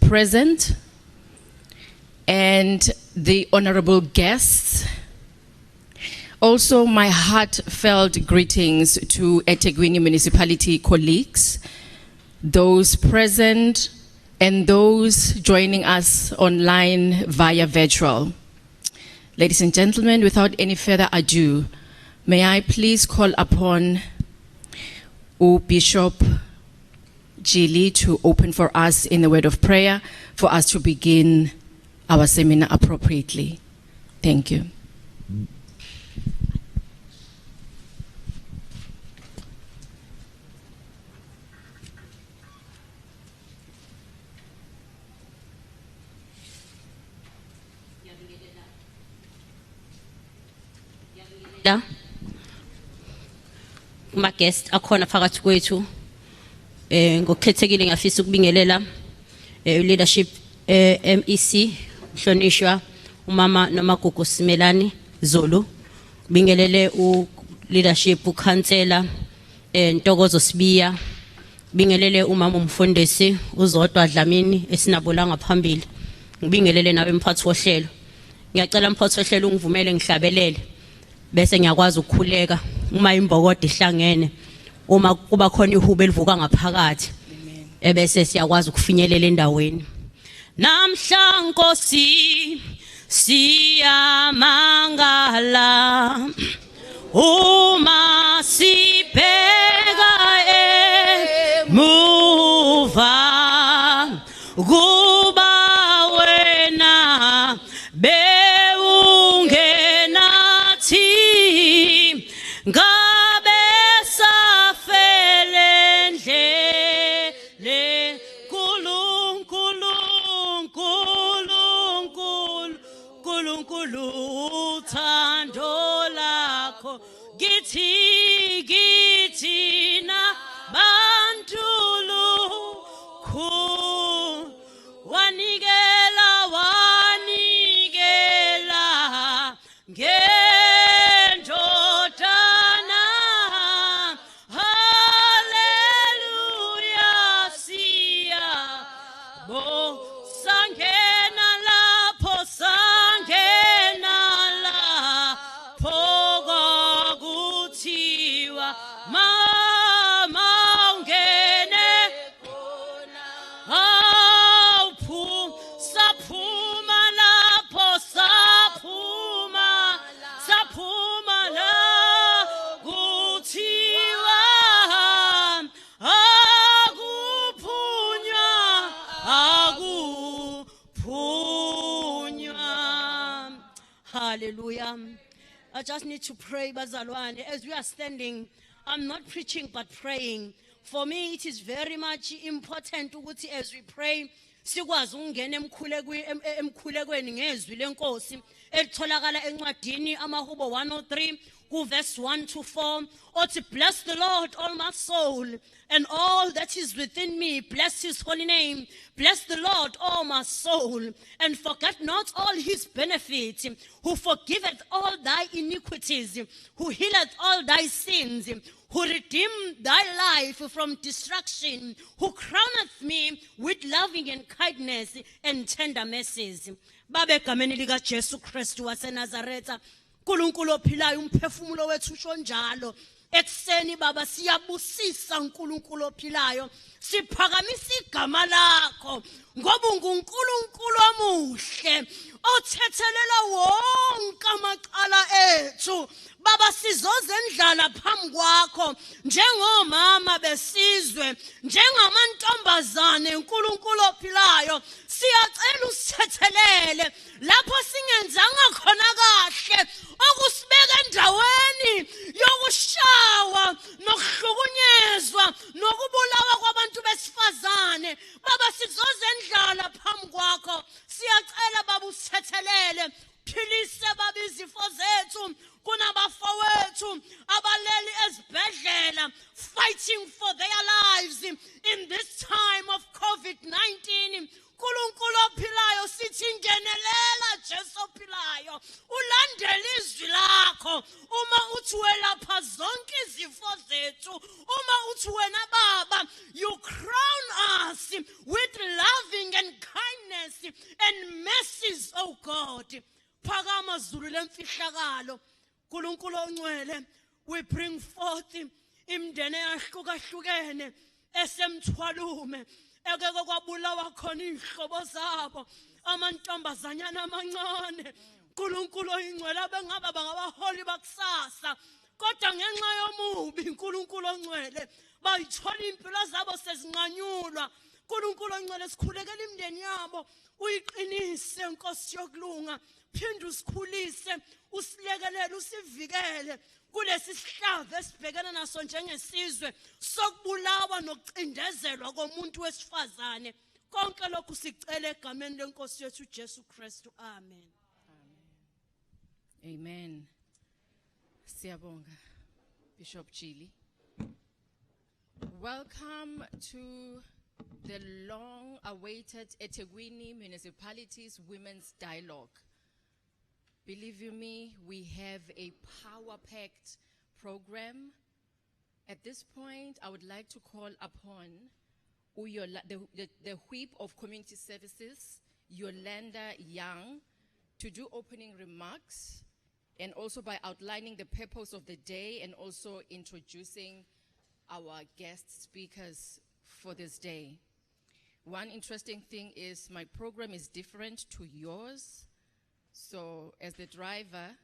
present and the honorable guests. Also, my heartfelt greetings to eThekwini Municipality colleagues, those present and those joining us online via virtual. Ladies and gentlemen, without any further ado, may I please call upon Bishop Gili to open for us in the word of prayer for us to begin our seminar appropriately. Thank you. My guest akhona phakathi kwethu ngokukhethekile ngafisa ukubingelela leadership MEC Hlonishwa umama nomagugu Simelani Zulu, bingelele leadership Cllr Ntokozo Sibiya, bingelele umama umfundisi uZodwa Dlamini esinabula ngaphambili, ngibingelele nawe mphathi wohlelo. Ngiyacela mphathi wohlelo ungivumele ngihlabelele bese ngiyakwazi ukukhuleka uma imbokodo ihlangene, uma kuba khona ihubo elivuka ngaphakathi ebese siyakwazi ukufinyelela endaweni. Namhla Nkosi siyamangala uma sibheka emuva kuba wena beungenathi ngabe safele ndlele Nkulunkulu uthando lakho githi na bantulu wanigela ngendodana. Hallelujah, siyabo sangena lapho kwakuthiwa mama ungene khona. Saphuma lapho saphuma la kuthiwa akuphunywa. Hallelujah. I just need to pray, bazalwane. As we are standing, I'm not preaching but praying. For me, it is very much important ukuthi as we pray, sikwazi ukungena emkhulekweni ngezwi lenkosi elitholakala encwadini amahubo 103 verse 1 to 4. Othi, bless the Lord, all my soul, and all that is within me, bless his holy name. Bless the Lord, all my soul, and forget not all his benefits, who forgiveth all thy iniquities, who healeth all thy sins, who redeemed thy life from destruction, who crowneth me with loving and kindness and tender mercies. Babe egameni lika Jesu Kristu waseNazaretha, uNkulunkulu ophilayo, umphefumulo wethu usho njalo. Ekseni baba siyabusisa uNkulunkulu ophilayo, siphakamisa igama lakho ngoba unguNkulunkulu omuhle othethelela wonke amacala ethu. Baba sizoze endlala phambi kwakho njengomama besizwe, njengamantombazane uNkulunkulu ophilayo. Siyacela usithethelele lapho singenzanga khona kahle, okusibeka endaweni yokushawa nokuhlukunyezwa nokubulawa kwabantu besifazane. Baba sizoze endlala phambi kwakho, siyacela baba usithethelele, philise baba izifo zethu. Kunabafowethu abaleli ezibhedlela fighting for their lives in this time of COVID-19. uNkulunkulu ophilayo sithi ngenelela Jesu ophilayo, Oh God, phakama zulu lemfihlakalo. Nkulunkulu ongcwele, we bring forth imndeni eyahlukahlukene esemthwalume ekeke kwabulawa khona izihlobo zabo amantombazanyana amancane. Nkulunkulu oyingcwele abengaba bangabaholi bakusasa kodwa ngenxa yomubi Nkulunkulu ongcwele bayithola impilo zabo sezinqanyulwa. Nkulunkulu ongcwele sikhulekela imndeni yabo uyiqinise Nkosi yokulunga, phinde usikhulise, usilekelele, usivikele kulesi sihlava esibhekana naso njengesizwe sokubulawa nokucindezelwa komuntu wesifazane. Konke lokhu sicela egameni lenkosi yethu Jesu Kristu. Amen. Amen. Siyabonga, Bishop Chili. Welcome to the long-awaited eThekwini Municipality's Women's Dialogue. Believe you me, we have a power-packed program. At this point, I would like to call upon the Whip of Community Services, Yolanda Young, to do opening remarks, and also by outlining the purpose of the day and also introducing our guest speakers for this day. One interesting thing is my program is different to yours. So as the driver,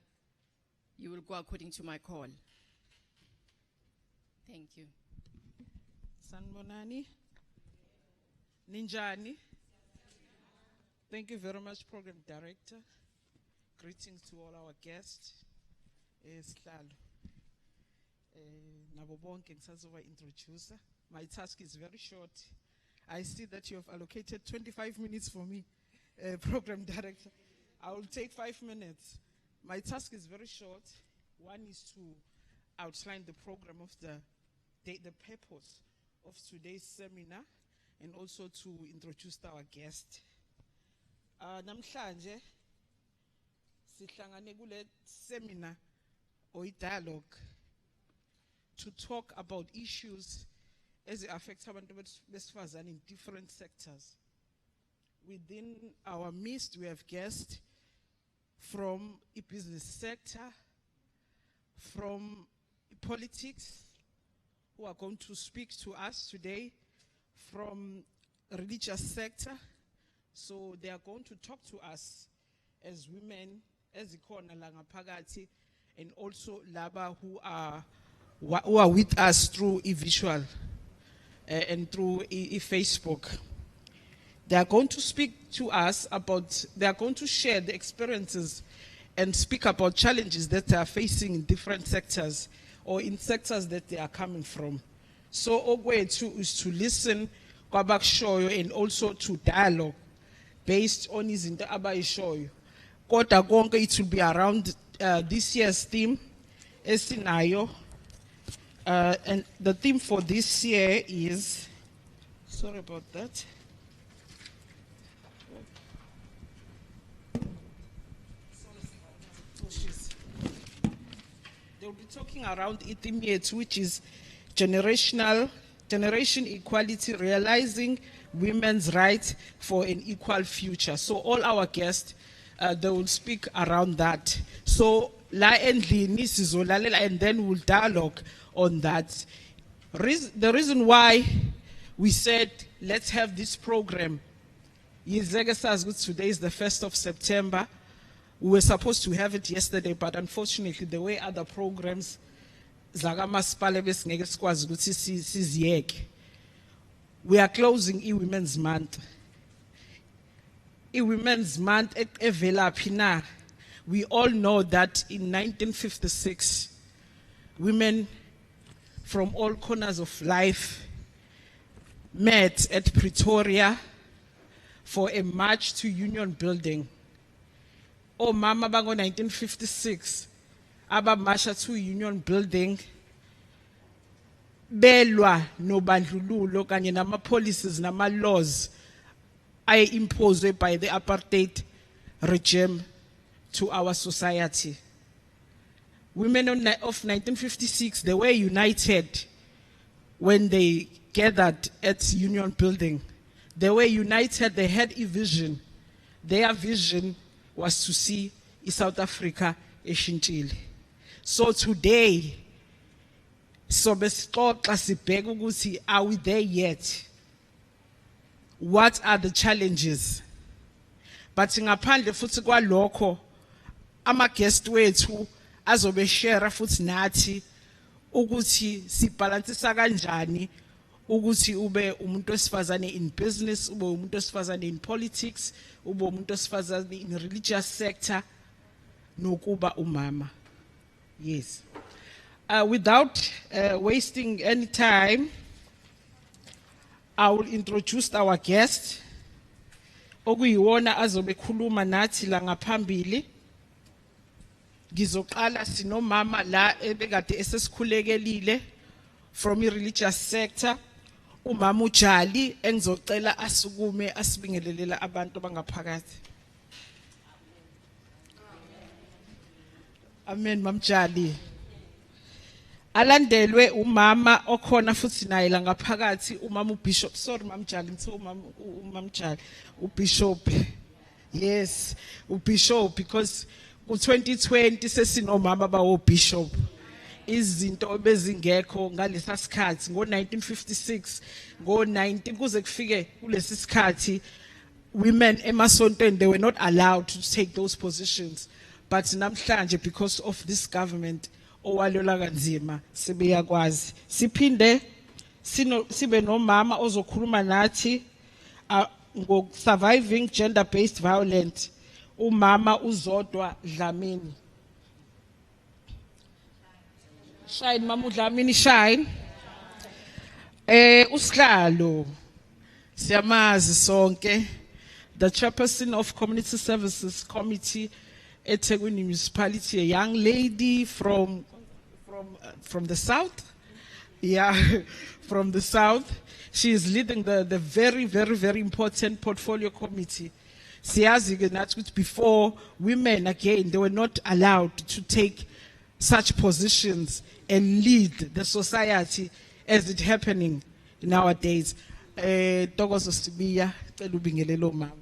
you will go according to my call. Thank you. Sanbonani, Ninjani. Thank you very much, Program Director. Greetings to all our guests. Cllr Ntokozo introducer. My task is very short. I see that you have allocated 25 minutes for me, Program Director. I will take 5 minutes. My task is very short. One is to outline the program of the day, the purpose of today's seminar, and also to introduce our guest. Namhlanje sihlangane kule seminar or dialogue to talk about issues as it affects abantu besifazane in different sectors. Within our midst, we have guests from the business sector, from politics, who are going to speak to us today, from religious sector. So they are going to talk to us as women, as ikhona la ngaphakathi, and also laba who are with us through visual and through Facebook. They are going to speak to us about, they are going to share the experiences and speak about challenges that they are facing in different sectors or in sectors that they are coming from. So Ogwethu is to listen kwabakushoyo and also to dialogue based on izinto abayishoyo. Kodwa konke it will be around this year's theme esinayo. And the theme for this year is, sorry about that. They'll be talking around it, which is generation equality, realizing women's rights for an equal future. So all our guests, they will speak around that. So la endlini sizolalela, and then we'll dialogue on that. The reason why we said let's have this program is today is the 1st of September. We were supposed to have it yesterday, but unfortunately, the way other programs, we are closing Women's Month. Women's Month, we all know that in 1956, women from all corners of life met at Pretoria for a march to Union Building. Oh, Mama Bango 1956, Aba Masha to Union Building, Belwa no bandlululo kanye nama policies nama laws are imposed by the apartheid regime to our society. Women of 1956, they were united when they gathered at Union Building. They were united, they had a vision. Their vision was to see South Africa eshintshile. So today, sobe sixoxa sibheke ukuthi are we there yet? What are the challenges? But ngaphandle futhi kwalokho ama guest wethu azobe share futhi nathi ukuthi sibalansisa kanjani ukuthi ube umuntu wesifazane in business, ube umuntu wesifazane in politics, ube umuntu wesifazane in religious sector nokuba umama. Yes. Without wasting any time, I will introduce our guest. Okuyiwona azobe khuluma nathi la ngaphambili. Gizoqala sinomama la ebekade esesikhulekile from the religious sector. Umama uJali engizocela asukume asibingelela abantu bangaphakathi. Amen mamjali. Alandelwe umama okhona futhi naye la ngaphakathi umama uBishop. Sorry mamjali ngithe umama Jali uBishop. Yes, uBishop because ku2020 sesinomama bawo Bishop. Izinto bezingekho ngalesa sikhathi ngo1956 ngo19 kuze kufike kulesi sikhathi women emasontweni they were not allowed to take those positions, but namhlanje because of this government owalola kanzima sebeyakwazi. Siphinde sibe nomama ozokhuluma nathi ngo surviving gender based violence, umama uZodwa Dlamini. Shine mama uDlamini shine. Usihlalo siyamazi sonke, the chairperson of Community Services Committee at eThekwini Municipality, a young lady from the south. Yeah, from the south. She is leading the very, very, very important portfolio committee. Siyazi ke nathi ukuthi before women again they were not allowed to take such positions and lead the society as it happening nowadays. Ntokozo Sibiya, cela ubingelele mama.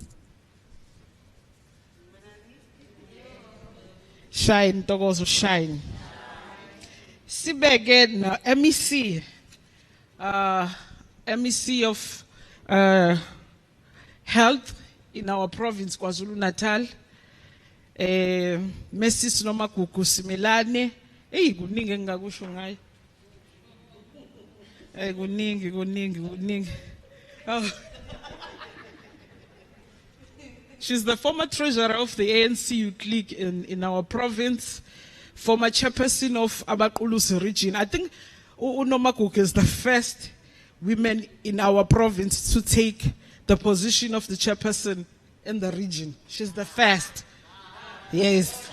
Shine Ntokozo shine. Sibeke na MEC, MEC of health in our province KwaZulu Natal. Mrs. Nomagugu Simelane. Kuningi engakusho ngayo. Kuningi. Oh. She's the former treasurer of the ANC Youth League in our province, former chairperson of Abaqulusi region. I think Nomagugu is the first woman in our province to take the position of the chairperson in the region. She's the first. Yes.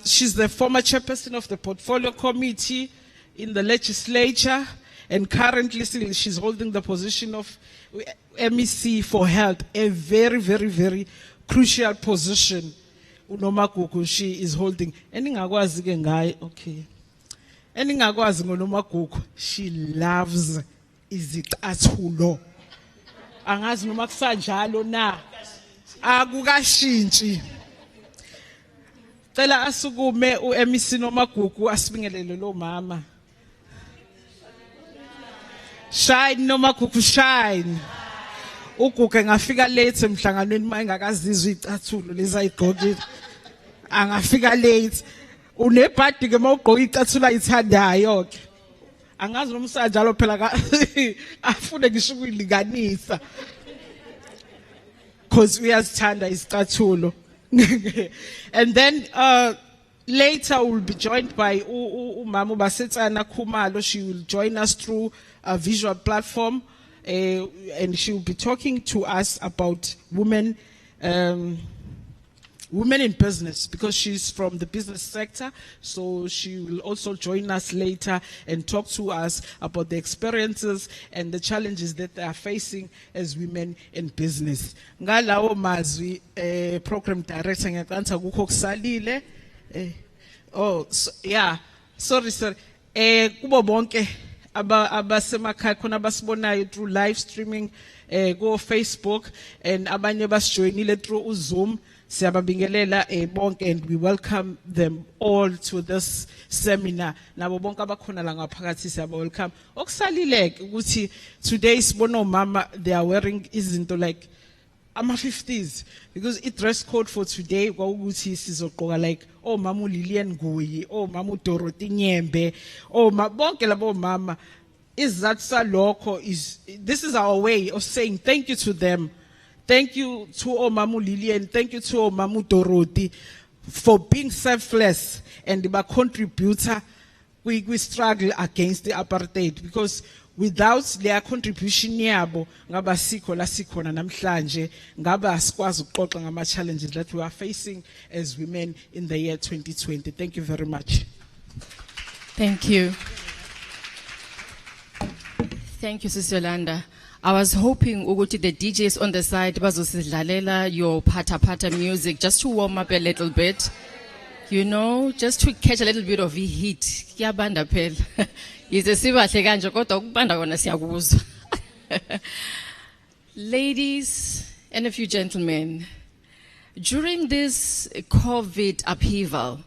She's the former chairperson of the portfolio committee in the legislature, and currently she's holding the position of MEC for health, a very, very, very crucial position. Unomagugu she is holding. Eningakwazi ke ngaye, okay. Eningakwazi ngoNomagugu, she loves izicathulo. Angazi noma kusanjalo na. Akukashintshi. Cela asukume uMC Nomagugu asibingelele lo mama. Shine Nomagugu shine. Ugugu ngafika late emhlanganweni mayengakazizwa icathulo lezayigqokile. Angafika late. Unebhadi ke mawugqoka icathulo ayithandayo ke. Angazi noma usanjalo phela afune ngisho ukuyilinganisa. Because uyazithanda izicathulo. And then later we'll be joined by Umama Basetsana Khumalo. She will join us through a visual platform, and she will be talking to us about women in business, because she's from the business sector. So she will also join us later and talk to us about the experiences and the challenges that they are facing as women in business. Ngalawo mazwi program director ngiyaqanisa kukho kusalile. Oh yeah, sorry kubo bonke abasemakhaya khona basibonayo through live streaming go Facebook and abanye basijoinile through Zoom. Siyababingelela bonke, and we welcome them all to this seminar. Nabo bonke abakhona la ngaphakathi siyaba welcome. Okusalileke ukuthi today sibona omama, they are wearing izinto like ama-50s, because it dress code for today kwaukuthi sizoqoka like mama Lilian Nguyi, mama Dorothy Nyembe, bonke labo mama. Is that saloko is this is our way of saying thank you to them. Thank you to Mamu Lilian, thank you to Mamu Dorothy for being selfless and by contributor we struggle against the apartheid, because without their contribution yabo ngaba sikho la sikhona namhlanje, ngaba asikwazi ukuxoxa ngama challenges that we are facing as women in the year 2020. Thank you very much. Thank you. Thank you, Sister Yolanda. I was hoping ukuthi the DJs on the side bazosidlalela your pata music just to warm up a little bit. You know, just to catch a little bit of heat. Kuyabanda phela. Yize sibahle kanje kodwa ukubanda kona siyakuzwa. Ladies and a few gentlemen, during this COVID upheaval,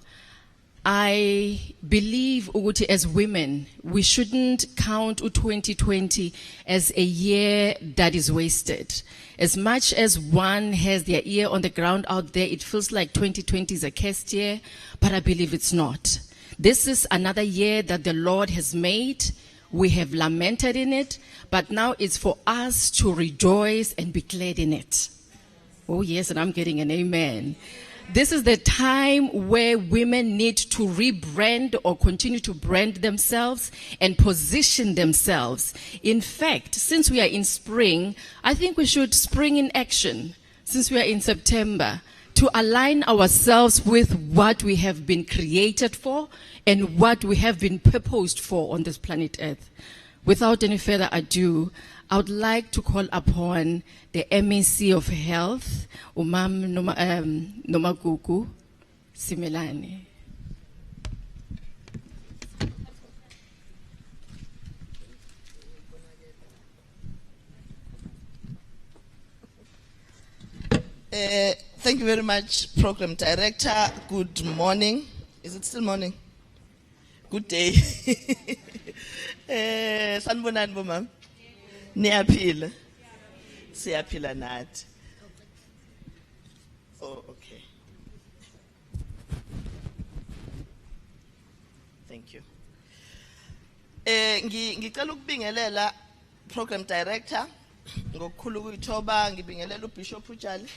I believe ukuthi as women, we shouldn't count 2020 as a year that is wasted. As much as one has their ear on the ground out there, it feels like 2020 is a cursed year, but I believe it's not. This is another year that the Lord has made. We have lamented in it, but now it's for us to rejoice and be glad in it. Oh yes, and I'm getting an amen. This is the time where women need to rebrand or continue to brand themselves and position themselves. In fact, since we are in spring, I think we should spring in action, since we are in September, to align ourselves with what we have been created for and what we have been purposed for on this planet Earth. Without any further ado, I would like to call upon the MEC of Health, Umam Nomagugu Simelane. Thank you very much, Program Director. Good morning. Is it still morning? Good day. Sanibonani bomama. Niyaphila. Siyaphila nathi. Oh, okay. Thank you. Ngicela ukubingelela Program Director ngokukhulu ukuyithoba, ngibingelela uBishop uJali,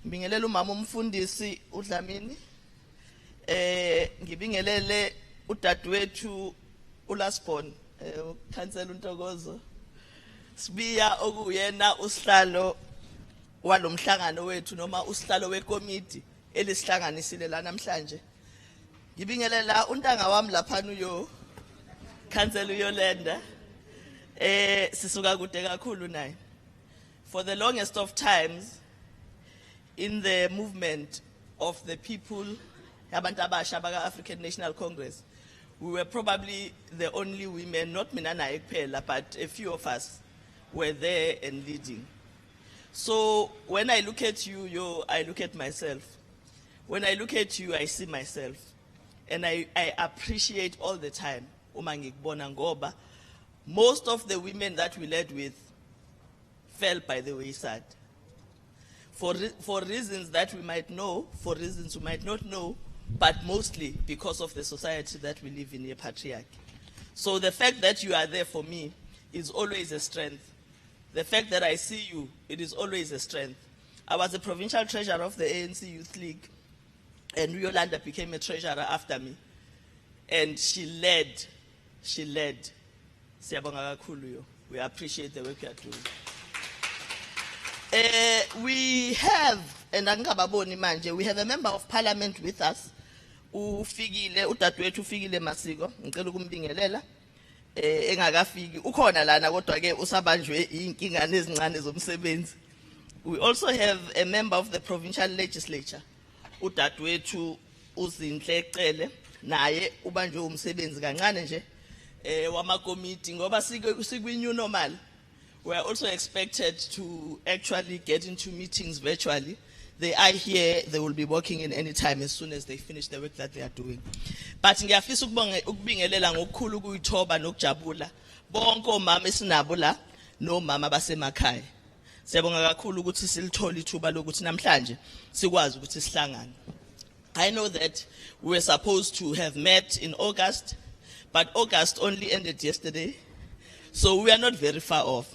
ngibingelela umama umfundisi uDlamini, ngibingelele udadewethu uLasbon, uCllr Ntokozo Sibiya okuyena usihlalo walomhlangano wethu noma usihlalo wekomiti elisihlanganisile la namhlanje. Ngibingelela untanga wami lapha uyo Cllr Yolanda, sisuka kude kakhulu naye. For the longest of times in the movement of the people abantu abasha baka African National Congress, we were probably the only women, not mina naye kuphela, but a few of us were there and leading. So when I look at you, I look at myself. When I look at you, I see myself. And I appreciate all the time. Most of the women that we led with fell by the wayside. For reasons that we might know, for reasons we might not know, but mostly because of the society that we live in, a patriarchy. So the fact that you are there for me is always a strength. The fact that I see you, it is always a strength. I was a provincial treasurer of the ANC Youth League, and Yolanda became a treasurer after me. And she led. Siyabonga kakhulu yo. We appreciate the work you are doing. We have, and angababoni manje, we have a member of parliament with us. Ufigile, udadewethu ufigile Masiko, ngicela ukumbingelela. Engakafiki ukhona lana kodwa ke usabanjwe inkinga nezincane zomsebenzi. We also have a member of the provincial legislature, udadewethu uzinhle Cele, naye ubanjwe umsebenzi kancane nje wama committee ngoba sikwi-new normal. We are also expected to actually get into meetings virtually. They are here, they will be working in any time as soon as they finish the work that they are doing. But ngiyafisa ukubingelela ngokukhulu ukuyithoba nokujabula bonke omama esinabo la nomama basemakhaya. Siyabonga kakhulu ukuthi silithola ithuba lokuthi namhlanje sikwazi ukuthi sihlangane. I know that we were supposed to have met in August, but August only ended yesterday, so we are not very far off.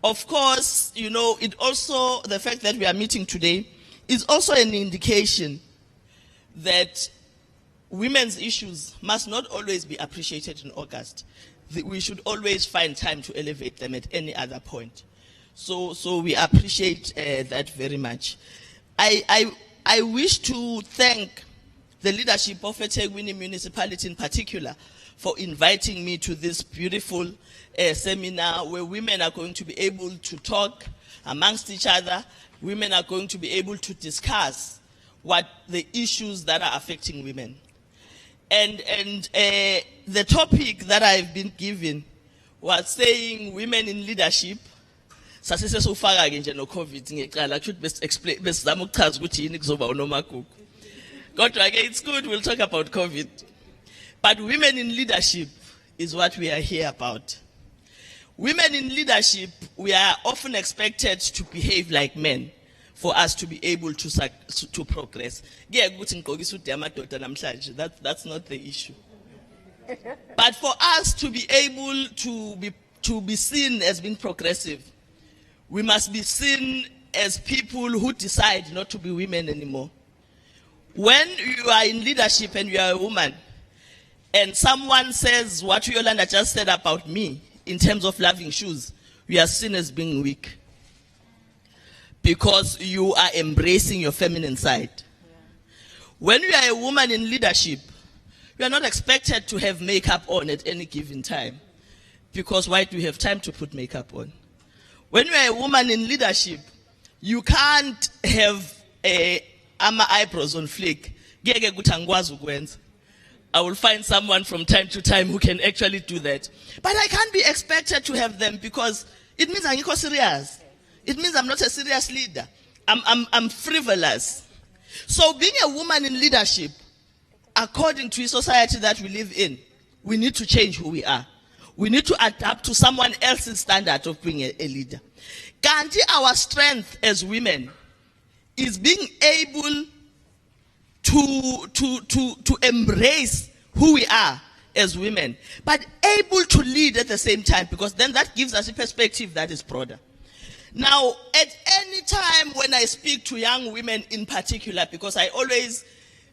Of course, you know, the fact that we are meeting today is also an indication that women's issues must not always be appreciated in August. We should always find time to elevate them at any other point. So we appreciate that very much. I wish to thank the leadership of eThekwini municipality in particular for inviting me to this beautiful seminar where women are going to be able to talk amongst each other. Women are going to be able to discuss what the issues that are affecting women. And the topic that I've been given was saying women in leadership. Sasise sofaka ke nje no COVID ngeqala should best explain besizama ukuchaza ukuthi yini kuzoba unomagugu. Kodwa ke it's good, we'll talk about COVID. But women in leadership is what we are here about. Women in leadership, we are often expected to behave like men for us to be able to progress. That's not the issue. But for us to be able to be seen as being progressive, we must be seen as people who decide not to be women anymore. When you are in leadership and you are a woman, and someone says what Yolanda just said about me in terms of loving shoes, we are seen as being weak. Because you are embracing your feminine side. When you are a woman in leadership, you are not expected to have makeup on at any given time. Because why do you have time to put makeup on? When you are a woman in leadership, you can't have eyebrows on flick. I will find someone from time to time who can actually do that. But I can't be expected to have them because it means I'm not serious. It means I'm not a serious leader. I'm frivolous. So being a woman in leadership, according to the society that we live in, we need to change who we are. We need to adapt to someone else's standard of being a leader. Kanti our strength as women is being able to embrace who we are as women, but able to lead at the same time, because then that gives us a perspective that is broader. Now, at any time when I speak to young women in particular, because I always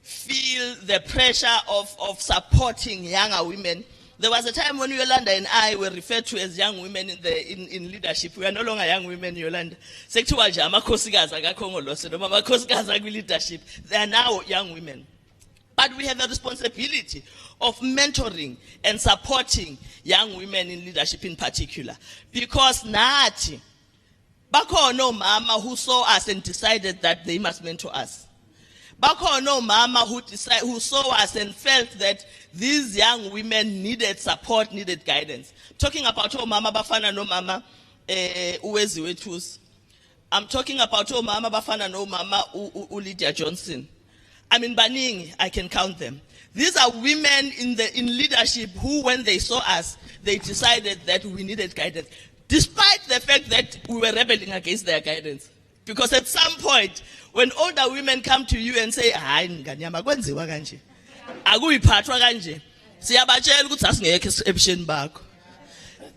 feel the pressure of supporting younger women, there was a time when Yolanda and I were referred to as young women in leadership. We are no longer young women, Yolanda. Leadership. They are now young women. But we have a responsibility of mentoring and supporting young women in leadership in particular. Because Nati, Bako no mama who saw us and decided that they must mentor us. Bako no mama who saw us and felt that these young women needed support, needed guidance. Talking about mama bafana no mama uwezi wetus. I'm talking about mama bafana no mama Lydia Johnson. I mean Baning, I can count them. These are women in leadership who, when they saw us, they decided that we needed guidance, despite the fact that we were rebelling against their guidance. Because at some point, when older women come to you and say, "Hayi nganyama kwenziwa kanje. Akuyiphathwa kanje. Siyabatshela ukuthi asingeke ebusheni bakho."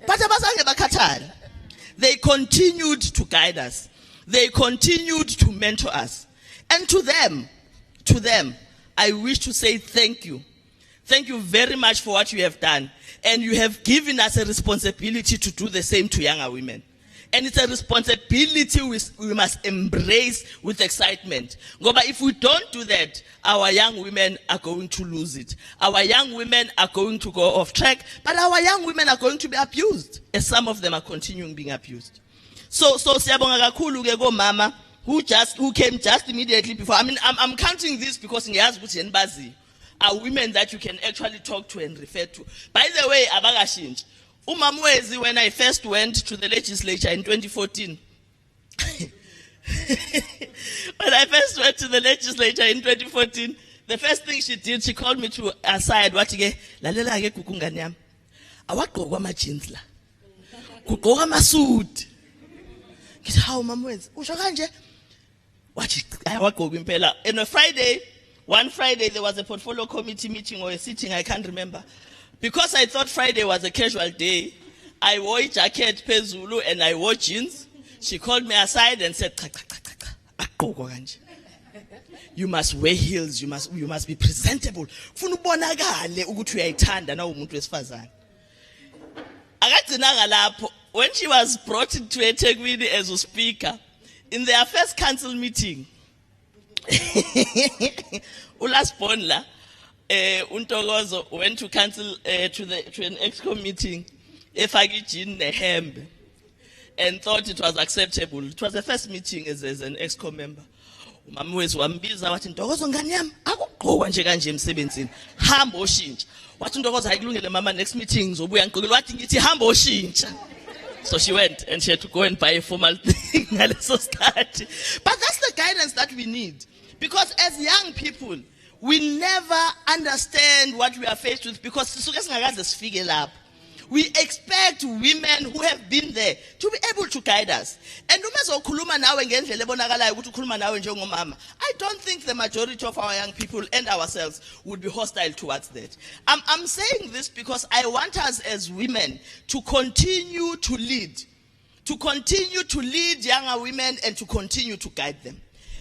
But abazange bakhathale. They continued to guide us. They continued to mentor us. And to them, I wish to say thank you. Thank you very much for what you have done. And you have given us a responsibility to do the same to younger women. And it's a responsibility we must embrace with excitement. But if we don't do that, our young women are going to lose it. Our young women are going to go off track, but our young women are going to be abused, as some of them are continuing being abused. So siyabonga kakhulu ke go mama who came just immediately before. I mean, I'm counting this because ngiyazi ukuthi yenibazi. are women that you can actually talk to and refer to. By the way, abakashintsha. Umamwezi, when I first went to the legislature in 2014, when I first went to the legislature in 2014, the first thing she did, she called me to her side. Lalela ke kukungani yami. Awagqokwa ama jeans la. Kugqoka amasuit. Ngithi hawu mamwezi, usho kanje? Wathi awagqoka impela. And one Friday there was a portfolio committee meeting or a sitting, I can't remember. Because I thought Friday was a casual day, I wore a jacket, pezulu, and I wore jeans. She called me aside and said, you must wear heels, you must be presentable. When she was brought into eThekwini as a speaker, in their first council meeting, Ulas Ponla, Ntokozo went to council to an EXCO meeting, efagijin the hem, and thought it was acceptable. It was the first meeting as an EXCO member. Umamwezi wambiza wathi Ntokozo ngani yami akugqokwa nje kanje emsebenzini hamba oshintsha wathi Ntokozo ayikulungele mama next meeting ngizobuya ngigqokile wathi ngithi hamba oshintsha. So she went and she had to go and buy a formal thing. But that's the guidance that we need. Because as young people, we never understand what we are faced with because we expect women who have been there to be able to guide us. And I don't think the majority of our young people and ourselves would be hostile towards that. I'm saying this because I want us as women to continue to lead younger women and to continue to guide them.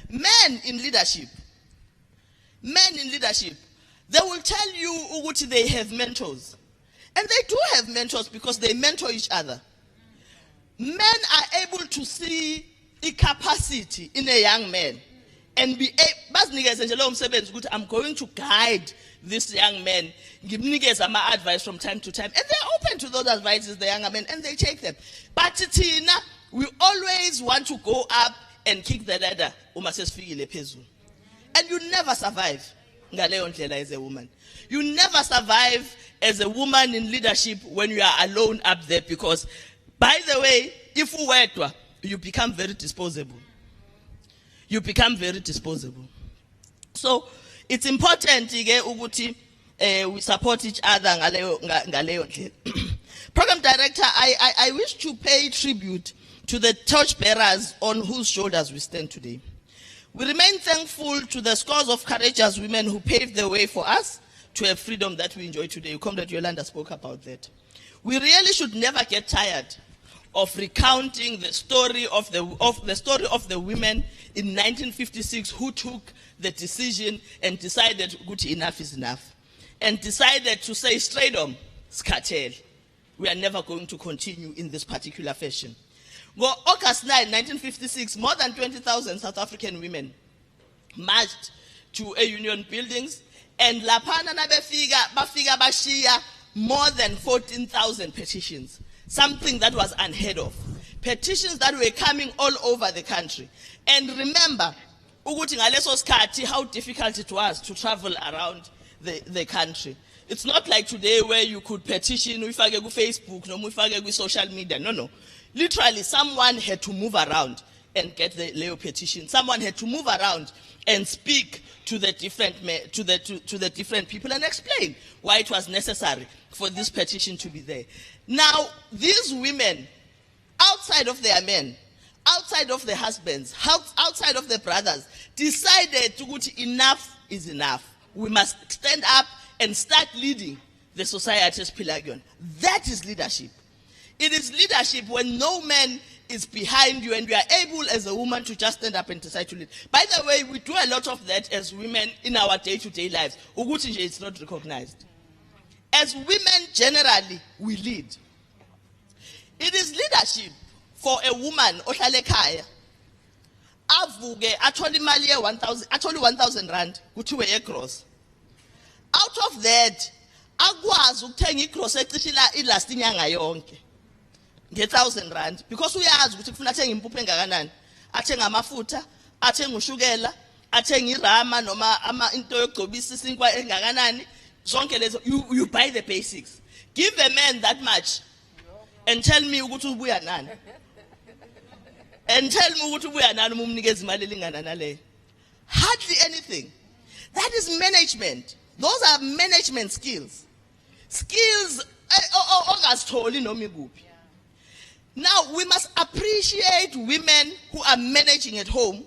Men in leadership, they will tell you Uguti they have mentors. And they do have mentors because they mentor each other. Men are able to see a capacity in a young man and be able, I'm going to guide this young man, give my advice from time to time. And they're open to those advices, the younger men, and they take them. But Tina, we always want to go up and kick the ladder. And you never survive as a woman. You never survive as a woman in leadership when you are alone up there because, by the way, if you become very disposable. You become very disposable. So it's important we support each other. Program director, I wish to pay tribute to the torchbearers on whose shoulders we stand today. We remain thankful to the scores of courageous women who paved the way for us to have freedom that we enjoy today. Comrade Yolanda spoke about that. We really should never get tired of recounting the story of the women in 1956 who took the decision and decided enough is enough, and decided to say straight on, scatel, we are never going to continue in this particular fashion. Well, August 9, 1956, more than 20,000 South African women marched to a union buildings, and lapana na bafika bashiya more than 14,000 petitions, something that was unheard of. Petitions that were coming all over the country. And remember, ukuthi ngaleso skhathi how difficult it was to travel around the country. It's not like today where you could petition uyifake ku Facebook noma uyifake ku social media. No. Literally, someone had to move around and get the Leo petition. Someone had to move around and speak to the different people and explain why it was necessary for this petition to be there. Now, these women, outside of their men, outside of their husbands, outside of their brothers, decided to go to enough is enough. We must stand up and start leading the society's Pelagion. That is leadership. It is leadership when no man is behind you and you are able as a woman to just stand up and decide to lead. By the way, we do a lot of that as women in our day-to-day lives. Uguti it's not recognized. As women generally, we lead. It is leadership for a woman, ohlale ekhaya, avuke athole imali ye 1,000, athole 1,000 rand kuthiwe egross. Out of that, akwazi ukuthenga igross ecishe ilast inyanga yonke. Nge-1,000 rand because uyazi ukuthi kufuna athenge impuphu engakanani, athenga amafutha, athenga ushukela, athenga irama noma into yogcobisa isinkwa engakanani zonke lezo you buy the basics. Give a man that much and tell me ukuthi ubuya nani. And tell me ukuthi ubuya nani umnikeza imali elingana naleyo. Hardly anything. That is management. Those are management skills. Skills ongasitholi noma ikuphi. Now we must appreciate women who are managing at home.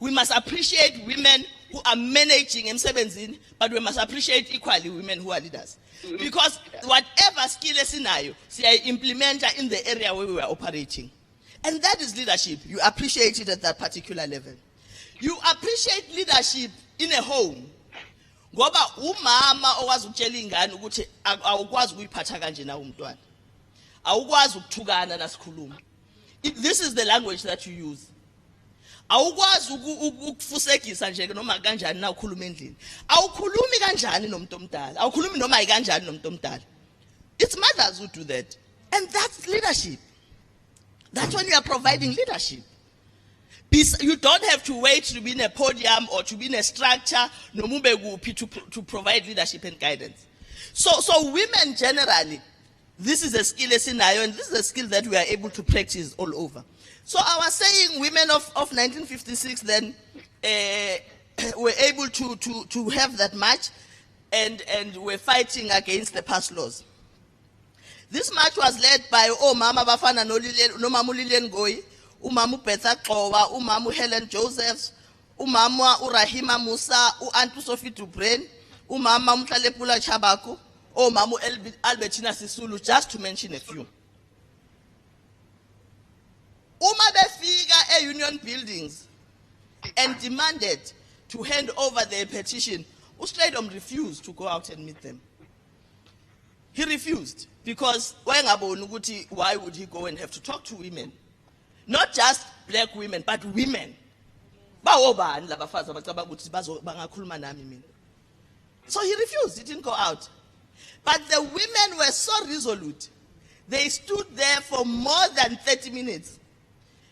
We must appreciate women who are managing emsebenzini, but we must appreciate equally women who are leaders. Because whatever skill esinayo, siya implement in the area where we are operating. And that is leadership. You appreciate it at that particular level. You appreciate leadership in a home. Ngoba umama owazi ukutshela ingane ukuthi awukwazi ukuyiphatha kanje na umntwana. Awukwazi ukuthukana nasikhuluma. This is the language that you use. Awukwazi ukufusekisa nje noma kanjani na ukhuluma endlini. Awukhulumi kanjani nomuntu omdala. Awukhulumi noma ikanjani nomuntu omdala. It's mothers who do that. And that's leadership. That's when you are providing leadership. You don't have to wait to be in a podium or to be in a structure to provide leadership and guidance. So women generally, this is a skill and this is a skill that we are able to practice all over. So I was saying women of 1956 then were able to have that march and were fighting against the past laws. This march was led by Mama Bafana no Mamu Lilian Goy, Umamu Petha Klowa, Umamu Helen Josephs, Umama Urahima Musa, Antu Sophie Dubrain, Umama Mtalepula Chabaku, Mamu Albertina Sisulu, just to mention a few. Befika union buildings and demanded to hand over their petition. Ustradom refused to go out and meet them. He refused because why would he go and have to talk to women? Not just black women, but women. So he refused, he didn't go out. But the women were so resolute. They stood there for more than 30 minutes.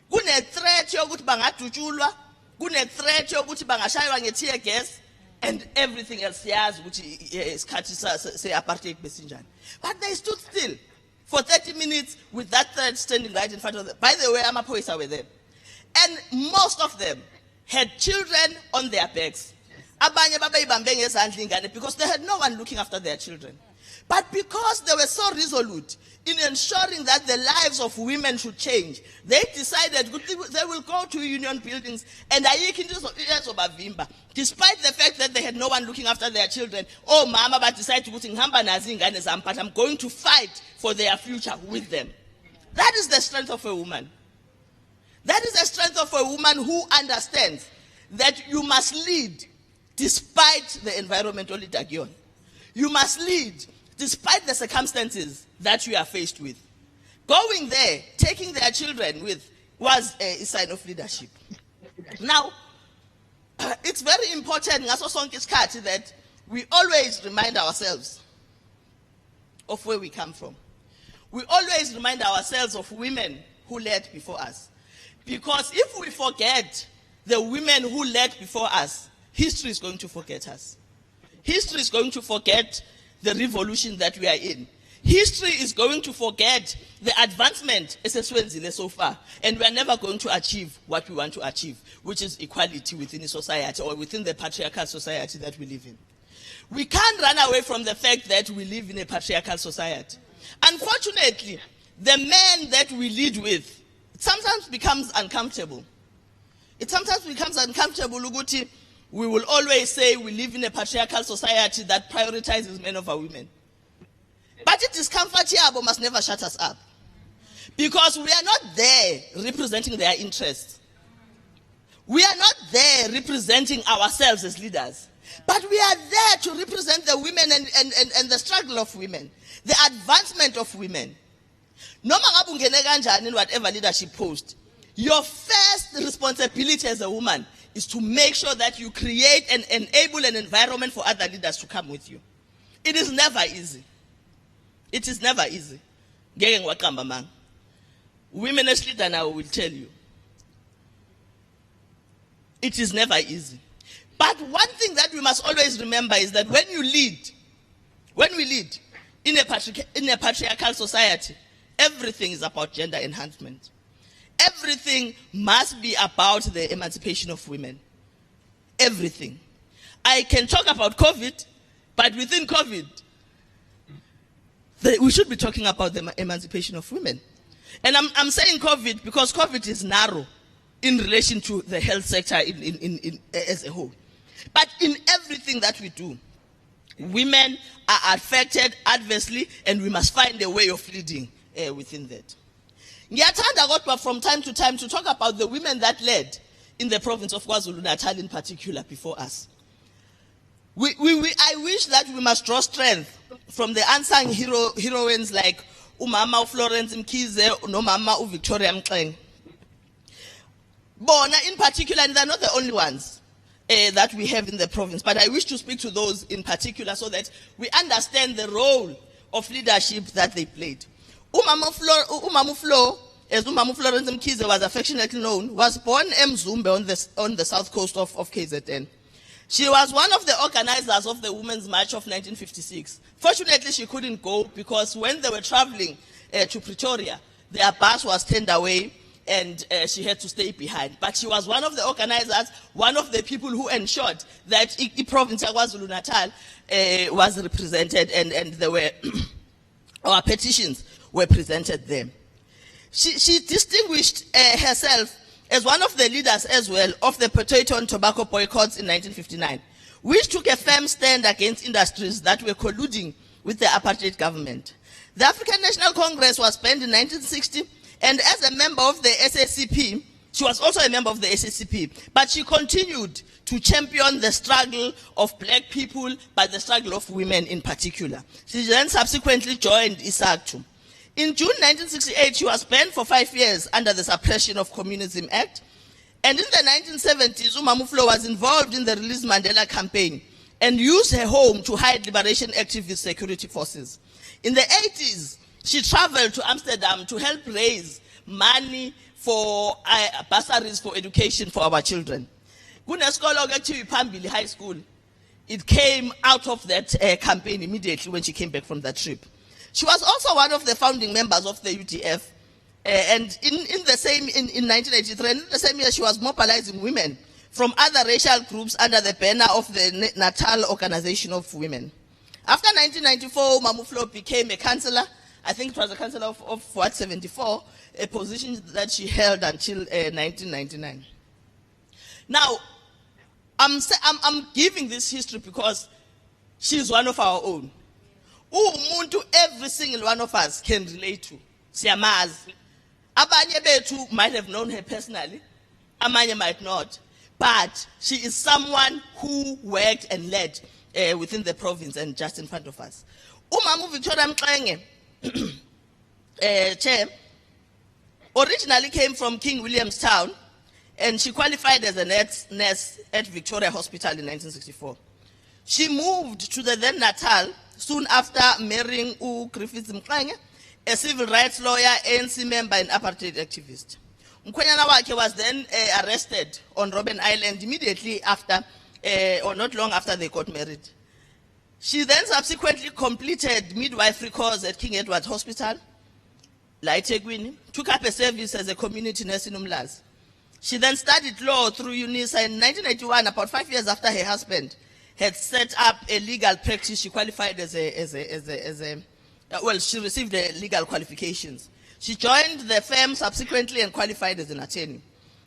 Kune threat yokuthi bangadutshulwa, kune threat yokuthi bangashaywa ngetear gas and everything else yazi ukuthi isikhathi se apartheid besinjani. But they stood still for 30 minutes with that threat standing right in front of them. By the way, amaphoyisa were there. And most of them had children on their backs. Abanye babayibambe ngezandla ingane because they had no one looking after their children. But because they were so resolute in ensuring that the lives of women should change, they decided they will go to union buildings and despite the fact that they had no one looking after their children. Mama, but decided to but I'm going to fight for their future with them. That is the strength of a woman. That is the strength of a woman who understands that you must lead despite the environmental dagion. You must lead despite the circumstances that you are faced with. Going there, taking their children with, was a sign of leadership. Now, it's very important that we always remind ourselves of where we come from. We always remind ourselves of women who led before us. Because if we forget the women who led before us, history is going to forget us. History is going to forget the revolution that we are in. History is going to forget the advancement so far, and we are never going to achieve what we want to achieve, which is equality within the society or within the patriarchal society that we live in. We can't run away from the fact that we live in a patriarchal society. Unfortunately, the men that we lead with, it sometimes becomes uncomfortable. It sometimes becomes uncomfortable, Uguti. We will always say we live in a patriarchal society that prioritizes men over women. But the discomfort here must never shut us up. Because we are not there representing their interests. We are not there representing ourselves as leaders. But we are there to represent the women and the struggle of women, the advancement of women. No matter in whatever leadership post, your first responsibility as a woman is to make sure that you create and enable an environment for other leaders to come with you. It is never easy. It is never easy. Women as leaders now will tell you. It is never easy. But one thing that we must always remember is that when we lead in a patriarchal society, everything is about gender enhancement. Everything must be about the emancipation of women. Everything. I can talk about COVID, but within COVID, we should be talking about the emancipation of women. And I'm saying COVID because COVID is narrow in relation to the health sector as a whole. But in everything that we do, women are affected adversely, and we must find a way of leading within that. Ngiyathanda kodwa from time to time to talk about the women that led in the province of KwaZulu-Natal in particular before us. I wish that we must draw strength from the unsung heroines like Umama Florence Mkhize, no Mama Victoria Mxenge. Bona in particular, and they're not the only ones that we have in the province, but I wish to speak to those in particular so that we understand the role of leadership that they played. Umama Flo, as Umama Florence Mkhize was affectionately known, was born in Mzumbe on the south coast of KZN. She was one of the organizers of the Women's March of 1956. Fortunately, she couldn't go because when they were traveling to Pretoria, their bus was turned away and she had to stay behind. But she was one of the organizers, one of the people who ensured that the province of KwaZulu-Natal was represented, and there were our petitions were presented there. She distinguished herself as one of the leaders as well of the potato and tobacco boycotts in 1959, which took a firm stand against industries that were colluding with the apartheid government. The African National Congress was banned in 1960, and as a member of the SACP, she was also a member of the SACP, but she continued to champion the struggle of black people, but the struggle of women in particular. She then subsequently joined ISACTU. In June 1968, she was banned for 5 years under the Suppression of Communism Act. And in the 1970s, Umama Flo was involved in the Release Mandela campaign and used her home to hide liberation activist security forces. In the 80s, she traveled to Amsterdam to help raise money for bursaries for education for our children. Kunesikolo ekuthiwa iPhambili High School. It came out of that campaign immediately when she came back from that trip. She was also one of the founding members of the UDF, and in 1983, in the same year, she was mobilizing women from other racial groups under the banner of the Natal Organization of Women. After 1994, Umama Flo became a councillor. I think it was a councillor of Ward 74, a position that she held until 1999. Now, I'm giving this history because she's one of our own. Umuntu every single one of us can relate to. Siyamazi. Abanye bethu might have known her personally, amanye might not, but she is someone who worked and led within the province and just in front of us. Umama Victoria Mxenge, Chair, originally came from King Williamstown, and she qualified as a nurse at Victoria Hospital in 1964. She moved to the then Natal soon after marrying Griffith Mxenge, a civil rights lawyer, ANC member, and apartheid activist. Mkhwenyana wakhe was then arrested on Robben Island immediately after, or not long after they got married. She then subsequently completed midwifery course at King Edward Hospital, eThekwini, took up a service as a community nurse in Umlazi. She then studied law through UNISA in 1981, about 5 years after her husband had set up a legal practice. She qualified she received the legal qualifications. She joined the firm subsequently and qualified as an attorney.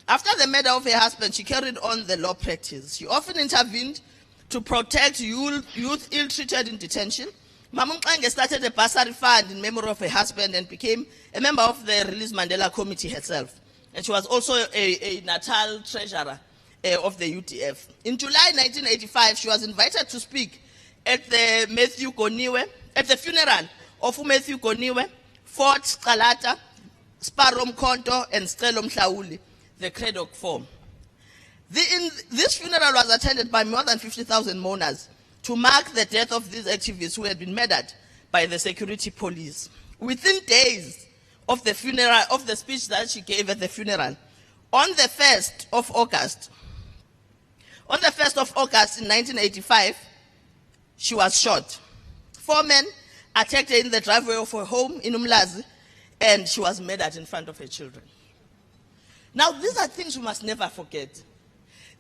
After the murder of her husband, she carried on the law practice. She often intervened to protect youth ill-treated in detention. Mama Mxenge started a bursary fund in memory of her husband and became a member of the Release Mandela Committee herself. And she was also a Natal treasurer of the UDF. In July 1985, she was invited to speak at the funeral of Matthew Goniwe, Fort Cllr, Sparrow Mkhonto, and Cllr Ntokozo, the Craddock Four. This funeral was attended by more than 50,000 mourners to mark the death of these activists who had been murdered by the security police. Within days of the funeral, of the speech that she gave at the funeral, on the 1st of August On the 1st of August in 1985, she was shot. 4 men attacked her in the driveway of her home in Umlazi, and she was murdered in front of her children. Now, these are things we must never forget.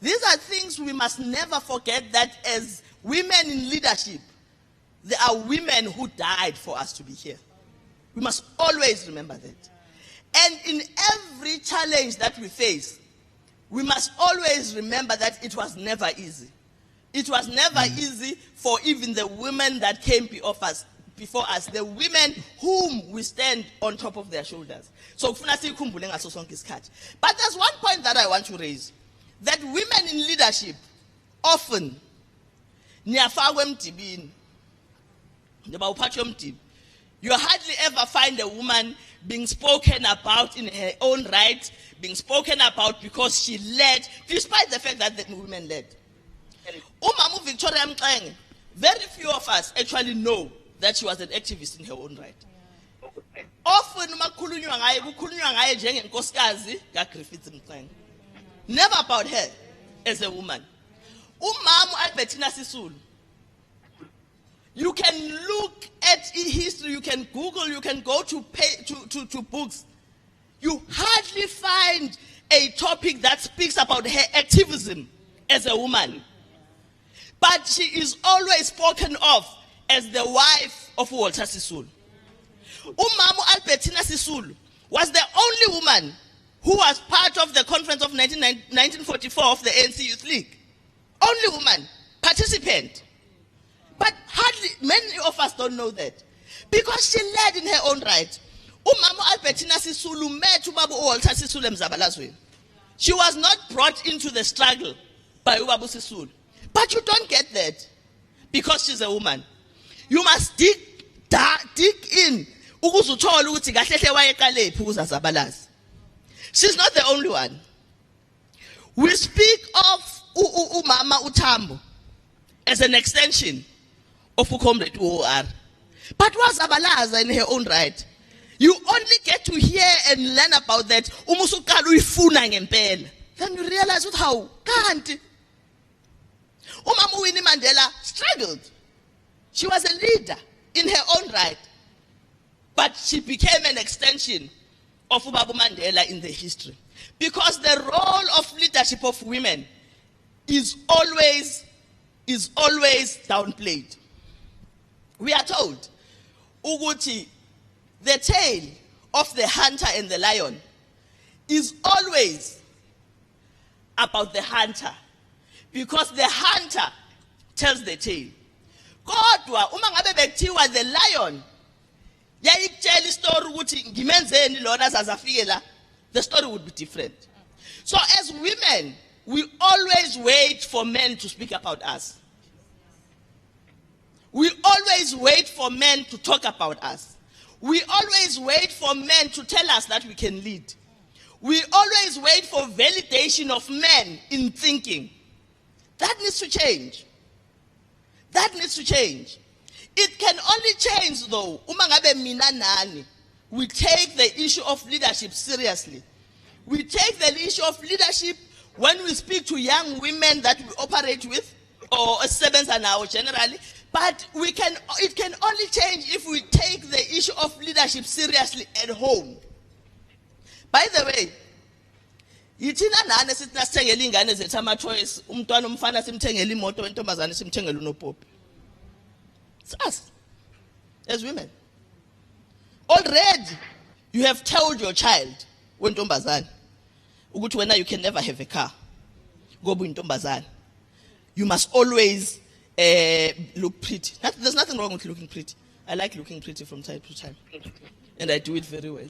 These are things we must never forget, that as women in leadership, there are women who died for us to be here. We must always remember that. And in every challenge that we face, we must always remember that it was never easy. It was never easy for even the women that came before us, the women whom we stand on top of their shoulders. So, but there's one point that I want to raise, that women in leadership often, you hardly ever find a woman being spoken about in her own right, being spoken about because she led, despite the fact that the women led. Umamu Victoria Mxenge, very few of us actually know that she was an activist in her own right. Often, never about her as a woman. Umamu Albertina Sisulu. You can look at history, you can Google, you can go to books. You hardly find a topic that speaks about her activism as a woman. But she is always spoken of as the wife of Walter Sisulu. Umamu Albertina Sisulu was the only woman who was part of the conference of 1944 of the ANC Youth League. Only woman, participant. But hardly, many of us don't know that. Because she led in her own right. Umamu Albertina Sisulu met Ubabu Walter Sisulu Mzabalazwe. She was not brought into the struggle by Ubabu Sisulu. But you don't get that because she's a woman. You must dig in. She's not the only one. We speak of Umama Utambo as an extension of Ukomred OR. But was Abalaza in her own right? You only get to hear and learn about that. Then you realize how can't. Umamu Winnie Mandela struggled. She was a leader in her own right. But she became an extension of Ubabu Mandela in the history. Because the role of leadership of women is always downplayed. We are told, Uguti, the tale of the hunter and the lion is always about the hunter. Because the hunter tells the tale. Kodwa, umangabe bekuthiwa the lion, yayikutshela story ukuthi ngimenzeni lona sazafikela, the story would be different. So as women, we always wait for men to speak about us. We always wait for men to talk about us. We always wait for men to tell us that we can lead. We always wait for validation of men in thinking. That needs to change. That needs to change. It can only change though, we take the issue of leadership seriously. We take the issue of leadership when we speak to young women that we operate with, or servants and now generally. But it can only change if we take the issue of leadership seriously at home. By the way, yithina nane sithi nasithengele ingane zethu ama-toys, umntwana umfana simthengele imoto, wentombazane simthengele unopopi. It's us, as women. Already, you have told your child, wentombazane, ukuthi wena you can never have a car. Ngoba uyintombazane. You must always look pretty. There's nothing wrong with looking pretty. I like looking pretty from time to time. And I do it very well.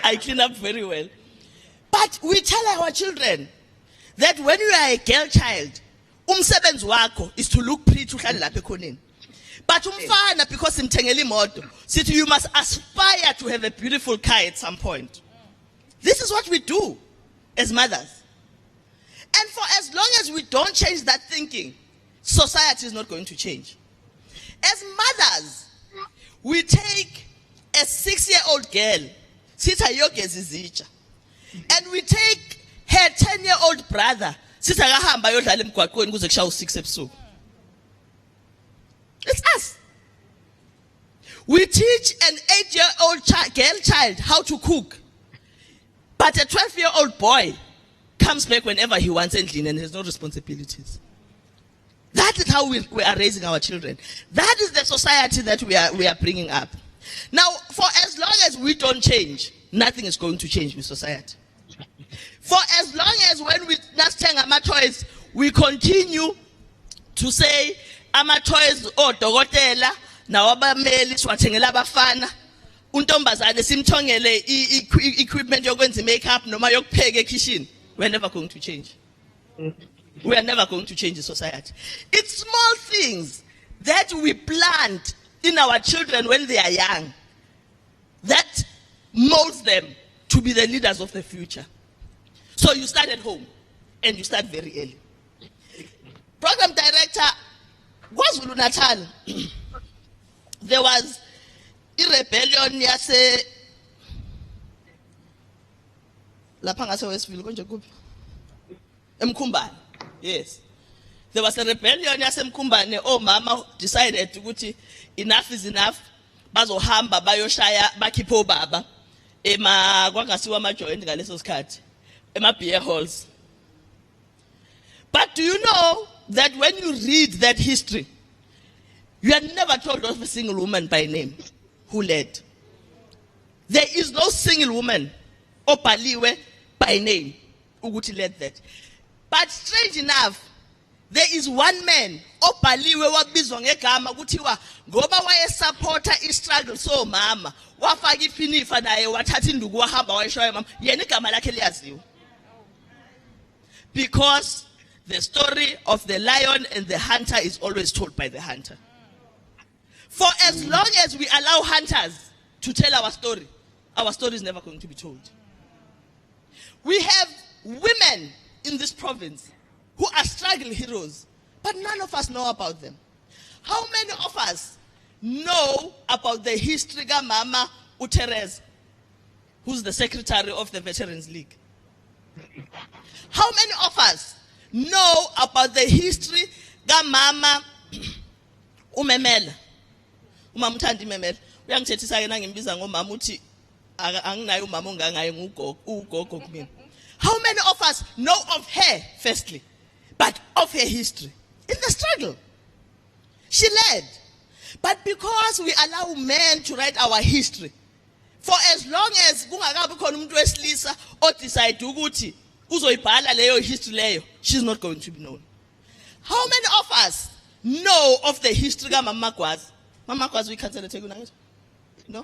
I clean up very well. But we tell our children that when you are a girl child, umsebenzi wakho is to look pretty uhlale lapha ekhoneni. But umfana, because simthengele imoto, sithi you must aspire to have a beautiful car at some point. This is what we do as mothers. And for as long as we don't change that thinking, society is not going to change. As mothers, we take a 6-year-old girl, and we take her 10-year-old brother sithi akahamba ayodlala emgwaqweni kuze kushaya u6 ebusuku. It's us. We teach an 8-year-old girl child how to cook, but a 12-year-old boy comes back whenever he wants and clean and has no responsibilities. That is how we are raising our children. That is the society that we are bringing up. Now, for as long as we don't change, nothing is going to change with society. For as long as when we nasithenga ama-toys, we continue to say ama-toys odokotela nawabameli siwathengela abafana, untombazane simthongele equipment yokwenza makeup noma yokupheka ekitchen, we're never going to change. We are never going to change the society. It's small things that we plant in our children when they are young that molds them to be the leaders of the future. So you start at home and you start very early. Program director KwaZulu Natal. There was a rebellion yase lapha ngase Westville konje kuphi eMkhumbane. Yes, there was a rebellion yase eMkhumbane. Omama decided ukuthi enough is enough, bazohamba bayoshaya bakhiphe obaba kwangasiwa ama-joint ngaleso sikhathi ema-beer halls. But do you know that when you read that history, you are never told of a single woman by name who led? There is no single woman obhaliwe by name ukuthi led that. But strange enough, there is one man obhaliwe wabizwa ngegama kuthiwa ngoba wayesupporta istruggle so mama wafaka iphinifa naye wathatha induku wahamba wayishaya mama, yena igama lakhe liyaziwa. Because the story of the lion and the hunter is always told by the hunter. For as long as we allow hunters to tell our story is never going to be told. We have women in this province who are struggle heroes, but none of us know about them. How many of us know about the history of Mama Uterez, who's the secretary of the Veterans League? How many of us know about the history of Mama Umemela? Umama uthanda imemela. Uyangithethisa ke nangimbiza ngomama uthi anginayo umama ongangaye ugogo kumina. How many of us know of her firstly, but of her history in the struggle? She led. But because we allow men to write our history, for as long as kungakabi khona umuntu wesilisa odecide ukuthi uzoyibhala leyo history leyo, she's not going to be known. How many of us know of the history of Mama Magwazi? Mama Magwazi, we cancel the no?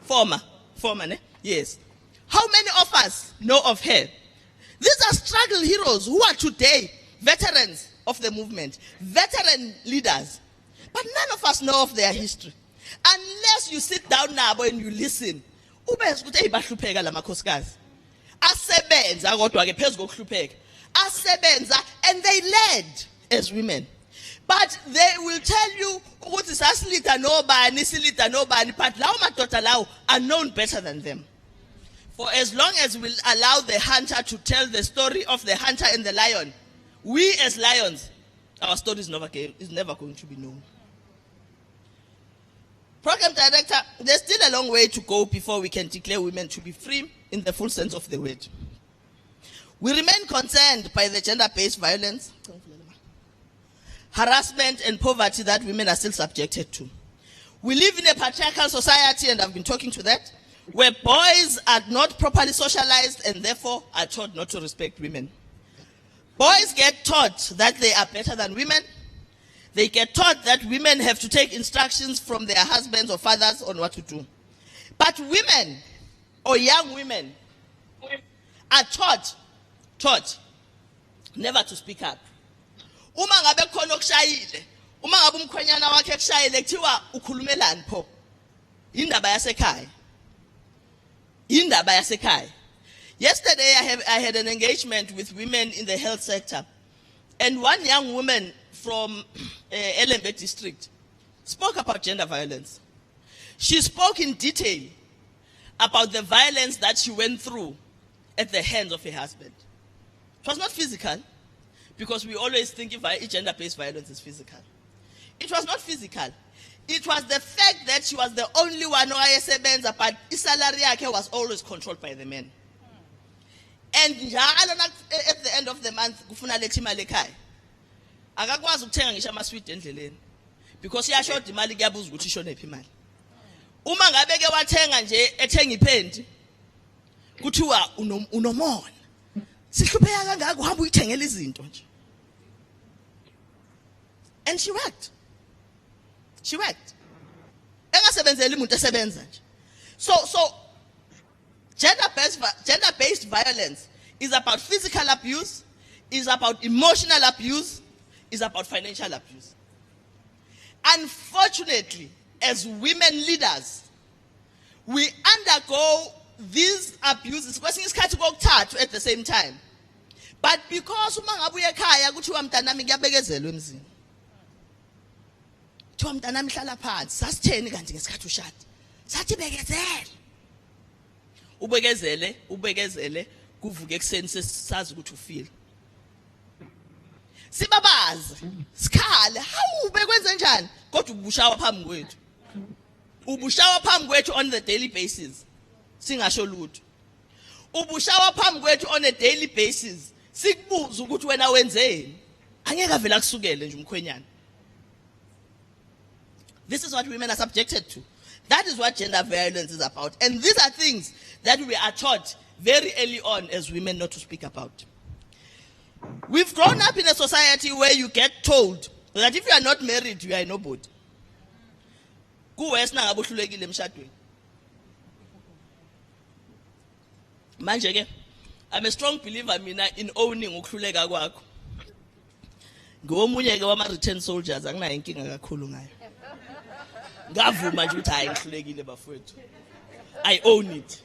Former, ne? Yes. How many of us know of her? These are struggle heroes who are today veterans of the movement, veteran leaders. But none of us know of their history. Unless you sit down now and you listen. And they led as women. But they will tell you, but are known better than them. For as long as we allow the hunter to tell the story of the hunter and the lion, we as lions, our story is never going to be known. Program director, there's still a long way to go before we can declare women to be free in the full sense of the word. We remain concerned by the gender-based violence, harassment and poverty that women are still subjected to. We live in a patriarchal society, and I've been talking to that, where boys are not properly socialized and therefore are taught not to respect women. Boys get taught that they are better than women. They get taught that women have to take instructions from their husbands or fathers on what to do. But women or young women are taught never to speak up. Uma ngabe khona okushayile, uma ngabe umkhwenyana wakhe ekushayile kuthiwa ukhulumelani pho? Indaba yasekhaya. Indaba yasekhaya. Yesterday I had an engagement with women in the health sector, and one young woman from Elembe district spoke about gender violence. She spoke in detail about the violence that she went through at the hands of her husband. It was not physical, because we always think if gender-based violence is physical. It was not physical. It was the fact that she was the only one who ayesebenza, but isalary yakhe was always controlled by the men. And at the end of the month, kufuna lethi imali ekhaya. Akakwazi ukuthenga ngisho ama-sweet endleleni, because iyashoda imali, kuyabuza ukuthi ishone phi imali. Uma ngabe ke wathenga nje ethenga ipendi, kuthiwa unomona. Sihlupheka kangaka uhamba uyithengela izinto nje. And she worked. She worked. Engasebenzeli umuntu esebenza nje. So gender-based violence is about physical abuse, is about emotional abuse, is about financial abuse. Unfortunately, as women leaders, we undergo these abuses at the same time. But because uma ngabe uye ekhaya kuthiwa mntanami kuyabekezelwa emzini. Kuthiwa mntanami hlala phansi, sasitheni kanti ngesikhathi ushada? Sathi bekezele. Ubekezele kuvuke ekseni sazi ukuthi ufile. Sibabazi, sikhale, hawu bekwenze njani? Kodwa ubushawa phambi kwethu. Ubushawa phambi kwethu on the daily basis. Singasho lutho. Ubushawa phambi kwethu on a daily basis. Sikubuza ukuthi wena wenzeni. Angeke avela kusukele nje umkhwenyana. This is what women are subjected to. That is what gender violence is about. And these are things that we are taught very early on as women not to speak about. We've grown up in a society where you get told that if you are not married, you are nobody. Kuwes na ngabe uhlulekile emshadweni. Manje ke, I'm a strong believer mina in owning ukuhluleka kwakho. Ngomunye ke wama-return soldiers anginayo inkinga kakhulu ngayo. Ngavuma nje ukuthi hayi ngihlulekile bafowethu. I own it.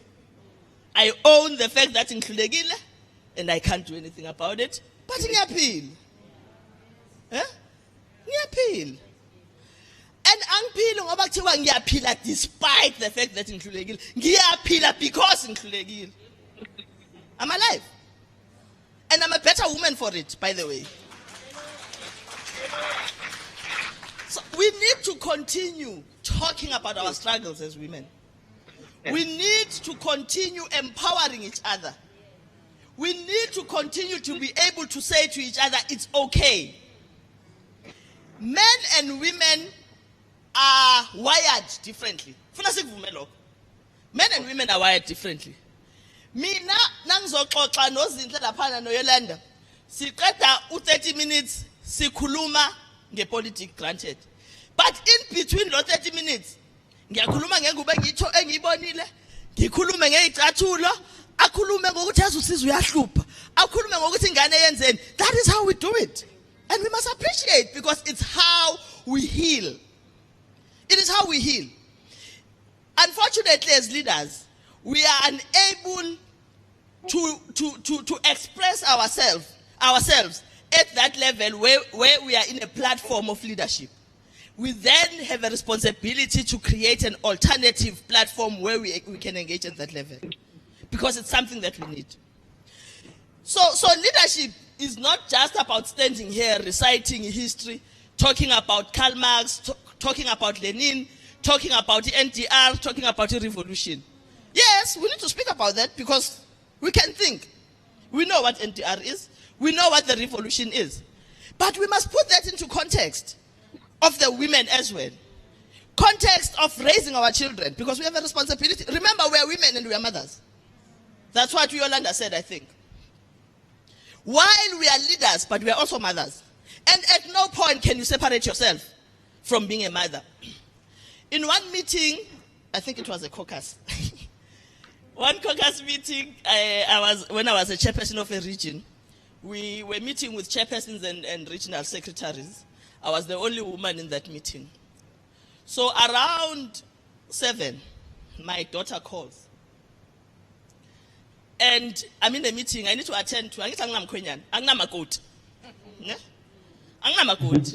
I own the fact that ngihlulekile and I can't do anything about it. But ngiyaphila. Ngiyaphila. And angiphili ngoba kuthiwa ngiyaphila despite the fact that ngihlulekile. Ngiyaphila because ngihlulekile. I'm alive. And I'm a better woman for it, by the way. So we need to continue talking about our struggles as women. We need to continue empowering each other. We need to continue to be able to say to each other, it's okay. Men and women are wired differently. Men and women are wired differently. Mina nangizoxoxa nozinhle laphana noYolanda. Siqeda u30 minutes sikhuluma ngepolitics granted. But in between lo 30 minutes ngiyakhuluma ngengube engiyibonile, ngikhulume ngezicathulo, akhulume ngokuthi azusizwe uyahlupha, akhulume ngokuthi ingane yenzeni. That is how we do it. And we must appreciate, because it's how we heal. It is how we heal. Unfortunately, as leaders, we are unable to express ourselves at that level where we are in a platform of leadership. We then have a responsibility to create an alternative platform where we can engage at that level, because it's something that we need. So leadership is not just about standing here reciting history, talking about Karl Marx, talking about Lenin, talking about the NTR, talking about the revolution. Yes, we need to speak about that because we can think. We know what NTR is. We know what the revolution is. But we must put that into context of the women as well. Context of raising our children, because we have a responsibility. Remember, we are women and we are mothers. That's what Yolanda said, I think. While we are leaders, but we are also mothers. And at no point can you separate yourself from being a mother. In one meeting, I think it was a caucus. One caucus meeting, when I was a chairperson of a region, we were meeting with chairpersons and regional secretaries. I was the only woman in that meeting. So around 7, my daughter calls. And I'm in the meeting, I need to attend to,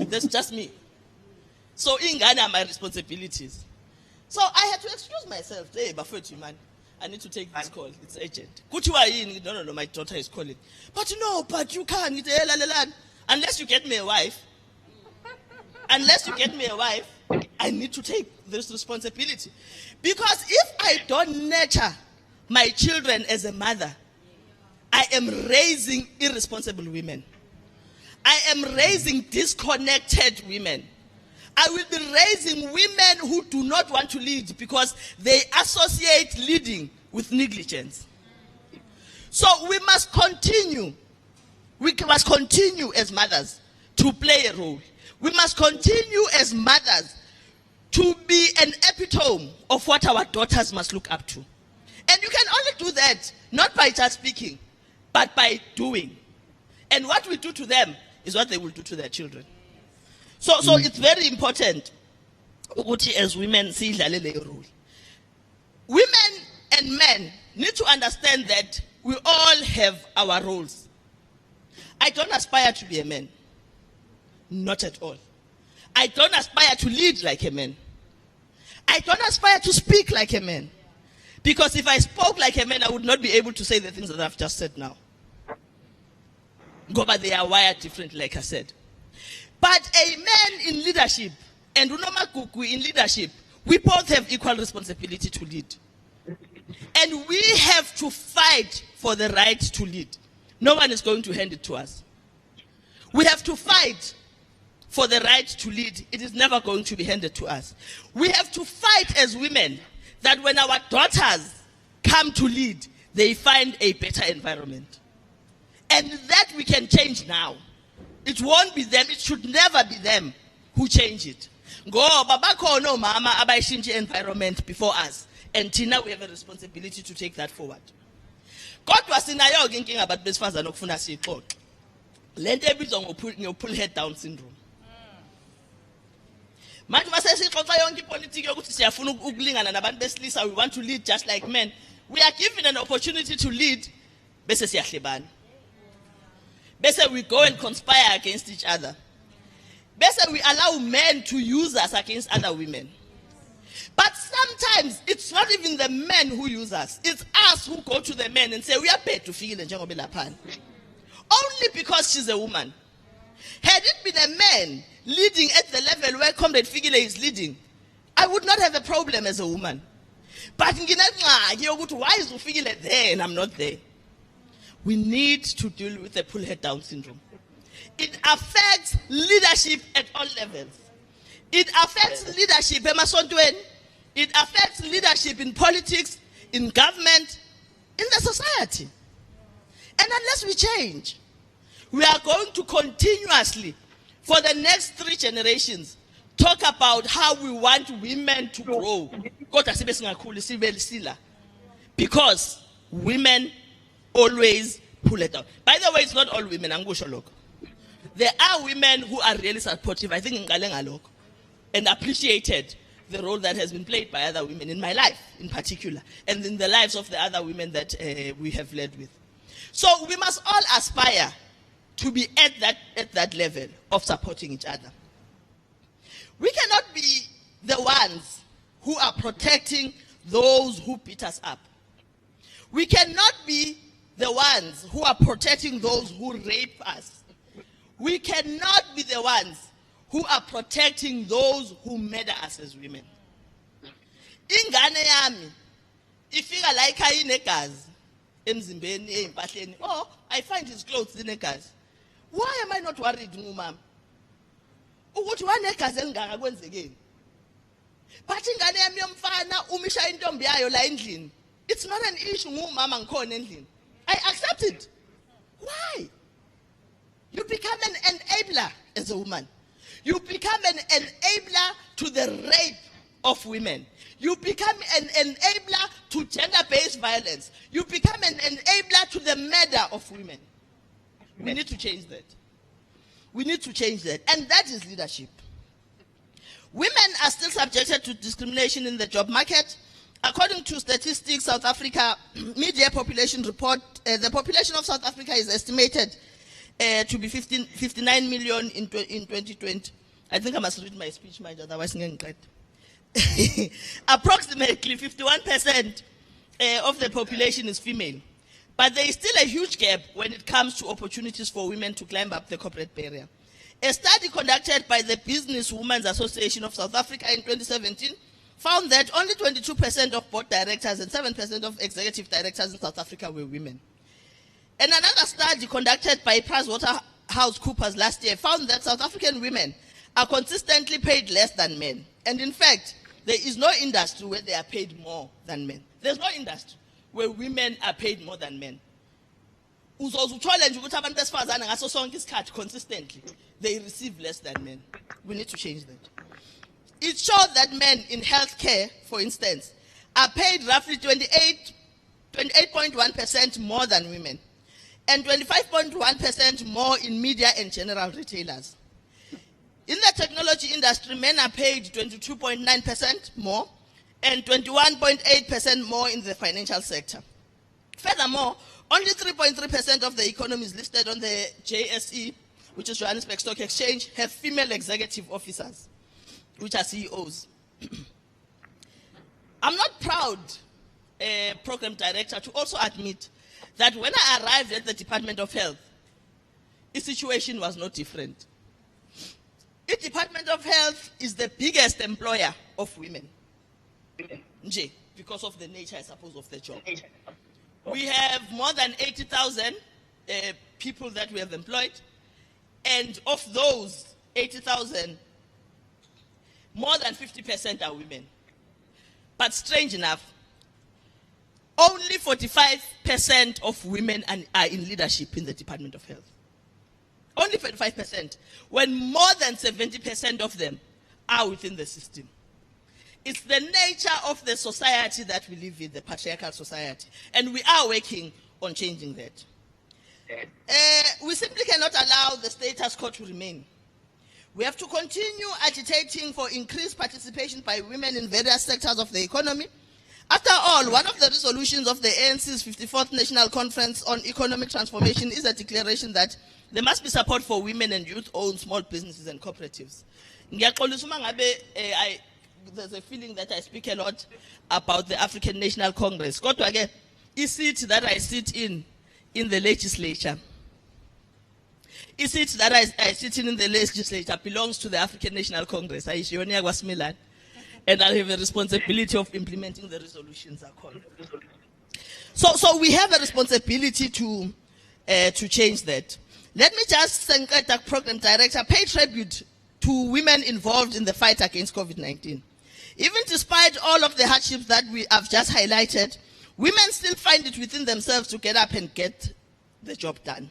that's just me. So ingane are my responsibilities. So I had to excuse myself. Hey, bafethu man. I need to take this call. It's urgent. Kuthiwa yini? No, my daughter is calling. But no, but you can't. Unless you get me a wife. Unless you get me a wife, I need to take this responsibility. Because if I don't nurture my children as a mother, I am raising irresponsible women. I am raising disconnected women. I will be raising women who do not want to lead because they associate leading with negligence. So we must continue. We must continue as mothers to play a role. We must continue as mothers to be an epitome of what our daughters must look up to. And you can only do that not by just speaking, but by doing. And what we do to them is what they will do to their children. So it's very important as women see the role. Women and men need to understand that we all have our roles. I don't aspire to be a man. Not at all. I don't aspire to lead like a man. I don't aspire to speak like a man. Because if I spoke like a man, I would not be able to say the things that I've just said now. But they are wired differently, like I said. But a man in leadership and Unoma Kuku in leadership, we both have equal responsibility to lead. And we have to fight for the right to lead. No one is going to hand it to us. We have to fight for the right to lead. It is never going to be handed to us. We have to fight as women that when our daughters come to lead, they find a better environment. And that we can change now. It won't be them, it should never be them who change it. Go, Babako no mama abayishintshe environment before us. And Tina, we have a responsibility to take that forward. Kodwa sinayo inkinga abantu besifazana okufuna sixoxe. Lento ebizwa ngopull head down syndrome. Manje masesixoxa yonke ipolitiki yokuthi siyafuna ukulingana nabantu besilisa, we want to lead just like men. We are given an opportunity to lead, bese siyahlebana. Bese we go and conspire against each other. Bese we allow men to use us against other women. But sometimes it's not even the men who use us. It's us who go to the men and say, we are paid to feel njengoba lapha. Only because she's a woman. Had it been a man leading at the level where Comrade Figile is leading, I would not have a problem as a woman. But why is Figile there and I'm not there? We need to deal with the pull head down syndrome. It affects leadership at all levels. It affects leadership emasontweni. It affects leadership in politics, in government, in the society. And unless we change, we are going to continuously, for the next 3 generations, talk about how we want women to grow. Because women always pull it down. By the way, it's not all women. There are women who are really supportive, I think, and appreciated the role that has been played by other women in my life in particular, and in the lives of the other women that we have led with. So we must all aspire to be at that level of supporting each other. We cannot be the ones who are protecting those who beat us up. We cannot be the ones who are protecting those who rape us. We cannot be the ones who are protecting those who murder us as women. Ingane yami ifika la ekhaya inegazi emzimbeni ezimpahleni. Oh, I find his clothes inegazi. Why am I not worried ngumama? Ukuthi wanegazi elingaka kwenzekeni? But ingane yami yomfana umisha intombi yayo la endlini. It's not an issue ngumama ngikhona endlini. I accept it. Why? You become an enabler as a woman. You become an enabler to the rape of women. You become an enabler to gender-based violence. You become an enabler to the murder of women. We need to change that. We need to change that. And that is leadership. Women are still subjected to discrimination in the job market. According to Statistics South Africa Media Population Report, the population of South Africa is estimated to be 59 million in 2020. I think I must read my speech, otherwise I'm going to get. Approximately 51% of the population is female. But there is still a huge gap when it comes to opportunities for women to climb up the corporate barrier. A study conducted by the Business Women's Association of South Africa in 2017 found that only 22% of board directors and 7% of executive directors in South Africa were women. And another study conducted by PricewaterhouseCoopers last year found that South African women are consistently paid less than men. And in fact, there is no industry where they are paid more than men. There's no industry where women are paid more than men. Consistently, they receive less than men. We need to change that. It showed that men in healthcare, for instance, are paid roughly 28.1% more than women, and 25.1% more in media and general retailers. In the technology industry, men are paid 22.9% more and 21.8% more in the financial sector. Furthermore, only 3.3% of the economy is listed on the JSE, which is Johannesburg Stock Exchange, have female executive officers, which are CEOs. I'm not proud, program director, to also admit that when I arrived at the Department of Health, the situation was not different. The Department of Health is the biggest employer of women, because of the nature, I suppose, of the job. We have more than 80,000 people that we have employed, and of those 80,000, more than 50% are women. But strange enough, only 45% of women are in leadership in the Department of Health. Only 45%, when more than 70% of them are within the system. It's the nature of the society that we live in, the patriarchal society, and we are working on changing that. We simply cannot allow the status quo to remain. We have to continue agitating for increased participation by women in various sectors of the economy. After all, one of the resolutions of the ANC's 54th National Conference on Economic Transformation is a declaration that there must be support for women and youth-owned small businesses and cooperatives. There's a feeling that I speak a lot about the African National Congress. Go to again, is seat that I sit in the legislature. Is it that I sit in the legislature belongs to the African National Congress? And I have a responsibility of implementing the resolutions are called. So we have a responsibility to change that. Let me just thank the program director, pay tribute to women involved in the fight against COVID-19. Even despite all of the hardships that we have just highlighted, women still find it within themselves to get up and get the job done.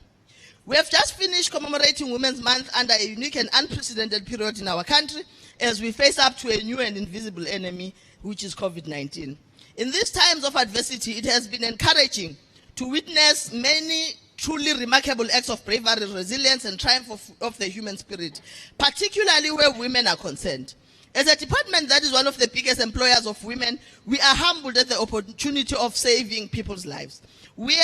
We have just finished commemorating Women's Month under a unique and unprecedented period in our country as we face up to a new and invisible enemy, which is COVID-19. In these times of adversity, it has been encouraging to witness many truly remarkable acts of bravery, resilience, and triumph of the human spirit, particularly where women are concerned. As a department that is one of the biggest employers of women, we are humbled at the opportunity of saving people's lives. We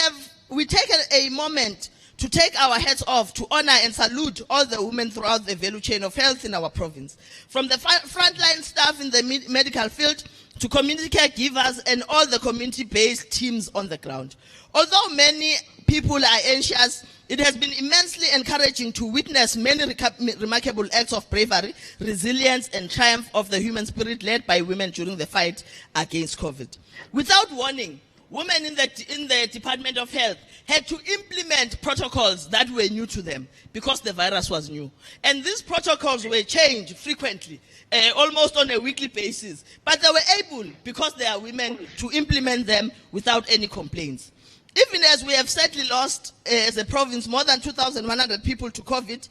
take a moment to take our hats off to honor and salute all the women throughout the value chain of health in our province. From the frontline staff in the medical field to community caregivers and all the community-based teams on the ground. Although many people are anxious, it has been immensely encouraging to witness many remarkable acts of bravery, resilience, and triumph of the human spirit led by women during the fight against COVID. Without warning, women in the Department of Health had to implement protocols that were new to them because the virus was new. And these protocols were changed frequently, almost on a weekly basis. But they were able, because they are women, to implement them without any complaints. Even as we have sadly lost, as a province, more than 2,100 people to COVID,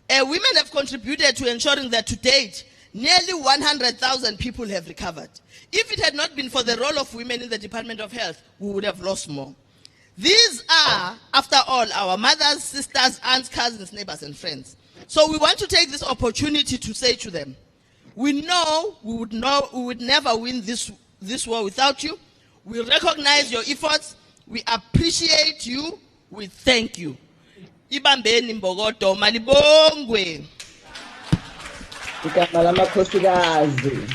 women have contributed to ensuring that to date, nearly 100,000 people have recovered. If it had not been for the role of women in the Department of Health, we would have lost more. These are, after all, our mothers, sisters, aunts, cousins, neighbors, and friends. So we want to take this opportunity to say to them, we would never win this war without you. We recognize your efforts. We appreciate you. We thank you. Ibambeni mbokodo malibongwe. Igama lamakhosikazi.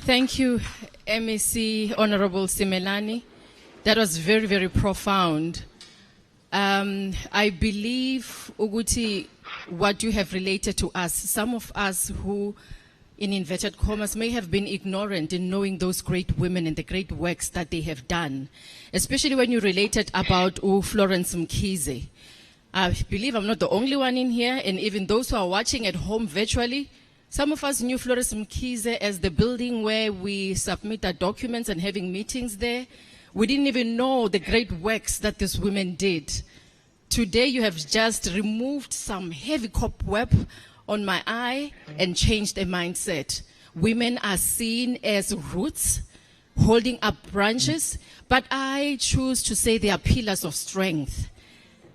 Thank you, MEC Honorable Simelani. That was very, very profound. I believe, Uguti, what you have related to us, some of us who, in inverted commas, may have been ignorant in knowing those great women and the great works that they have done, especially when you related about Florence Mkhize. I believe I'm not the only one in here, and even those who are watching at home virtually, some of us knew Florence Mkhize as the building where we submit our documents and having meetings there. We didn't even know the great works that these women did. Today you have just removed some heavy cobweb on my eye and changed the mindset. Women are seen as roots, holding up branches, but I choose to say they are pillars of strength.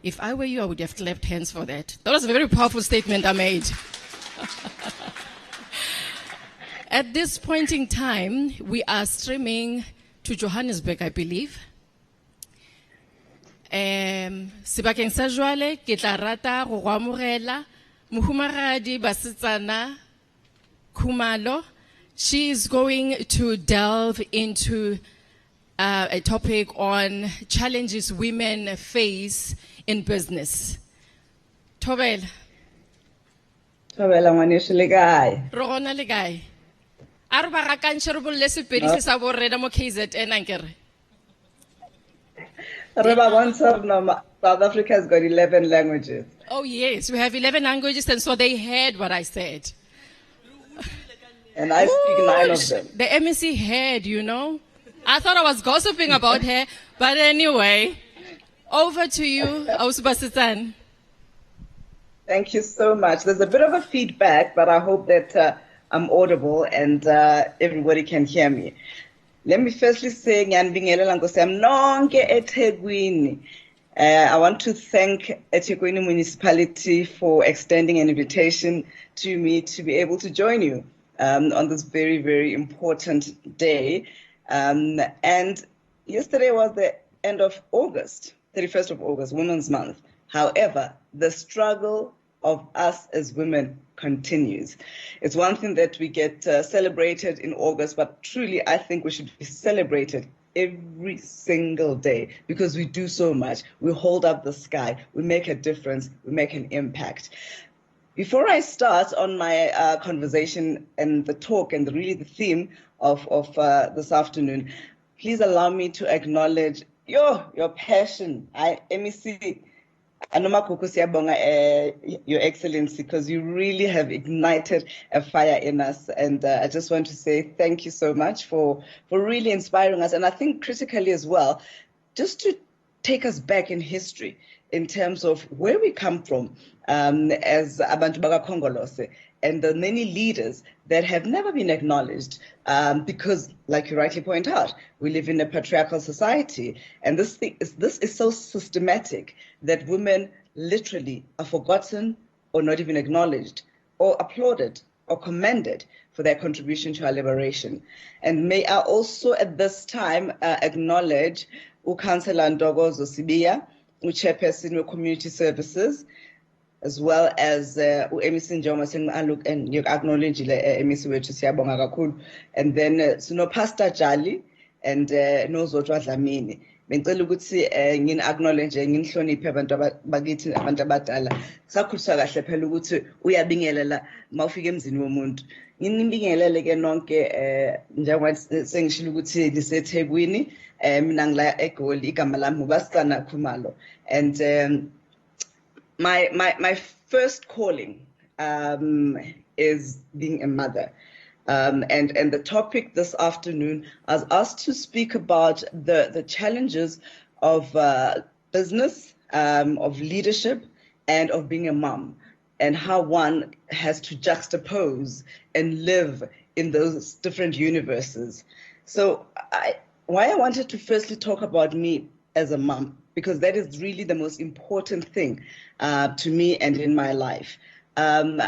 If I were you, I would have clapped hands for that. That was a very powerful statement I made. At this point in time, we are streaming to Johannesburg, I believe. Sebakeng sa jwale, ke tla rata go amogela mohumagadi basetsana Khumalo. She is going to delve into a topic on challenges women face in business. Thobela. Thobela ngwaneso le kae? Re gona le kae? A re ba rakantše re bolle sepedi se sa borena mo KZN ankere. Re ba bontsha hore South Africa has got 11 languages. Oh yes, we have 11 languages, and so they heard what I said. And I speak 9 of them. The MEC heard, you know. I thought I was gossiping about her, but anyway, over to you, Ausubasitan. Thank you so much. There's a bit of a feedback, but I hope that I'm audible and everybody can hear me. Let me firstly say, ngiyanibingelela Nkosi nonke eThekwini. I want to thank eThekwini Municipality for extending an invitation to me to be able to join you on this very, very important day. And yesterday was the end of August, 31st of August, Women's Month. However, the struggle of us as women continues. It's one thing that we get celebrated in August, but truly I think we should be celebrated every single day because we do so much. We hold up the sky, we make a difference, we make an impact. Before I start on my conversation and the talk and really the theme of this afternoon, please allow me to acknowledge your passion. MEC, Your Excellency, because you really have ignited a fire in us. And I just want to say thank you so much for really inspiring us. And I think critically as well, just to take us back in history in terms of where we come from as Abantu Baga Kongolose and the many leaders that have never been acknowledged because, like you rightly point out, we live in a patriarchal society. And this is so systematic that women literally are forgotten or not even acknowledged or applauded or commended for their contribution to our liberation. And may I also at this time acknowledge Cllr Ntokozo Sibiya, Chairperson of Community Services, as well as MEC Njomo and you acknowledge MEC wethu siyabonga kakhulu, and then sino Pastor Jali and noZodwa Dlamini. Bengicela ukuthi ngini acknowledge nginihloniphe abantu bakithi abantu abadala. Sakhuliswa kahle phela ukuthi uyabingelela mawufika emzini womuntu. Nginibingelele ke nonke njengoba sengishilo ukuthi liseThekwini, mina ngila eGoli, igama lami uBasana Khumalo. And my first calling is being a mother. And the topic this afternoon, I was asked to speak about the challenges of business, of leadership, and of being a mom, and how one has to juxtapose and live in those different universes. So why I wanted to firstly talk about me as a mom, because that is really the most important thing to me and in my life. And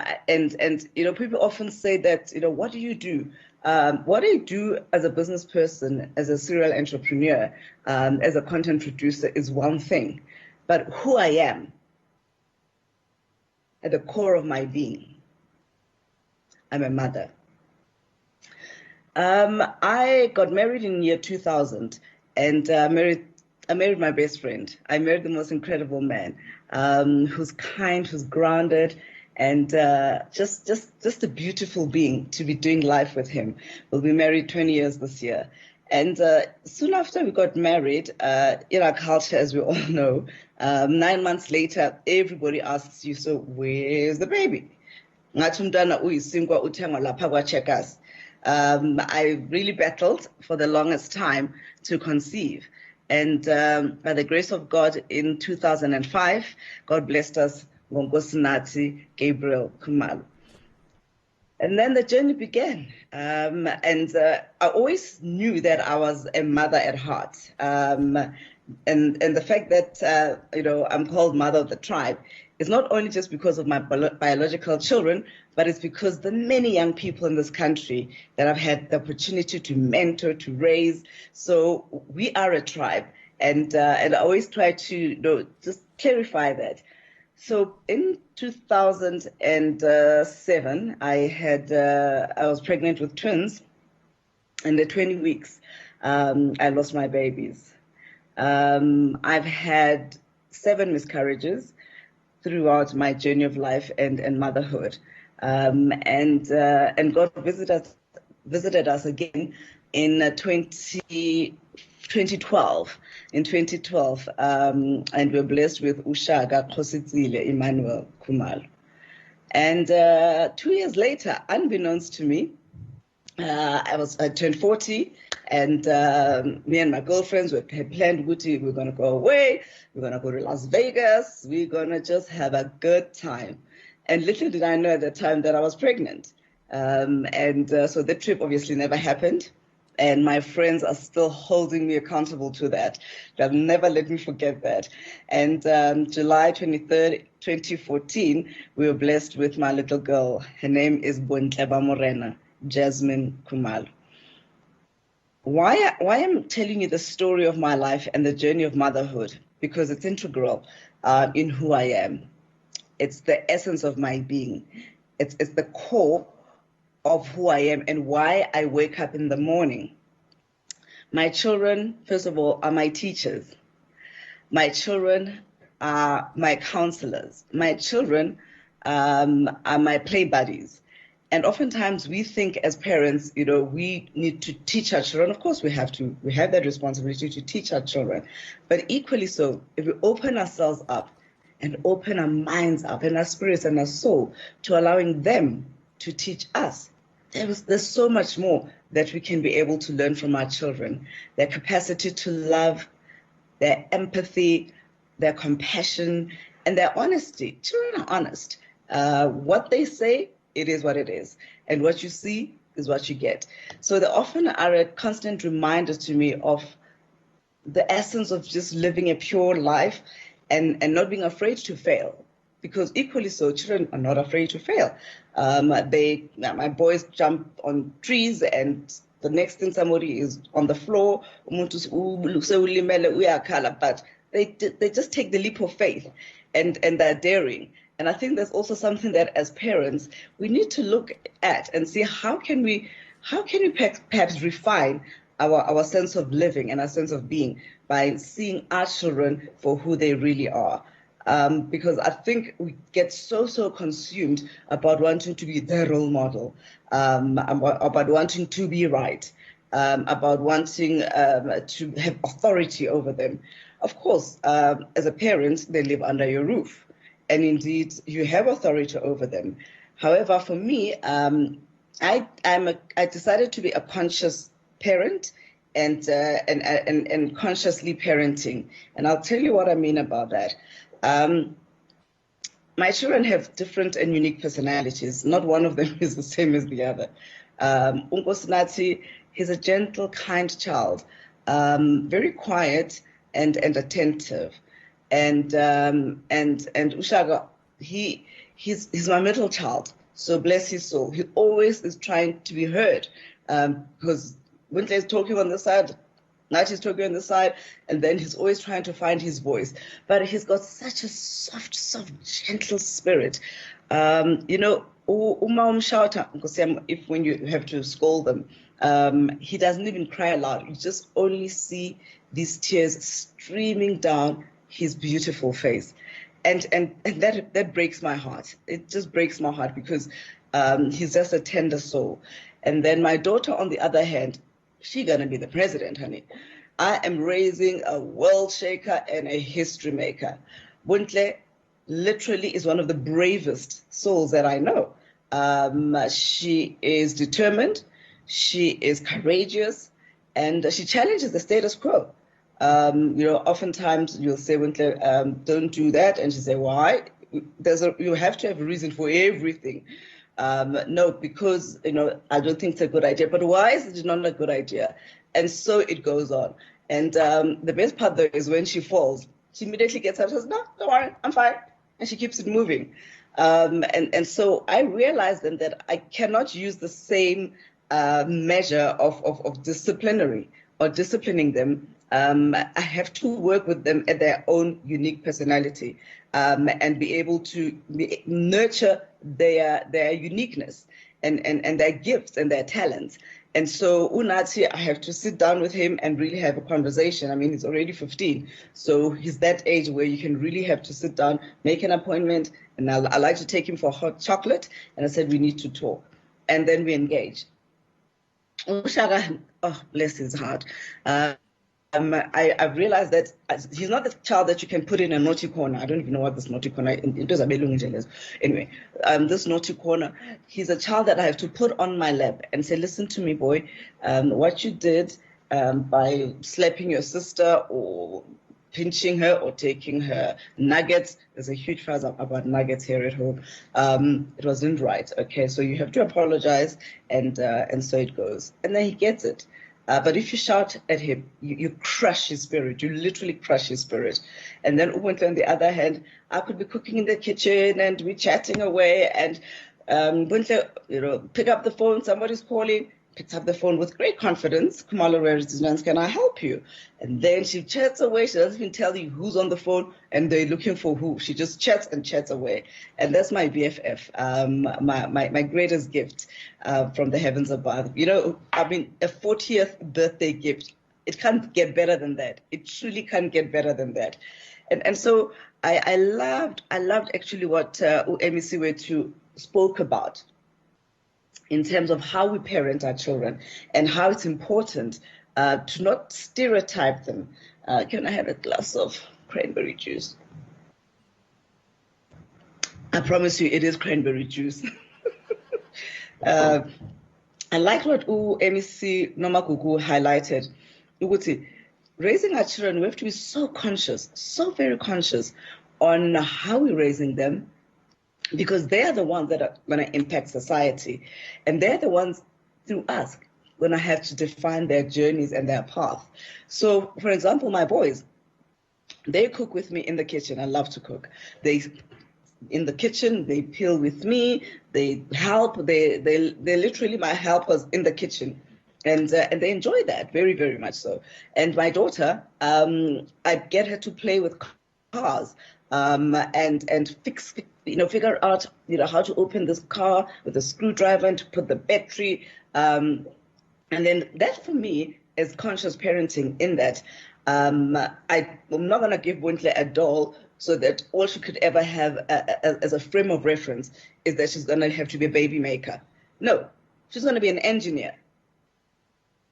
people often say that, what do you do? What I do as a business person, as a serial entrepreneur, as a content producer is one thing, but who I am at the core of my being, I'm a mother. I got married in year 2000, and I married my best friend. I married the most incredible man, who's kind, who's grounded, and just a beautiful being to be doing life with him. We'll be married 20 years this year. And soon after we got married, in our culture, as we all know, 9 months later, everybody asks you, so where's the baby? Ngathi umntwana uyisinkwa uthengwa lapha kwa-Checkers. I really battled for the longest time to conceive. And by the grace of God, in 2005, God blessed us ngoNkosi Gabriel Khumalo. And then the journey began. I always knew that I was a mother at heart. And the fact that, I'm called mother of the tribe is not only just because of my biological children, but it's because the many young people in this country that I've had the opportunity to mentor, to raise. So we are a tribe. And I always try to just clarify that. So in 2007, I was pregnant with twins, and at 20 weeks, I lost my babies. I've had 7 miscarriages throughout my journey of life and motherhood, and God visited us again in 2012. In 2012, and we're blessed with Ushaga Kositsile Emmanuel Khumalo. And 2 years later, unbeknownst to me, I turned 40, and me and my girlfriends had planned we're going to go away, we're going to go to Las Vegas, we're going to just have a good time. And little did I know at the time that I was pregnant. So the trip obviously never happened. And my friends are still holding me accountable to that. They'll never let me forget that. And July 23rd, 2014, we were blessed with my little girl. Her name is Bontleba Morena, Jasmine Khumalo. Why I'm telling you the story of my life and the journey of motherhood? Because it's integral in who I am. It's the essence of my being. It's the core of who I am and why I wake up in the morning. My children, first of all, are my teachers. My children are my counselors. My children are my play buddies. And oftentimes we think as parents, we need to teach our children. Of course we have to. We have that responsibility to teach our children. But equally so, if we open ourselves up and open our minds up and our spirits and our soul to allowing them to teach us, there's so much more that we can be able to learn from our children. Their capacity to love, their empathy, their compassion, and their honesty. Children are honest. What they say, it is what it is. And what you see is what you get. So they often are a constant reminder to me of the essence of just living a pure life and not being afraid to fail. Because equally so, children are not afraid to fail. My boys jump on trees, and the next thing somebody is on the floor, but they just take the leap of faith, and they're daring. And I think there's also something that as parents we need to look at and see how can we perhaps refine our sense of living and our sense of being by seeing our children for who they really are. Because I think we get so consumed about wanting to be the role model, about wanting to be right, about wanting to have authority over them. Of course, as a parent, they live under your roof, and indeed you have authority over them. However, for me, I decided to be a conscious parent and consciously parenting, and I'll tell you what I mean about that. My children have different and unique personalities. Not one of them is the same as the other. Unkosinathi, he's a gentle, kind child, very quiet and attentive. And Ushaga, he's my middle child. So bless his soul. He always is trying to be heard, because Wintle is talking on the side, Nachi is talking on the side, and then he's always trying to find his voice. But he's got such a soft, gentle spirit. You know, uma umshouta, if when you have to scold them, he doesn't even cry aloud. You just only see these tears streaming down his beautiful face. And that breaks my heart. It just breaks my heart because he's just a tender soul. And then my daughter, on the other hand, she gonna be the president, honey. I am raising a world shaker and a history maker. Buntle literally is one of the bravest souls that I know. She is determined, she is courageous, and she challenges the status quo. You know, oftentimes you'll say, Winkler, don't do that. And she say, why? You have to have a reason for everything. No, because, you know, I don't think it's a good idea. But why is it not a good idea? And so it goes on. And the best part, though, is when she falls, she immediately gets up and says, no, don't worry, I'm fine. And she keeps it moving. And so I realized then that I cannot use the same measure of disciplinary or disciplining them. I have to work with them at their own unique personality and be able to nurture their uniqueness and their gifts and their talents. And so Unati, I have to sit down with him and really have a conversation. I mean, he's already 15. So he's that age where you can really have to sit down, make an appointment. And I like to take him for hot chocolate. And I said, we need to talk. And then we engage. Ushaka, oh, bless his heart. I've realized that he's not the child that you can put in a naughty corner. I don't even know what this naughty corner is. Anyway, this naughty corner, he's a child that I have to put on my lap and say, listen to me, boy, what you did by slapping your sister or pinching her or taking her nuggets. There's a huge fuss about nuggets here at home. It wasn't right. Okay, so you have to apologize, and so it goes. And then he gets it. But if you shout at him, you crush his spirit. You literally crush his spirit. And then Ubuntu, on the other hand, I could be cooking in the kitchen and we're chatting away, and Ubuntu, you know, pick up the phone, somebody's calling, picks up the phone with great confidence. Kumalo, residence, can I help you? And then she chats away. She doesn't even tell you who's on the phone and they're looking for who. She just chats and chats away. And that's my BFF, my greatest gift from the heavens above. You know, I mean, a 40th birthday gift. It can't get better than that. It truly can't get better than that. And so I loved actually what Emisiwetu spoke about in terms of how we parent our children and how it's important to not stereotype them. Can I have a glass of cranberry juice? I promise you it is cranberry juice. I like what MEC Nomagugu highlighted. Raising our children, we have to be so conscious, so very conscious on how we're raising them, because they are the ones that are going to impact society. And they're the ones, through us, going to have to define their journeys and their path. So, for example, my boys, they cook with me in the kitchen. I love to cook. In the kitchen, they peel with me, they help, they're literally my helpers in the kitchen. And they enjoy that very, very much so. And my daughter, I get her to play with cars and fix, figure out, how to open this car with a screwdriver and to put the battery. And then that for me is conscious parenting, in that I'm not going to give Buntle a doll so that all she could ever have as a frame of reference is that she's going to have to be a baby maker. No, she's going to be an engineer.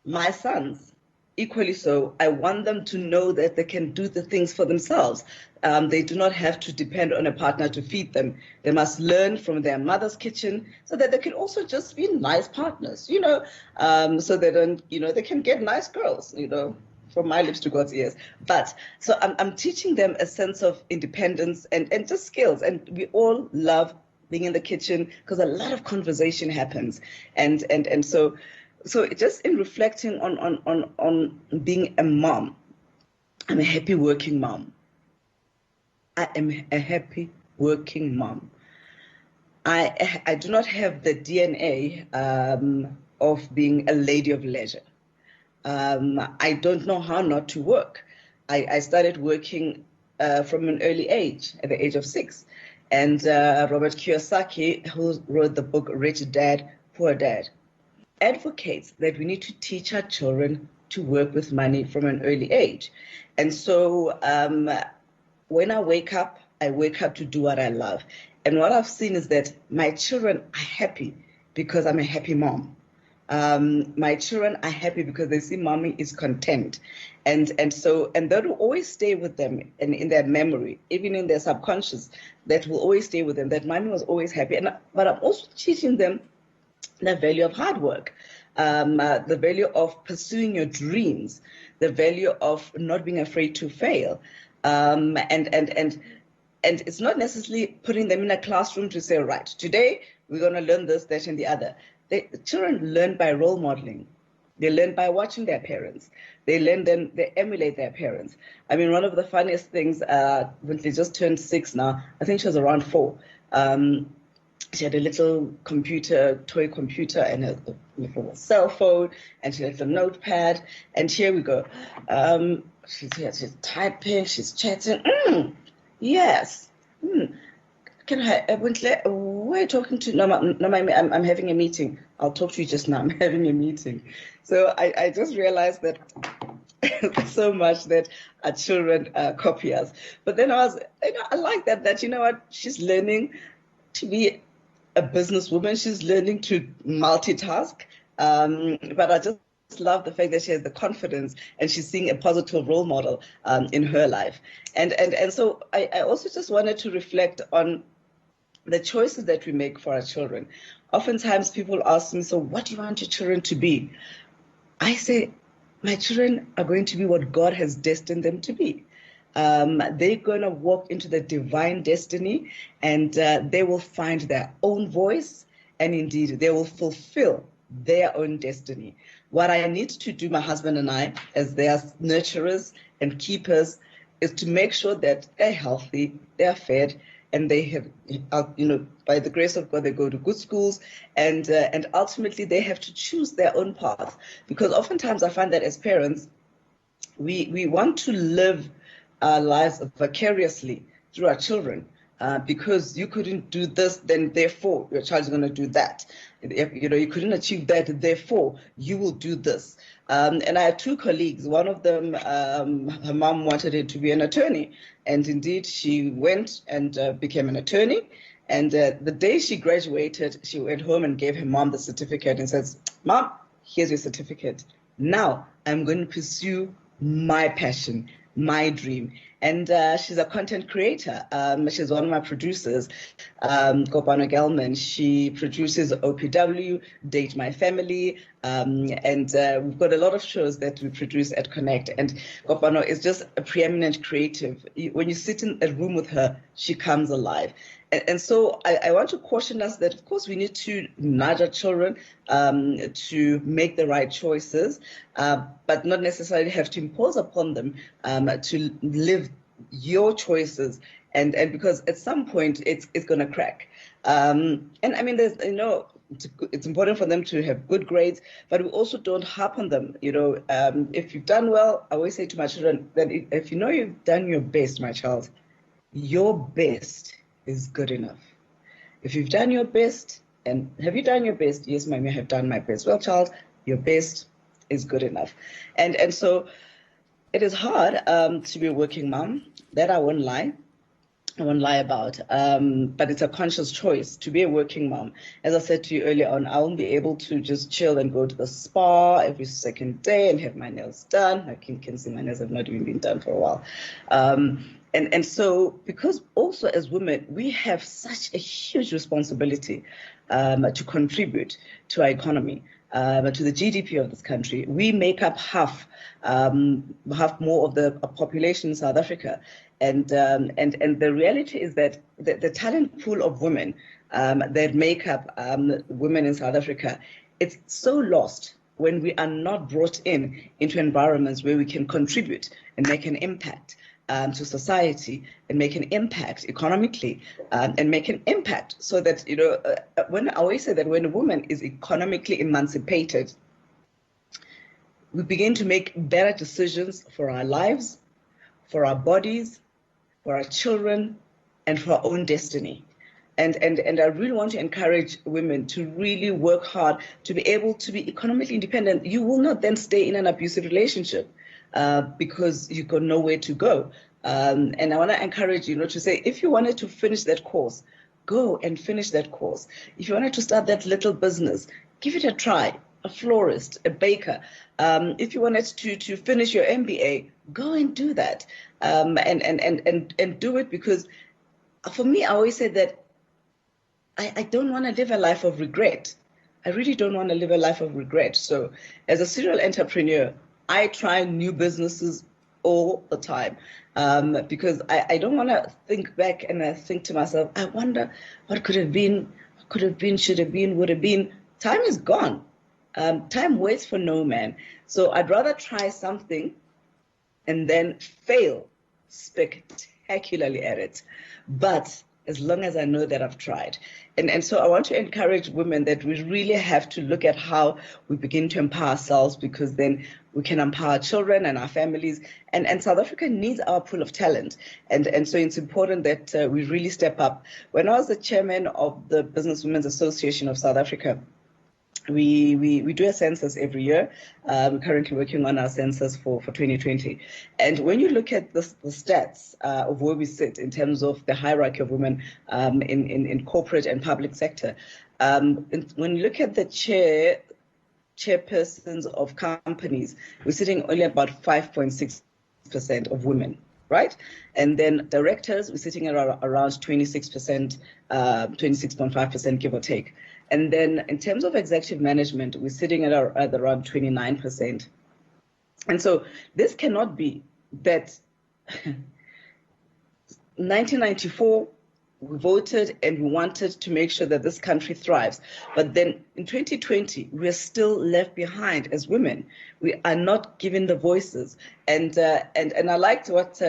My sons, equally so, I want them to know that they can do the things for themselves. They do not have to depend on a partner to feed them. They must learn from their mother's kitchen so that they can also just be nice partners, so they don't, they can get nice girls, from my lips to God's ears. But so I'm teaching them a sense of independence and just skills. And we all love being in the kitchen because a lot of conversation happens. And so just in reflecting on being a mom, I'm a happy working mom. I am a happy working mom. I do not have the DNA of being a lady of leisure. I don't know how not to work. I started working from an early age, at the age of 6. And Robert Kiyosaki, who wrote the book Rich Dad, Poor Dad, advocates that we need to teach our children to work with money from an early age. And so when I wake up to do what I love. And what I've seen is that my children are happy because I'm a happy mom. My children are happy because they see mommy is content. And that will always stay with them and in their memory, even in their subconscious, that will always stay with them, that mommy was always happy. But I'm also teaching them the value of hard work, the value of pursuing your dreams, the value of not being afraid to fail. And it's not necessarily putting them in a classroom to say, right, today we're going to learn this, that, and the other. The children learn by role modeling. They learn by watching their parents. They emulate their parents. I mean, one of the funniest things, when she just turned 6 now, I think she was around 4. She had a little toy computer, and a little cell phone, and she had a notepad. And here we go. She's typing, she's chatting. Yes. Can I, who are you talking to? No, I'm having a meeting. I'll talk to you just now. I'm having a meeting. So I just realized that so much that our children copy us. But then I like that, you know what, she's learning to be a businesswoman. She's learning to multitask. But I just love the fact that she has the confidence and she's seeing a positive role model in her life. And so I also just wanted to reflect on the choices that we make for our children. Oftentimes people ask me, so what do you want your children to be? I say, my children are going to be what God has destined them to be. They're going to walk into the divine destiny, and they will find their own voice, and indeed they will fulfill their own destiny. What I need to do, my husband and I, as their nurturers and keepers, is to make sure that they're healthy, they're fed, and they have, by the grace of God, they go to good schools, and ultimately they have to choose their own path. Because oftentimes I find that as parents, we want to live our lives vicariously through our children. Because you couldn't do this, then therefore your child's going to do that. You couldn't achieve that, therefore you will do this. And I had 2 colleagues. One of them, her mom wanted her to be an attorney, and indeed she went and became an attorney. And the day she graduated, she went home and gave her mom the certificate and says, "Mom, here's your certificate. Now I'm going to pursue my passion, my dream." And she's a content creator. She's one of my producers, Kopano Gelman. She produces OPW, Date My Family, and we've got a lot of shows that we produce at Connect. And Kopano is just a preeminent creative. When you sit in a room with her, she comes alive. And so I want to caution us that, of course, we need to nudge our children to make the right choices, but not necessarily have to impose upon them to live your choices. And because at some point it's going to crack. And I mean, there's, it's important for them to have good grades, but we also don't harp on them. If you've done well, I always say to my children that if you know you've done your best, my child, your best is good enough. If you've done your best, and have you done your best? Yes, mommy, I have done my best. Well, child, your best is good enough. And so it is hard to be a working mom. That I won't lie. I won't lie about, but it's a conscious choice to be a working mom. As I said to you earlier on, I won't be able to just chill and go to the spa every second day and have my nails done. I can see my nails have not even been done for a while. And so, because also as women, we have such a huge responsibility to contribute to our economy, to the GDP of this country. We make up half more of the population in South Africa. And the reality is that the talent pool of women that make up women in South Africa, it's so lost when we are not brought into environments where we can contribute and make an impact to society, and make an impact economically, and make an impact so that, when I always say that when a woman is economically emancipated, we begin to make better decisions for our lives, for our bodies, for our children, and for our own destiny. And I really want to encourage women to really work hard to be able to be economically independent. You will not then stay in an abusive relationship because you've got nowhere to go. And I want to encourage you, to say, if you wanted to finish that course, go and finish that course. If you wanted to start that little business, give it a try. A florist, a baker. If you wanted to finish your MBA, go and do that. And do it, because for me, I always say that I don't want to live a life of regret. I really don't want to live a life of regret. So as a serial entrepreneur, I try new businesses all the time because I don't want to think back and I think to myself, I wonder what could have been, should have been, would have been. Time is gone. Time waits for no man. So I'd rather try something and then fail spectacularly at it. But as long as I know that I've tried. And so I want to encourage women that we really have to look at how we begin to empower ourselves, because then we can empower children and our families. And South Africa needs our pool of talent. And so it's important that we really step up. When I was the chairman of the Business Women's Association of South Africa, we do a census every year. We're currently working on our census for 2020. And when you look at the stats of where we sit in terms of the hierarchy of women in corporate and public sector, when you look at the chairpersons of companies, we're sitting only about 5.6% of women. Right? And then directors, we're sitting at around 26%, 26.5%, give or take. And then in terms of executive management, we're sitting at around 29%. And so this cannot be that 1994, we voted and we wanted to make sure that this country thrives. But then in 2020, we are still left behind as women. We are not given the voices. And I liked what,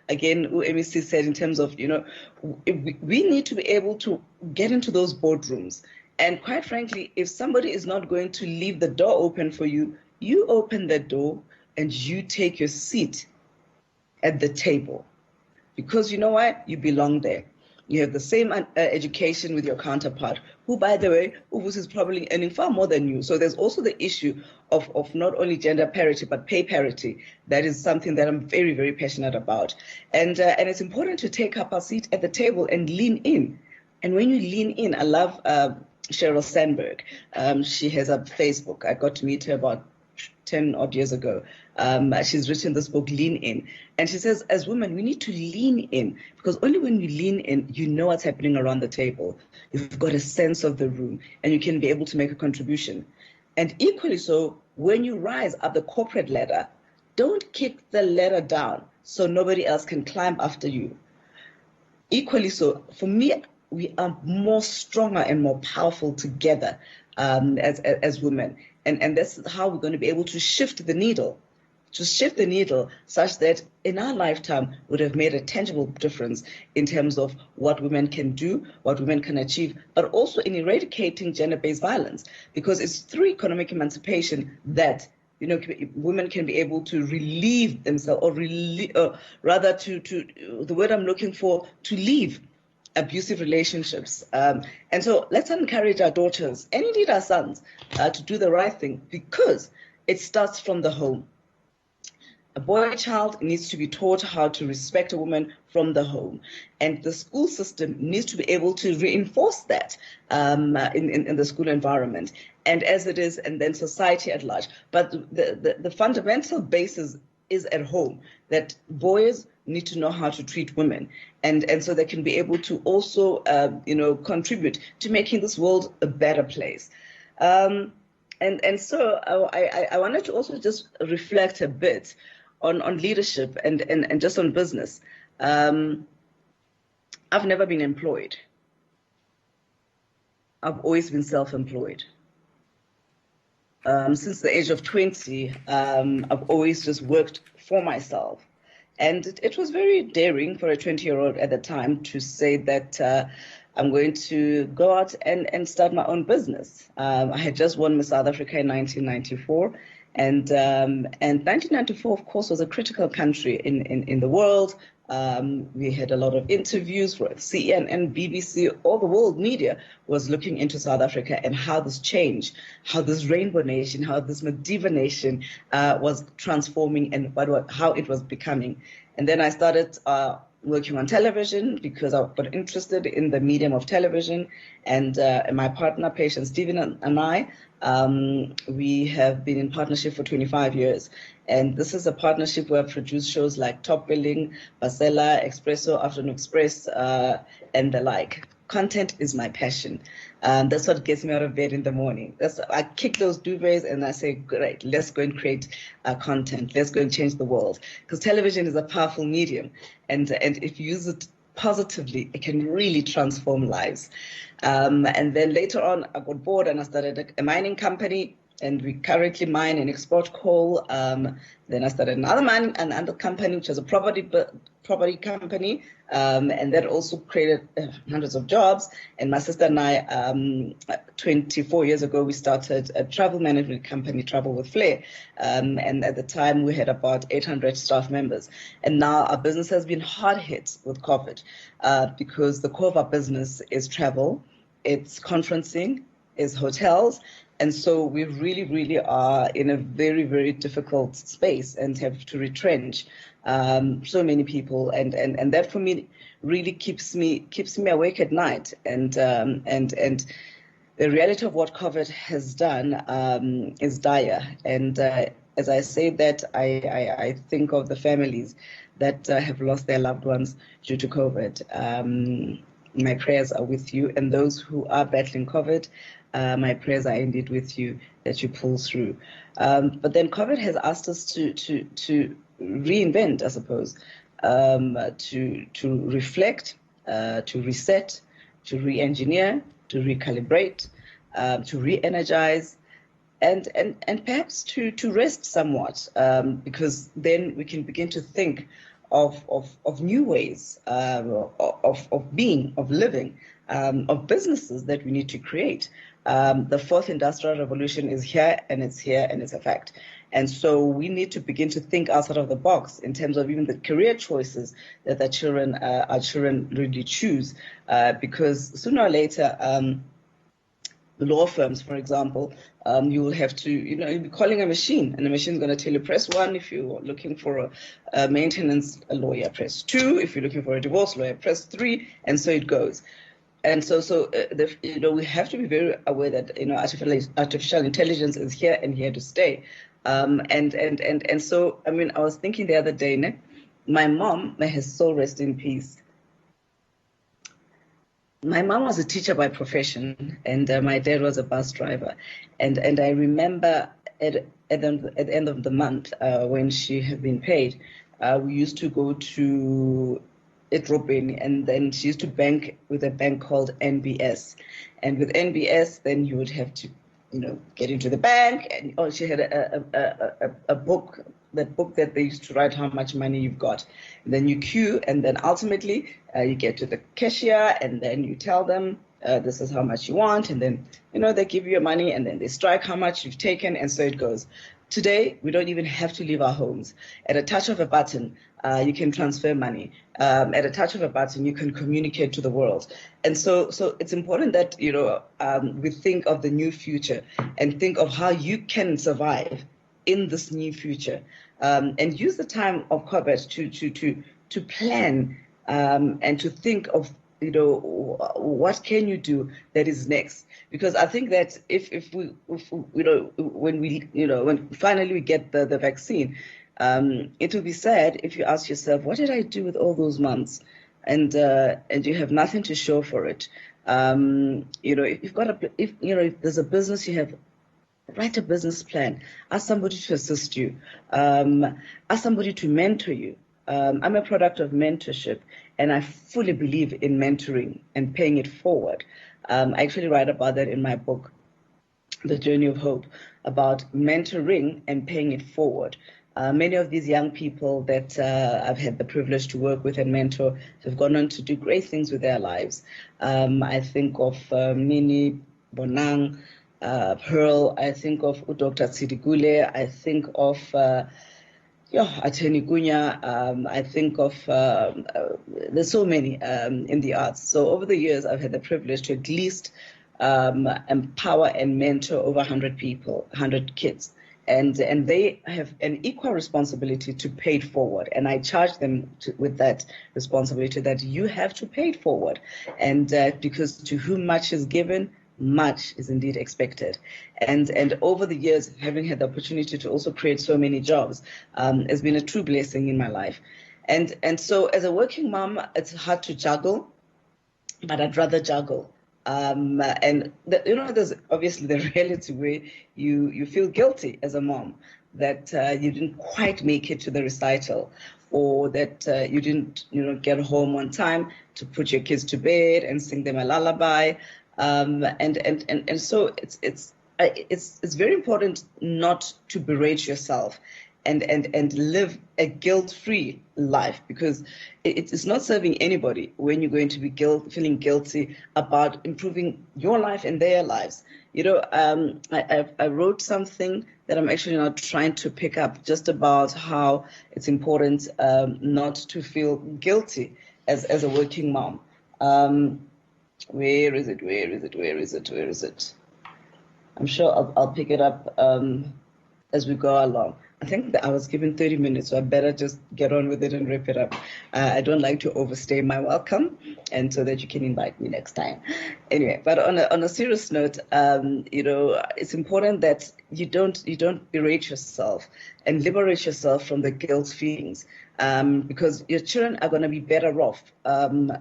again, MEC said in terms of, we need to be able to get into those boardrooms. And quite frankly, if somebody is not going to leave the door open for you, you open the door and you take your seat at the table. Because you know what? You belong there. You have the same education with your counterpart, who, by the way, Ubus is probably earning far more than you. So there's also the issue of not only gender parity, but pay parity. That is something that I'm very, very passionate about. And it's important to take up our seat at the table and lean in. And when you lean in, I love Sheryl Sandberg. She has a Facebook. I got to meet her about 10 odd years ago. She's written this book, Lean In. And she says, as women, we need to lean in, because only when you lean in, you know what's happening around the table. You've got a sense of the room and you can be able to make a contribution. And equally so, when you rise up the corporate ladder, don't kick the ladder down so nobody else can climb after you. Equally so, for me, we are more stronger and more powerful together as women. And that's how we're going to be able to shift the needle such that in our lifetime would have made a tangible difference in terms of what women can do, what women can achieve, but also in eradicating gender-based violence, because it's through economic emancipation that women can be able to relieve themselves, or rather to the word I'm looking for, to leave abusive relationships. And so let's encourage our daughters and indeed our sons to do the right thing, because it starts from the home. A boy child needs to be taught how to respect a woman from the home, and the school system needs to be able to reinforce that in the school environment, and as it is, and then society at large. But the fundamental basis is at home, that boys need to know how to treat women, and so they can be able to also contribute to making this world a better place. And so I wanted to also just reflect a bit on leadership and just on business. I've never been employed. I've always been self-employed. Since the age of 20, I've always just worked for myself. And it was very daring for a 20-year-old at the time to say that I'm going to go out and start my own business. I had just won Miss South Africa in 1994. And 1994, of course, was a critical country in the world. We had a lot of interviews for CNN, BBC, all the world media was looking into South Africa and how this changed, how this rainbow nation, how this Madiba nation was transforming and how it was becoming. And then I started working on television because I got interested in the medium of television. And my partner, Patient Stephen, and I, we have been in partnership for 25 years. And this is a partnership where I've produced shows like Top Billing, Basela, Espresso, Afternoon Express, and the like. Content is my passion. That's what gets me out of bed in the morning. I kick those duvets and I say, great, let's go and create content. Let's go and change the world. Because television is a powerful medium. And if you use it positively, it can really transform lives. And then later on, I got bored and I started a mining company. And we currently mine and export coal. Then I started another company, which was a property company, and that also created hundreds of jobs. And my sister and I, 24 years ago, we started a travel management company, Travel with Flair. And at the time, we had about 800 staff members. And now our business has been hard hit with COVID because the core of our business is travel, it's conferencing, is hotels. And so we really, really are in a very, very difficult space and have to retrench so many people. And that for me really keeps me awake at night. And the reality of what COVID has done is dire. And as I say that, I think of the families that have lost their loved ones due to COVID. My prayers are with you, and those who are battling COVID, my prayers are indeed with you that you pull through. But then COVID has asked us to reinvent, I suppose, to reflect, to reset, to re-engineer, to recalibrate, to re-energize, and perhaps to rest somewhat, because then we can begin to think of new ways of being, of living, of businesses that we need to create. The fourth industrial revolution is here, and it's a fact. And so we need to begin to think outside of the box in terms of even the career choices that our children really choose, because sooner or later, law firms, for example, you will have to, you'll be calling a machine, and the machine is going to tell you press 1 if you're looking for a maintenance lawyer, press 2 if you're looking for a divorce lawyer, press 3, and so it goes. And so we have to be very aware that artificial intelligence is here and here to stay. And so I mean, I was thinking the other day, my mom, may her soul rest in peace. My mom was a teacher by profession, and my dad was a bus driver. And I remember at the end of the month, when she had been paid, we used to go to Edrobin, and then she used to bank with a bank called NBS. And with NBS, then you would have to, get into the bank. And she had a book, that book that they used to write how much money you've got. And then you queue, and then ultimately you get to the cashier, and then you tell them this is how much you want, and then they give you your money, and then they strike how much you've taken, and so it goes. Today, we don't even have to leave our homes. At a touch of a button, you can transfer money. At a touch of a button, you can communicate to the world. And so it's important that we think of the new future and think of how you can survive in this new future, and use the time of COVID to plan and to think of what can you do that is next. Because I think that if when finally we get the vaccine, it will be sad if you ask yourself, what did I do with all those months, and you have nothing to show for it. If there's a business you have, write a business plan. Ask somebody to assist you. Ask somebody to mentor you. I'm a product of mentorship, and I fully believe in mentoring and paying it forward. I actually write about that in my book, The Journey of Hope, about mentoring and paying it forward. Many of these young people that I've had the privilege to work with and mentor have gone on to do great things with their lives. I think of Minnie, Bonang, Pearl, I think of Dr. Tsidigule, I think of Yeah, Attorney Gunya, I think of, there's so many in the arts. So over the years, I've had the privilege to at least empower and mentor over 100 people, 100 kids. And they have an equal responsibility to pay it forward. And I charge them with that responsibility that you have to pay it forward. And because to whom much is given, much is indeed expected. And over the years, having had the opportunity to also create so many jobs has been a true blessing in my life. And so as a working mom, it's hard to juggle, but I'd rather juggle. There's obviously the reality where you feel guilty as a mom that you didn't quite make it to the recital, or that you didn't, get home on time to put your kids to bed and sing them a lullaby. And so it's very important not to berate yourself and live a guilt-free life, because it's not serving anybody when you're going to be feeling guilty about improving your life and their lives. I wrote something that I'm actually now trying to pick up, just about how it's important not to feel guilty as a working mom. Where is it? I'm sure I'll pick it up as we go along. I think that I was given 30 minutes, so I better just get on with it and wrap it up. I don't like to overstay my welcome, and so that you can invite me next time. Anyway, but on a serious note, it's important that you don't berate yourself and liberate yourself from the guilt feelings. Because your children are going to be better off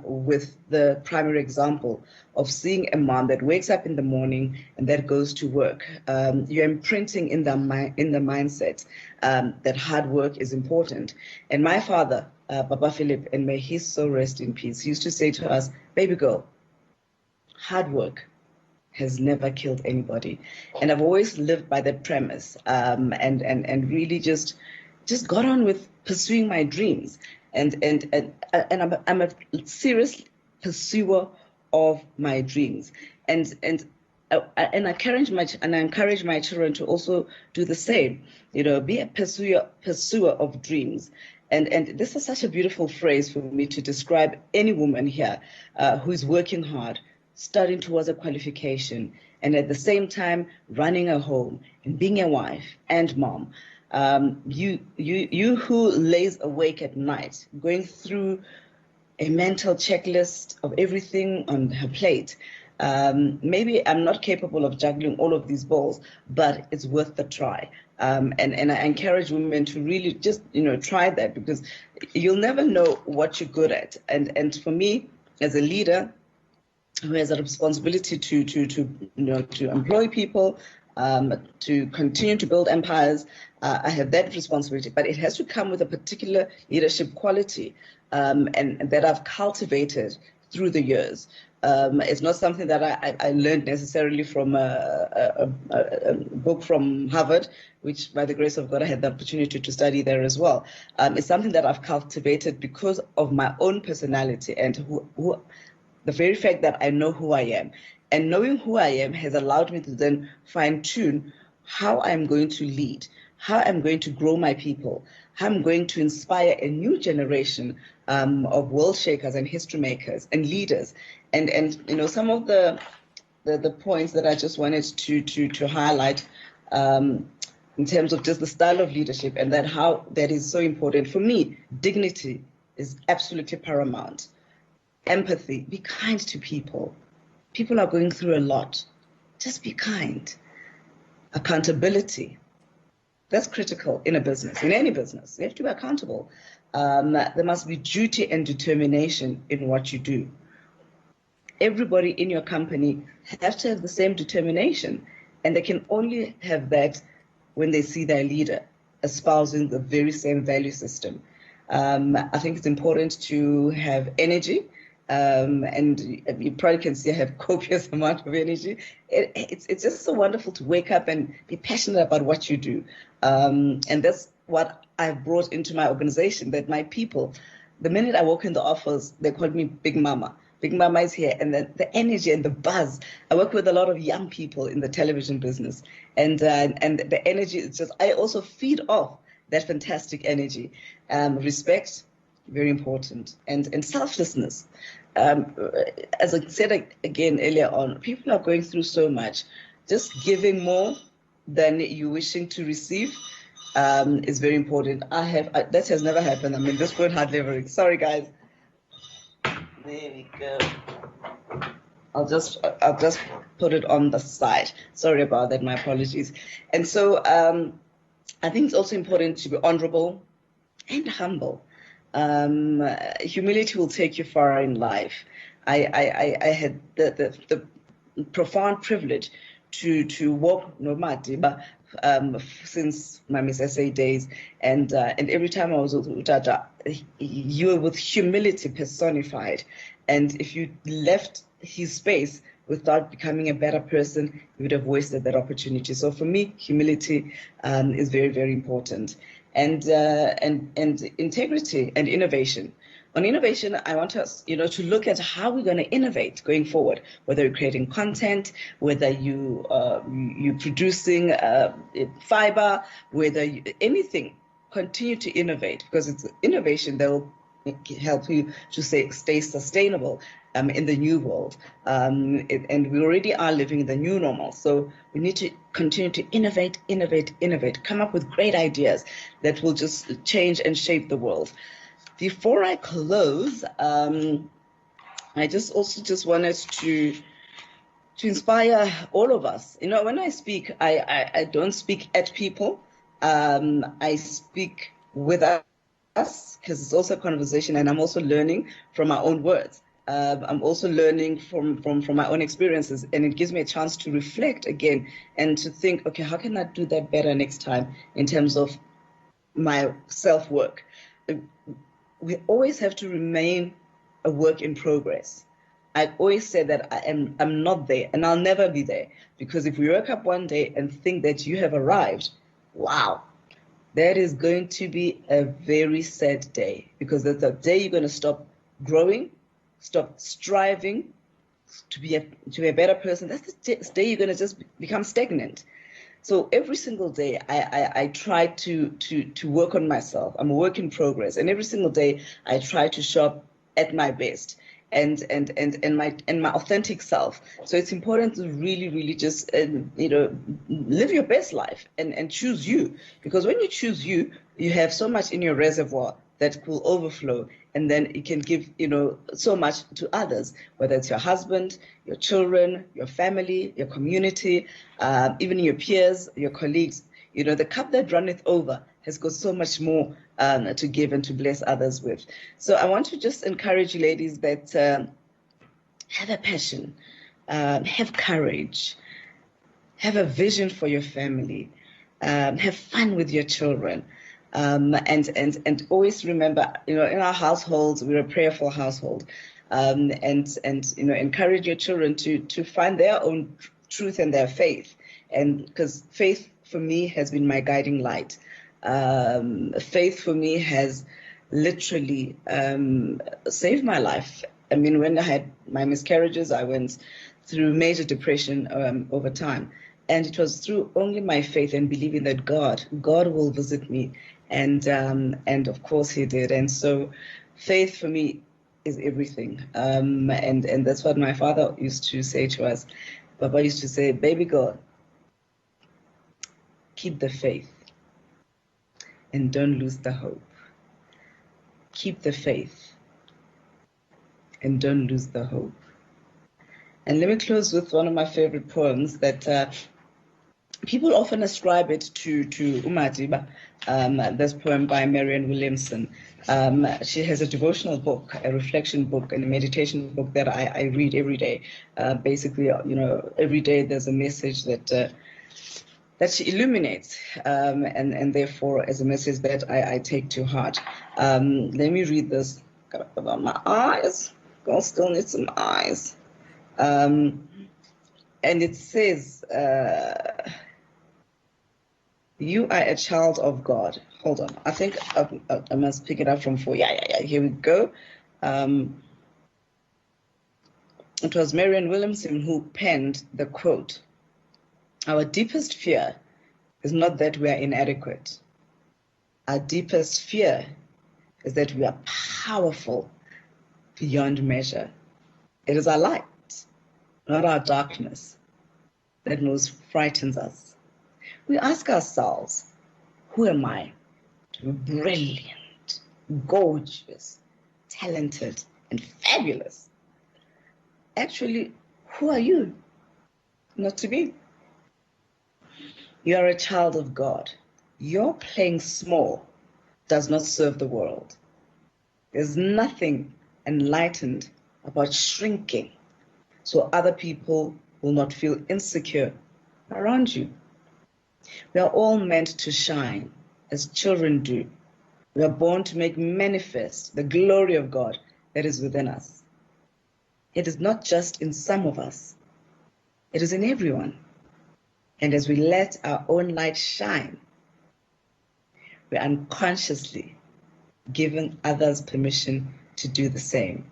with the primary example of seeing a mom that wakes up in the morning and that goes to work. You're imprinting in the mindset that hard work is important. And my father, Papa Philip, and may his soul rest in peace, he used to say to us, "Baby girl, hard work has never killed anybody." And I've always lived by that premise, and really just got on with pursuing my dreams, and I'm a serious pursuer of my dreams, and I encourage my children to also do the same. Be a pursuer of dreams. And this is such a beautiful phrase for me to describe any woman here who is working hard, studying towards a qualification, and at the same time running a home and being a wife and mom. You who lays awake at night, going through a mental checklist of everything on her plate. Maybe I'm not capable of juggling all of these balls, but it's worth the try. And I encourage women to really just, try that, because you'll never know what you're good at. And for me, as a leader who has a responsibility to employ people, to continue to build empires, I have that responsibility, but it has to come with a particular leadership quality, and that I've cultivated through the years. It's not something that I learned necessarily from a book from Harvard, which by the grace of God I had the opportunity to study there as well. It's something that I've cultivated because of my own personality and the very fact that I know who I am. And knowing who I am has allowed me to then fine-tune how I'm going to lead, how I'm going to grow my people, how I'm going to inspire a new generation of world shakers and history makers and leaders. And some of the points that I just wanted to highlight in terms of just the style of leadership, and that how that is so important. For me, dignity is absolutely paramount. Empathy, be kind to people. People are going through a lot. Just be kind. Accountability. That's critical in a business, in any business. You have to be accountable. There must be duty and determination in what you do. Everybody in your company has to have the same determination, and they can only have that when they see their leader espousing the very same value system. I think it's important to have energy. And you probably can see I have copious amount of energy. It's just so wonderful to wake up and be passionate about what you do. And that's what I've brought into my organization, that my people, the minute I walk in the office, they call me Big Mama. Big Mama is here, and the energy and the buzz. I work with a lot of young people in the television business, and the energy is just, I also feed off that fantastic energy. Respect, very important, and selflessness. As I said again earlier on, people are going through so much. Just giving more than you wishing to receive is very important. That has never happened. I mean, this word hardly ever. Sorry, guys. There we go. I'll just put it on the side. Sorry about that. My apologies. And so I think it's also important to be honorable and humble. Humility will take you far in life. I had the profound privilege to walk Nomadiba since my Miss SA days, and every time I was with Utata, you were with humility personified, and if you left his space without becoming a better person, you would have wasted that opportunity. So for me, humility is very, very important, and integrity and innovation. On innovation, I want us, to look at how we're going to innovate going forward. Whether you're creating content, whether you producing fiber, anything, continue to innovate, because it's innovation that will help you to stay sustainable in the new world. And we already are living in the new normal, so we need to continue to innovate, come up with great ideas that will just change and shape the world. Before I close, I just wanted to inspire all of us. When I speak, I don't speak at people. I speak with us, because it's also a conversation, and I'm also learning from my own words. I'm also learning from my own experiences, and it gives me a chance to reflect again and to think, okay, how can I do that better next time in terms of my self-work? We always have to remain a work in progress. I always say that I'm not there, and I'll never be there, because if we wake up one day and think that you have arrived, wow, that is going to be a very sad day, because that's the day you're going to stop growing, stop striving to be a better person. That's the day you're going to just become stagnant. So every single day, I try to work on myself. I'm a work in progress, and every single day I try to show up at my best and my authentic self. So it's important to really just live your best life and choose you, because when you choose you, you have so much in your reservoir that will overflow, and then it can give so much to others, whether it's your husband, your children, your family, your community, even your peers, your colleagues. The cup that runneth over has got so much more to give and to bless others with. So I want to just encourage you, ladies, that have a passion, have courage, have a vision for your family, have fun with your children. And always remember, in our households, we're a prayerful household, and encourage your children to find their own truth and their faith, and because faith for me has been my guiding light. Faith for me has literally saved my life. I mean, when I had my miscarriages, I went through major depression over time. And it was through only my faith and believing that God will visit me. And of course he did. And so faith for me is everything. And that's what my father used to say to us. Papa used to say, baby girl, keep the faith and don't lose the hope. Keep the faith and don't lose the hope. And let me close with one of my favorite poems that people often ascribe it to Umadiba, this poem by Marianne Williamson. She has a devotional book, a reflection book, and a meditation book that I read every day. Basically, every day there's a message that she illuminates, and therefore as a message that I take to heart. Let me read this. Gotta put on my eyes. Gonna still need some eyes. And it says, you are a child of God. Hold on. I think I must pick it up from 4. Yeah. Here we go. It was Marianne Williamson who penned the quote. Our deepest fear is not that we are inadequate. Our deepest fear is that we are powerful beyond measure. It is our light, not our darkness, that most frightens us. We ask ourselves, who am I to be brilliant, gorgeous, talented, and fabulous? Actually, who are you not to be? You are a child of God. Your playing small does not serve the world. There's nothing enlightened about shrinking so other people will not feel insecure around you. We are all meant to shine as children do. We are born to make manifest the glory of God that is within us. It is not just in some of us, it is in everyone. And as we let our own light shine, we are unconsciously giving others permission to do the same.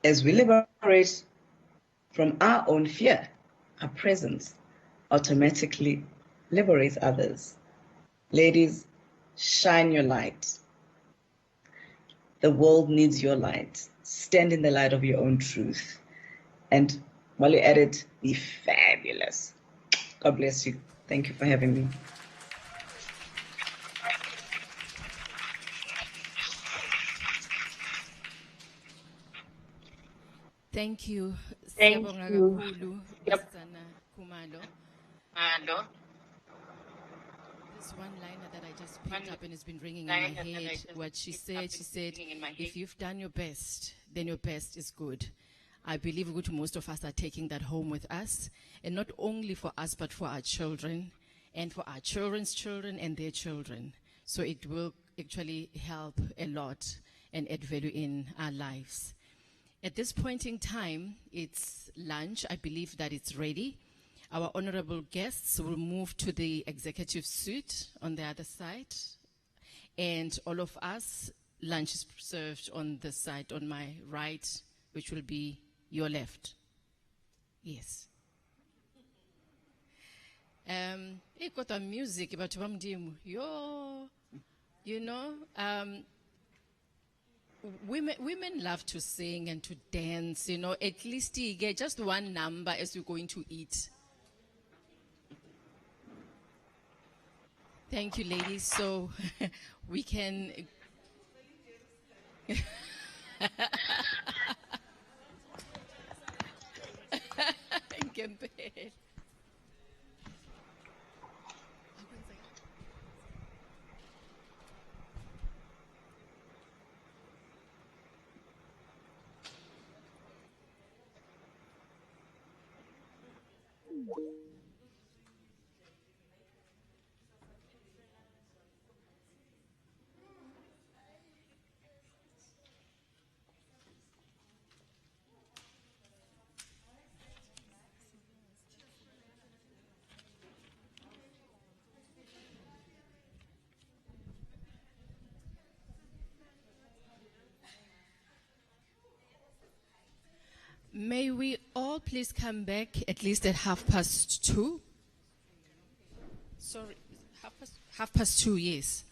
As we liberate from our own fear, our presence automatically liberates others. Ladies, shine your light. The world needs your light. Stand in the light of your own truth. And while you're at it, be fabulous. God bless you. Thank you for having me. Thank you. Thank Siyabonga you. kakhulu, Nkosazana Khumalo. Hello. This one liner that I just picked up and it's been ringing in my head, what she said, if you've done your best, then your best is good. I believe most of us are taking that home with us, and not only for us, but for our children, and for our children's children and their children. So it will actually help a lot and add value in our lives. At this point in time, it's lunch. I believe that it's ready. Our honorable guests will move to the executive suite on the other side. And all of us, lunch is served on the side on my right, which will be your left. Yes. Got a music about yo, you know, women love to sing and to dance, you know. At least you get just one number as you're going to eat. Thank you, ladies. So we can. May we all please come back at least at 2:30? Sorry, 2:30, yes.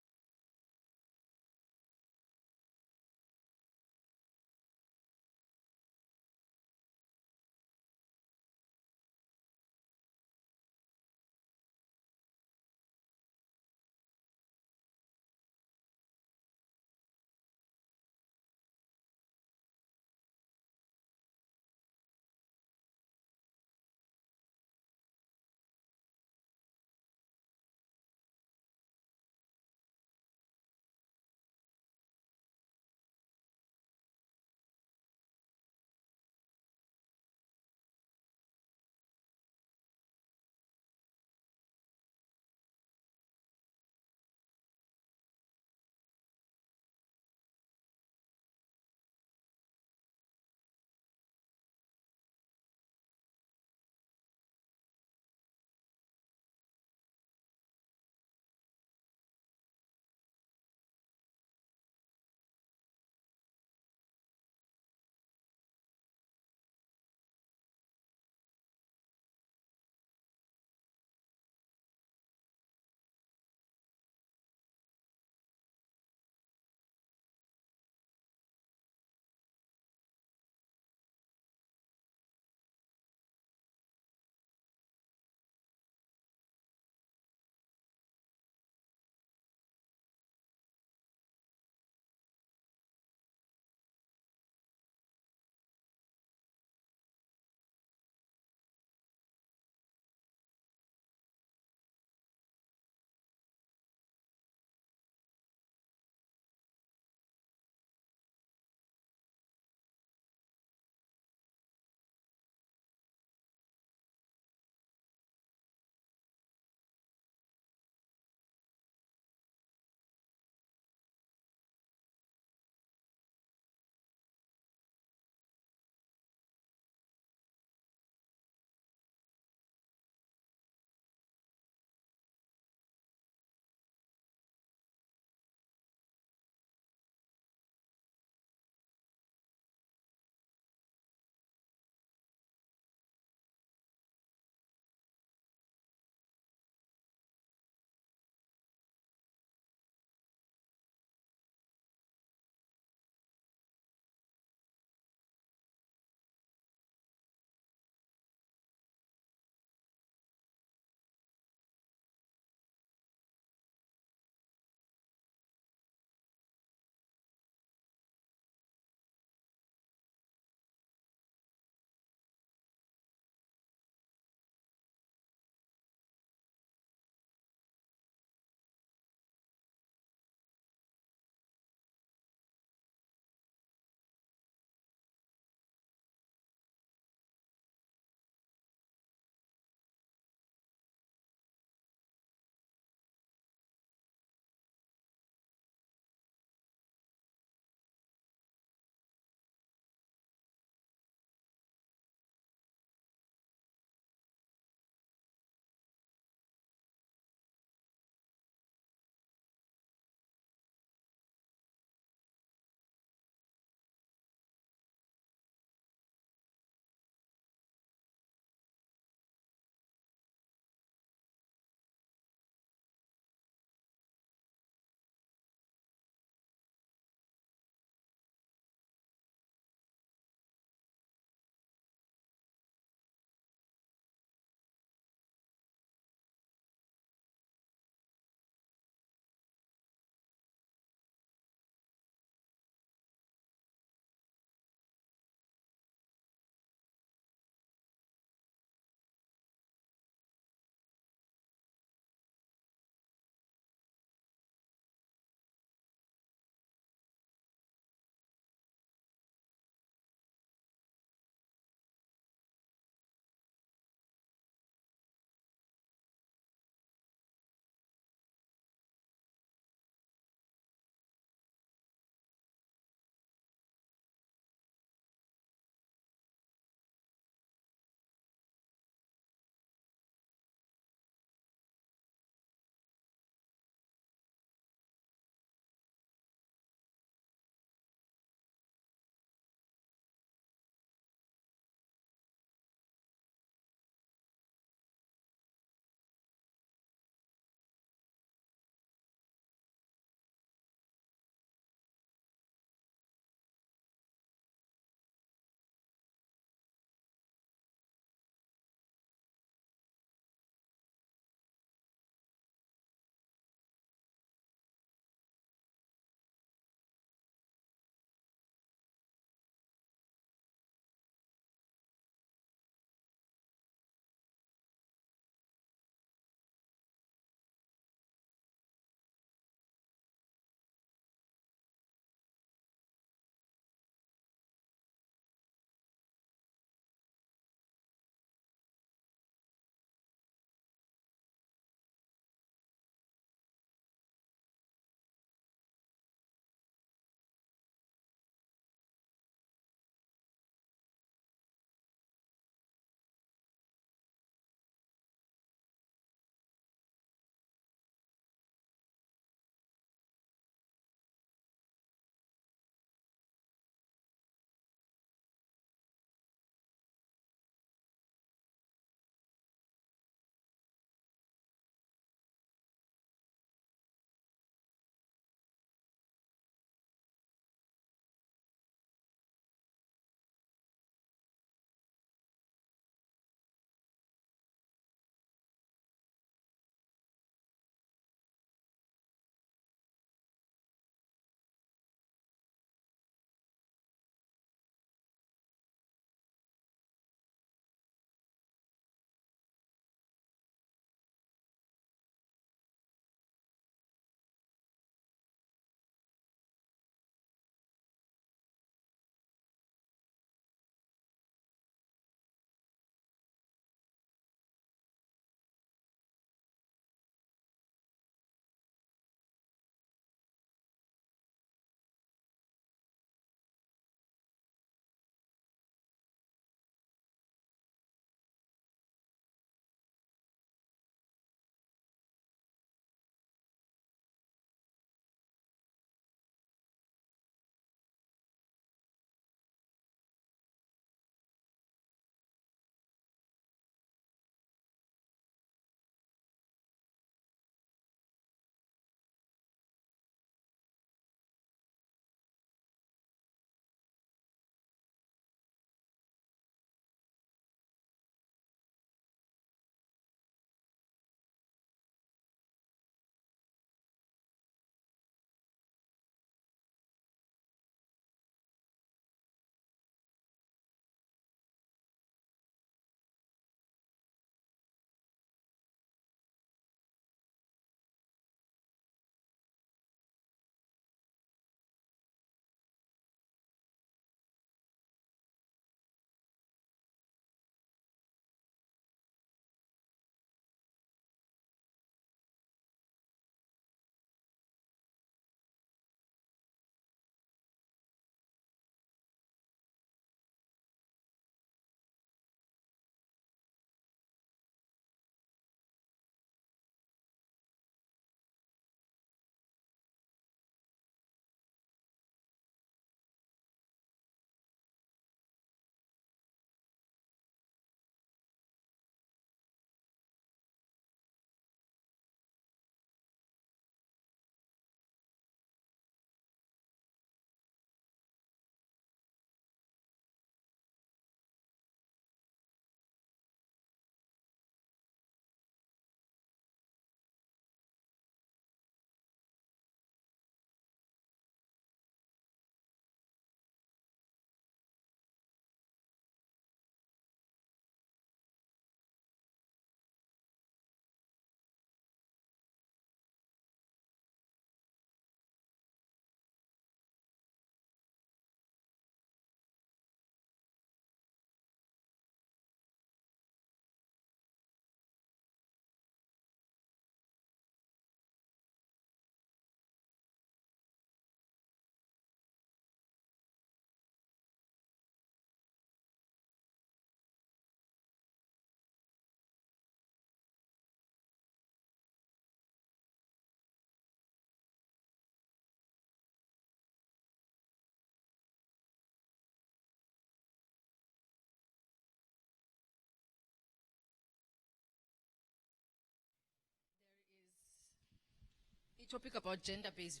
The topic about gender-based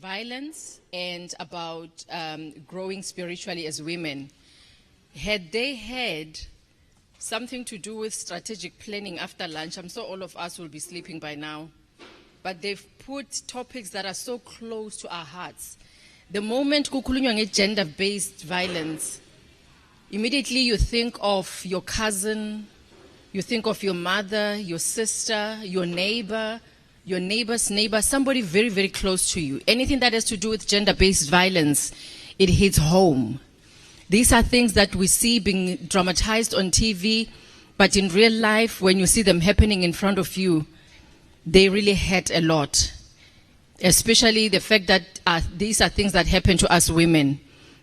violence and about growing spiritually as women. Had they had something to do with strategic planning after lunch, I'm sure all of us will be sleeping by now. But they've put topics that are so close to our hearts. The moment kukhulunywa nge-gender-based violence, immediately you think of your cousin, you think of your mother, your sister, your neighbor, your neighbor's neighbor, somebody very, very close to you. Anything that has to do with gender-based violence, it hits home. These are things that we see being dramatized on TV, but in real life, when you see them happening in front of you, they really hurt a lot. Especially the fact that these are things that happen to us women.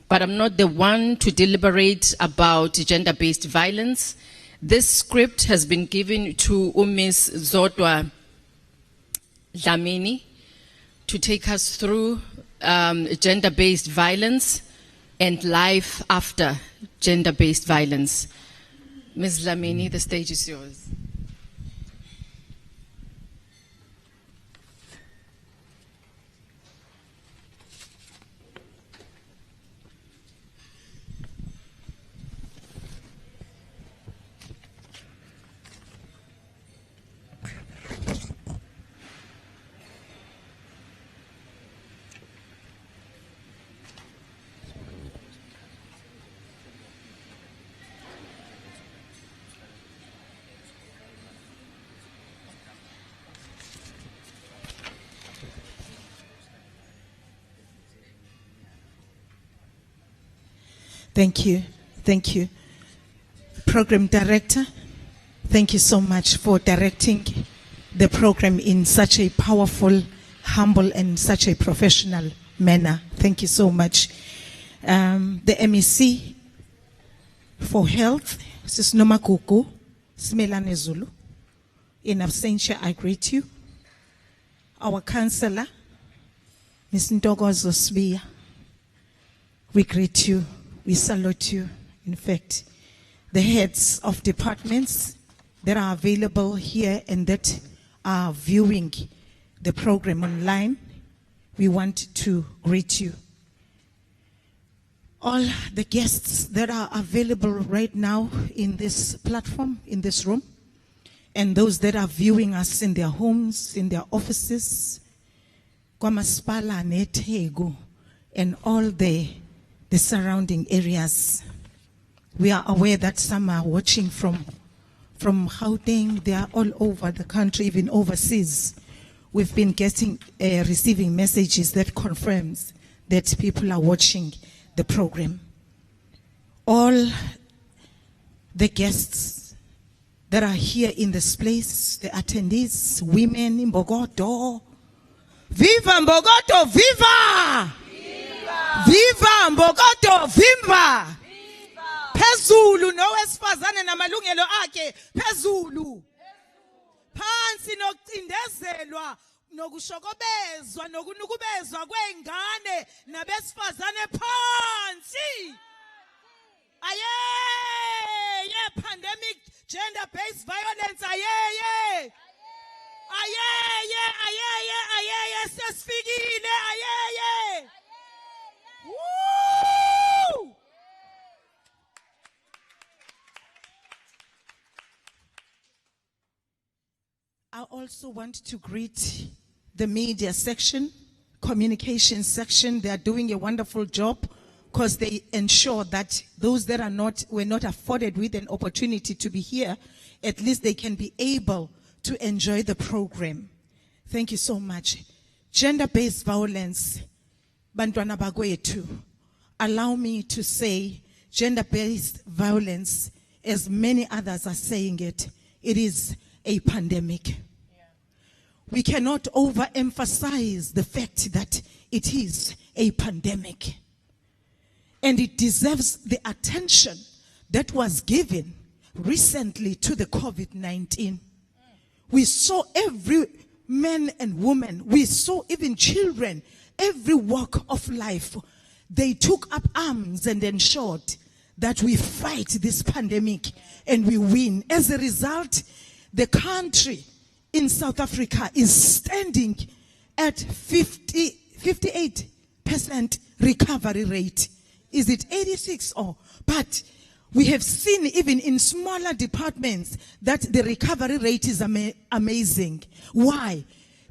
But I'm not the one to deliberate about gender-based violence. This script has been given to Ms. Zodwa Dlamini to take us through gender-based violence and life after gender-based violence. Ms. Dlamini, the stage is yours. Thank you. Thank you. Program Director, thank you so much for directing the program in such a powerful, humble, and such a professional manner. Thank you so much. The MEC for Health, Sis Nomakuku, Smelane Zulu. In absentia, I greet you. Our Councillor, Ms. Ntokozo Sibiya, we greet you. We salute you. In fact, the heads of departments that are available here and that are viewing the program online, we want to greet you. All the guests that are available right now in this platform, in this room, and those that are viewing us in their homes, in their offices, KwaMasipala neThegu, and all the surrounding areas. We are aware that some are watching from Gauteng. They are all over the country, even overseas. We've been receiving messages that confirms that people are watching the program. All the guests that are here in this place, the attendees, women in Mbogoto. Viva Mbogoto, viva! Viva Mbogoto, viva! Phezulu nowesifazane namalungelo akhe phezulu. Phansi nokucindezelwa nokushokobezwa nokunukubezwa kwengane nabesifazane phansi. Aye, yeah, pandemic gender-based violence, aye. Aye, sesifikile, aye. Woo! I also want to greet the media section, communication section. They are doing a wonderful job because they ensure that those that were not afforded with an opportunity to be here, at least they can be able to enjoy the program. Thank you so much. Gender-based violence, bantwana bagwethu. Allow me to say gender-based violence, as many others are saying it is a pandemic. We cannot overemphasize the fact that it is a pandemic. And it deserves the attention that was given recently to the COVID-19. We saw every man and woman, we saw even children, every walk of life. They took up arms and ensured that we fight this pandemic and we win. As a result, the country in South Africa is standing at 58% recovery rate. Is it 86 or? But we have seen even in smaller departments that the recovery rate is amazing. Why?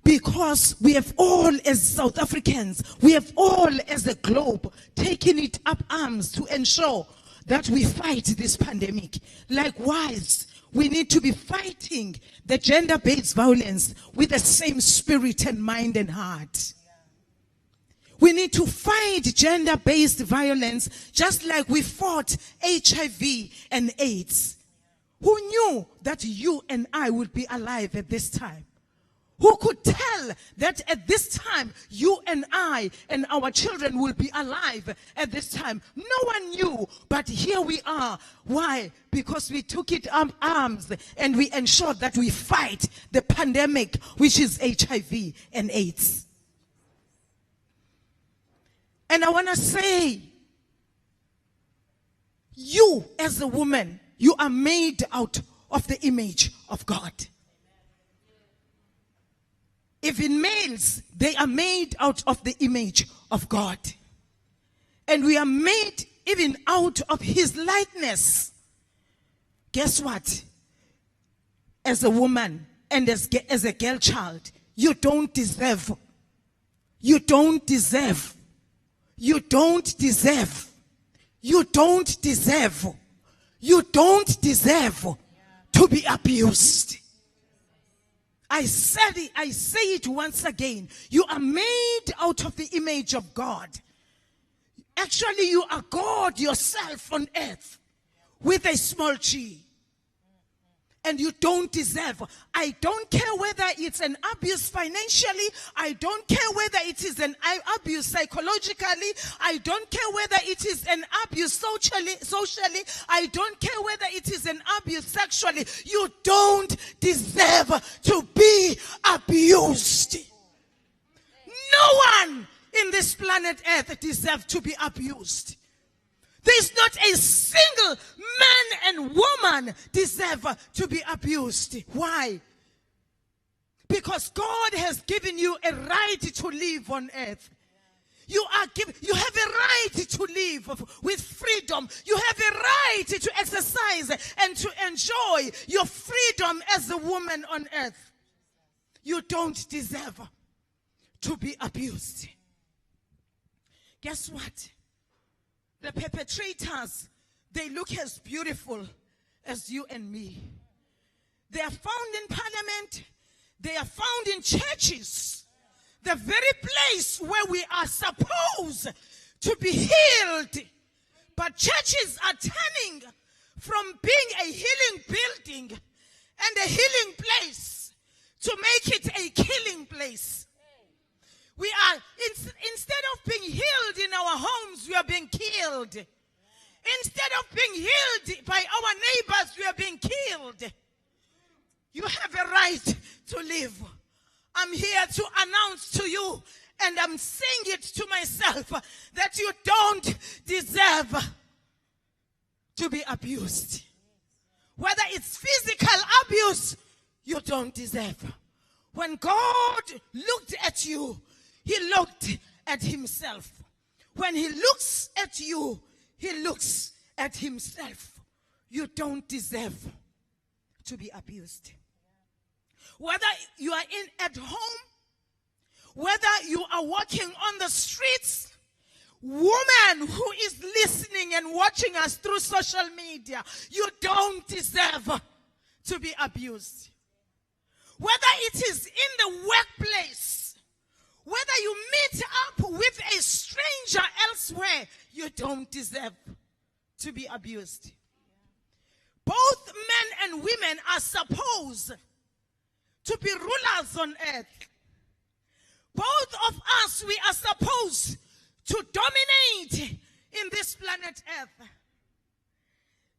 Because we have all as South Africans, we have all as a globe taken it up arms to ensure that we fight this pandemic. Likewise, we need to be fighting the gender-based violence with the same spirit and mind and heart. We need to fight gender-based violence just like we fought HIV and AIDS. Who knew that you and I would be alive at this time? Who could tell that at this time, you and I and our children will be alive at this time? No one knew, but here we are. Why? Because we took it up arms and we ensured that we fight the pandemic, which is HIV and AIDS. And I want to say, you as a woman, you are made out of the image of God. Even males, they are made out of the image of God. And we are made even out of his likeness. Guess what? As a woman and as a girl child, you don't deserve. You don't deserve. You don't deserve. You don't deserve. You don't deserve to be abused. I said it, I say it once again. You are made out of the image of God. Actually, you are God yourself on earth with a small g. And you don't deserve. I don't care whether it's an abuse financially. I don't care whether it is an abuse psychologically. I don't care whether it is an abuse socially. I don't care whether it is an abuse sexually. You don't deserve to be abused. No one in this planet Earth deserves to be abused. There's not a single man and woman deserve to be abused. Why? Because God has given you a right to live on earth. You have a right to live with freedom. You have a right to exercise and to enjoy your freedom as a woman on earth. You don't deserve to be abused. Guess what? The perpetrators, they look as beautiful as you and me. They are found in parliament. They are found in churches. The very place where we are supposed to be healed. But churches are turning from being a healing building and a healing place to make it a killing place. We are, instead of being healed in our homes, we are being killed. Instead of being healed by our neighbors, we are being killed. You have a right to live. I'm here to announce to you, and I'm saying it to myself, that you don't deserve to be abused. Whether it's physical abuse, you don't deserve. When God looked at you, he looked at himself. When he looks at you, he looks at himself. You don't deserve to be abused. Whether you are at home, whether you are walking on the streets, woman who is listening and watching us through social media, you don't deserve to be abused. Whether it is in the workplace, whether you meet up with a stranger elsewhere, you don't deserve to be abused. Both men and women are supposed to be rulers on earth. Both of us, we are supposed to dominate in this planet Earth.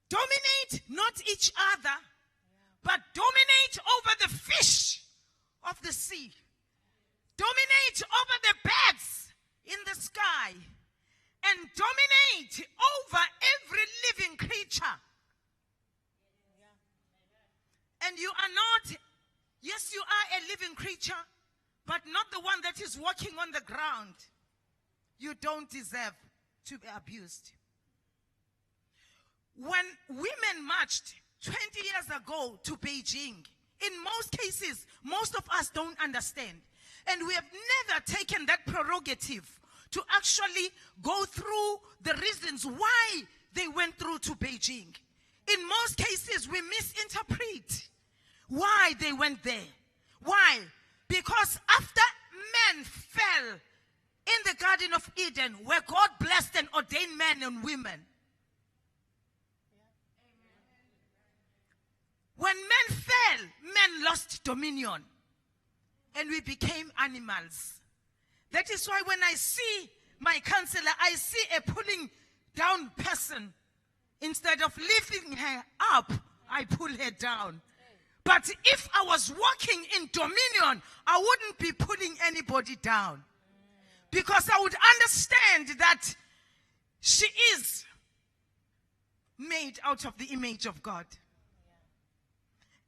Dominate not each other, but dominate over the fish of the sea. Dominate over the birds in the sky. And dominate over every living creature. And you are not, yes, you are a living creature, but not the one that is walking on the ground, you don't deserve to be abused. When women marched 20 years ago to Beijing, in most cases, most of us don't understand. And we have never taken that prerogative to actually go through the reasons why they went through to Beijing. In most cases, we misinterpret why they went there. Why? Because after men fell in the Garden of Eden, where God blessed and ordained men and women, when men fell, men lost dominion and we became animals. That is why when I see my counselor, I see a pulling down person. Instead of lifting her up, I pull her down. But if I was walking in dominion, I wouldn't be pulling anybody down. Because I would understand that she is made out of the image of God.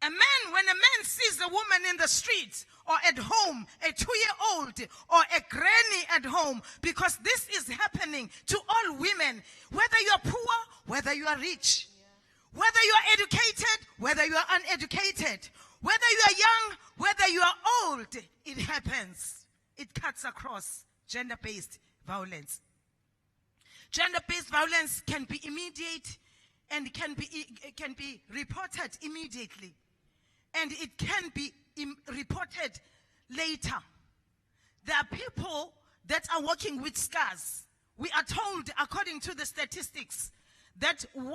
When a man sees a woman in the street or at home, a 2-year-old or a granny at home, because this is happening to all women, whether you are poor, whether you are rich, whether you are educated, whether you are uneducated, whether you are young, whether you are old, it happens. It cuts across gender-based violence. Gender-based violence can be immediate and can be reported immediately. And it can be reported later. There are people that are working with scars. We are told, according to the statistics, that 1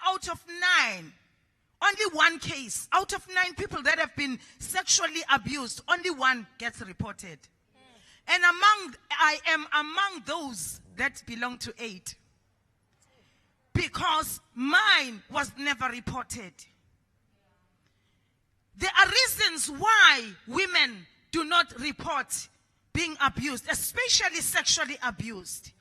out of 9, only one case, out of 9 people that have been sexually abused, only one gets reported. And I am among those that belong to 8. Because mine was never reported. There are reasons why women do not report being abused, especially sexually abused.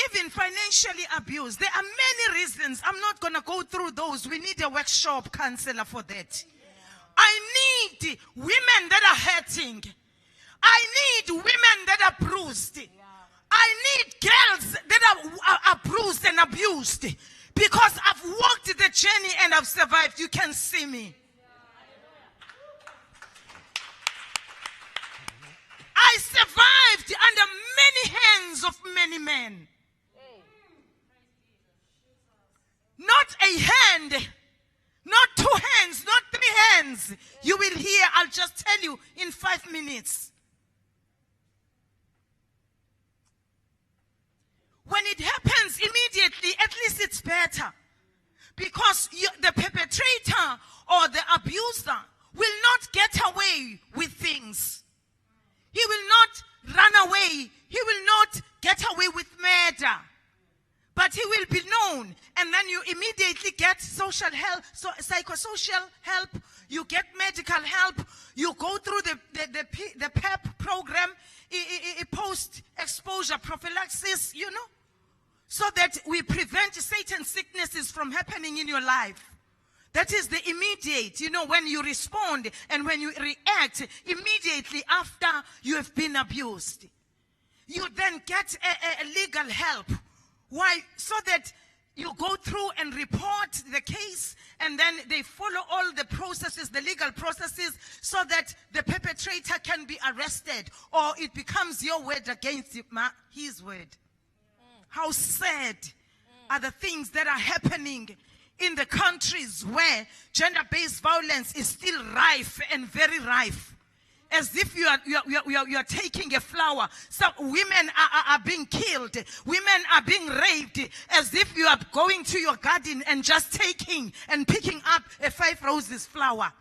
Even financially abused. There are many reasons. I'm not going to go through those. We need a workshop counselor for that. I need women that are hurting. I need women that are bruised. I need girls that are bruised and abused. Because I've walked the journey and I've survived. You can see me. I survived under many hands of many men. Not a hand, not 2 hands, not 3 hands. You will hear, I'll just tell you in 5 minutes. When it happens immediately, at least it's better. Because the perpetrator or the abuser will not get away with things. He will not run away. He will not get away with murder. But he will be known. And then you immediately get social help, psychosocial help. You get medical help. You go through the PEP program, post-exposure prophylaxis, you know, so that we prevent Satan's sicknesses from happening in your life. That is the immediate, you know, when you respond and when you react immediately after you have been abused. You then get a legal help. Why? So that you go through and report the case, and then they follow all the processes, the legal processes, so that the perpetrator can be arrested, or it becomes your word against his word. How sad are the things that are happening in the countries where gender-based violence is still rife and very rife. As if you are taking a flower. Some women are being killed. Women are being raped. As if you are going to your garden and just taking and picking up a 5 roses flower.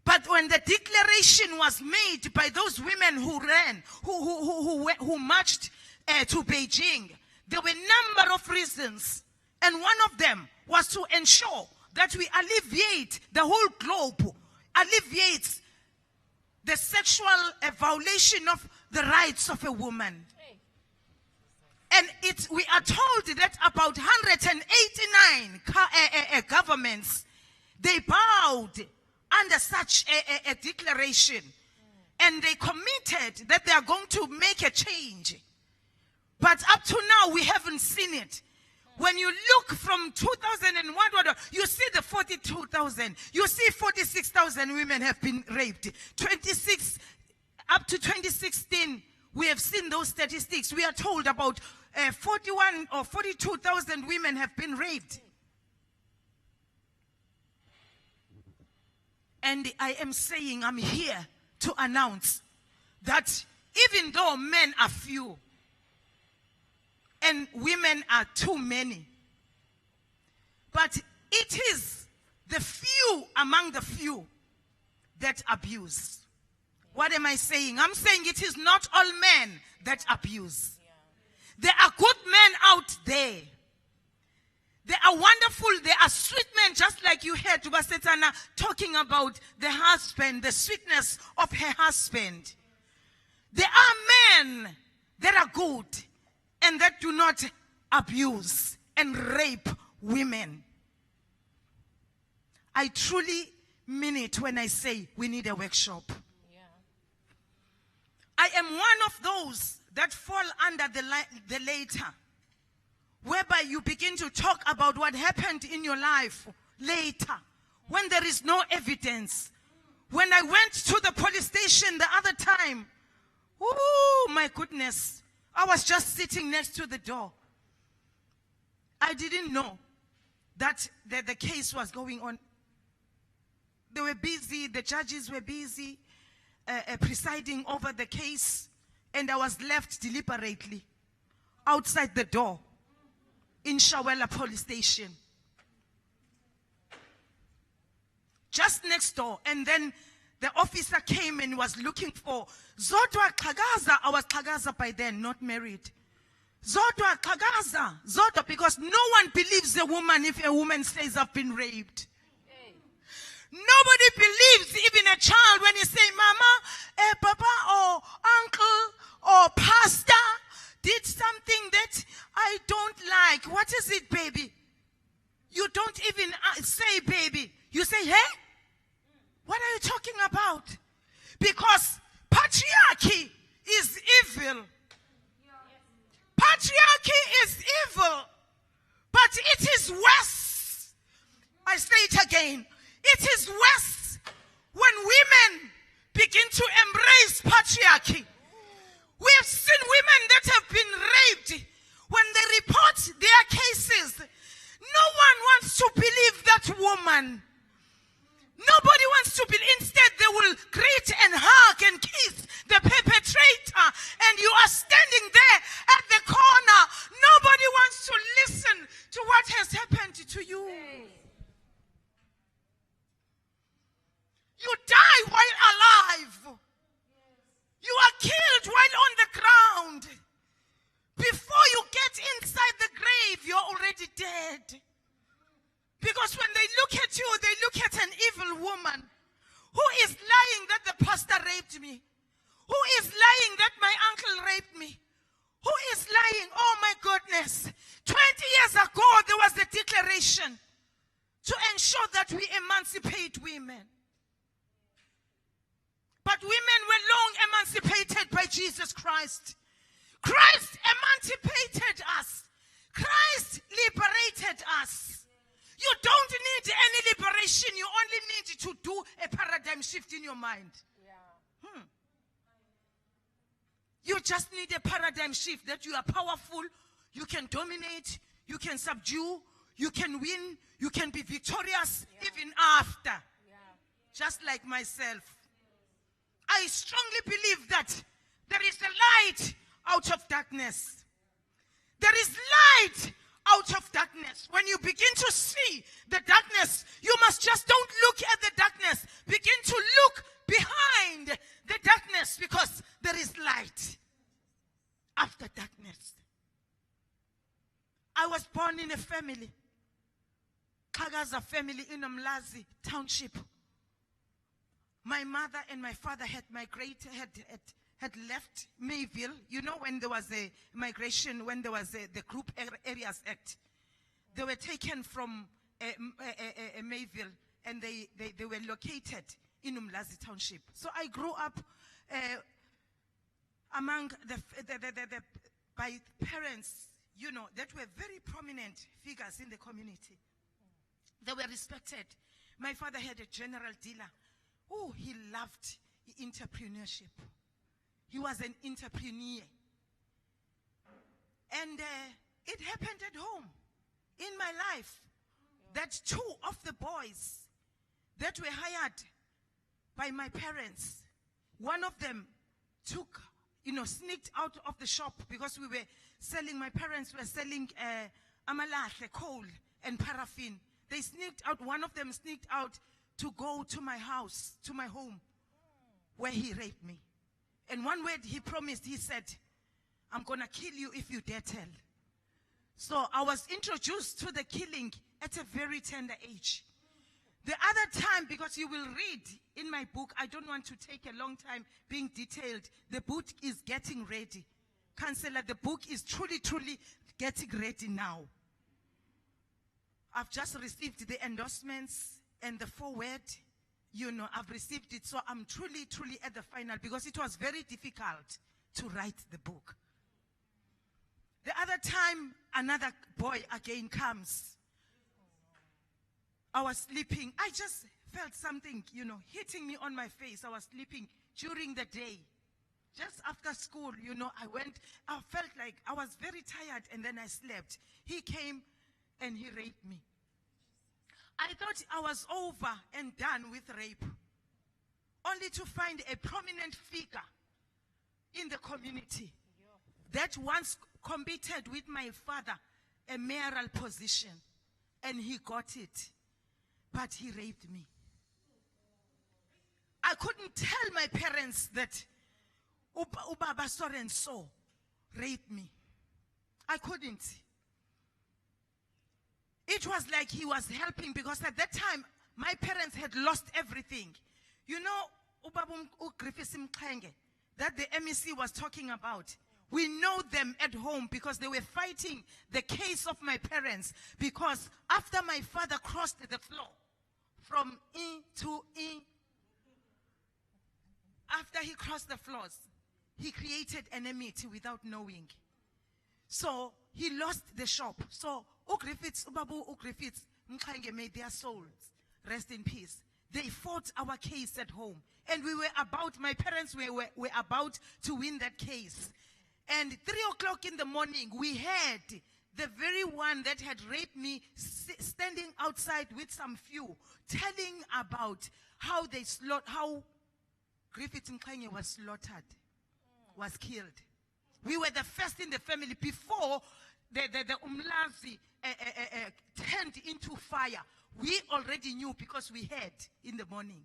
But when the declaration was made by those women who ran, who marched to Beijing, there were a number of reasons. And one of them was to ensure that we alleviate the whole globe, alleviates the sexual violation of the rights of a woman. And we are told that about 189 governments, they bowed under such a declaration. And they committed that they are going to make a change. But up to now, we haven't seen it. When you look from 2001, you see the 42,000. You see 46,000 women have been raped. Up to 2016, we have seen those statistics. We are told about 41 or 42,000 women have been raped. And I am saying, I'm here to announce that even though men are few and women are too many, but it is the few among the few that abuse. What am I saying? I'm saying it is not all men that abuse. There are good men out there. They are wonderful. They are sweet men, just like you heard Tubasetana talking about the husband, the sweetness of her husband. There are men that are good and that do not abuse and rape women. I truly mean it when I say we need a workshop. I am one of those that fall under the later, whereby you begin to talk about what happened in your life later, when there is no evidence. When I went to the police station the other time, oh my goodness, I was just sitting next to the door. I didn't know that the case was going on. They were busy, the judges were busy presiding over the case, and I was left deliberately outside the door in Shawela police station, just next door. And then the officer came and was looking for Zodwa Kagaza. I was Kagaza by then, not married. Zodwa Kagaza, Zodwa, because no one believes a woman if a woman says I've been raped. Nobody believes, even a child, when you say mama, papa, or uncle, or pastor did something that I don't like. What is it, baby? You don't even say baby. You say, hey? What are you talking about? Because patriarchy is evil. Patriarchy is evil. But it is worse. I say it again. It is worse when women begin to embrace patriarchy. We have seen women that have been raped. When they report their cases, no one wants to believe that woman. Nobody wants to believe. Instead, they will greet and hug and kiss the perpetrator. And you are standing there at the corner. Nobody wants to listen to what has happened to you. You die while alive. You are killed while on the ground. Before you get inside the grave, you're already dead. Because when they look at you, they look at an evil woman who is lying that the pastor raped me, who is lying that my uncle raped me, who is lying, oh my goodness. 20 years ago, there was a declaration to ensure that we emancipate women. But women were long emancipated by Jesus Christ. Christ emancipated us. Christ liberated us. You don't need any liberation. You only need to do a paradigm shift in your mind. You just need a paradigm shift that you are powerful, you can dominate, you can subdue, you can win, you can be victorious even after. Just like myself. I strongly believe that there is a light out of darkness. There is light out of darkness. When you begin to see the darkness, you must just don't look at the darkness. Begin to look behind the darkness, because there is light after darkness. I was born in a family, Kagaza family in Umlazi Township. My mother and my father had migrated, had left Mayville. You know, when there was a migration, when there was the Group Areas Act, they were taken from Mayville and they were located in Umlazi Township. So I grew up among by parents, you know, that were very prominent figures in the community. They were respected. My father had a general dealer. Oh, he loved entrepreneurship. He was an entrepreneur. And it happened at home, in my life, that two of the boys that were hired by my parents, one of them took, sneaked out of the shop because we were selling, my parents were selling amalahle, coal and paraffin. They sneaked out, one of them sneaked out to go to my house, to my home, where he raped me. And one word he promised, he said, I'm gonna kill you if you dare tell. So I was introduced to the killing at a very tender age. The other time, because you will read in my book, I don't want to take a long time being detailed. The book is getting ready. Counselor, the book is truly, truly getting ready now. I've just received the endorsements and the foreword. I've received it. So I'm truly, truly at the final because it was very difficult to write the book. The other time, another boy again comes. I was sleeping. I just felt something, hitting me on my face. I was sleeping during the day. Just after school, I felt like I was very tired and then I slept. He came and he raped me. I thought I was over and done with rape, only to find a prominent figure in the community that once competed with my father a mayoral position, and he got it, but he raped me. I couldn't tell my parents that Ubaba so and so raped me. I couldn't. It was like he was helping because at that time, my parents had lost everything. Ubaba Griffiths Mkenge, that the MEC was talking about. We know them at home because they were fighting the case of my parents. Because after my father crossed the floor from E to E, after he crossed the floors, he created enmity without knowing. So he lost the shop. So Ubabu Griffiths Mkhange, may their souls rest in peace. They fought our case at home. And my parents were about to win that case. And 3 o'clock in the morning, we heard the very one that had raped me standing outside with some few, telling about how Griffith Mkhange was slaughtered, was killed. We were the first in the family before the Umlazi turned into fire. We already knew because we heard in the morning.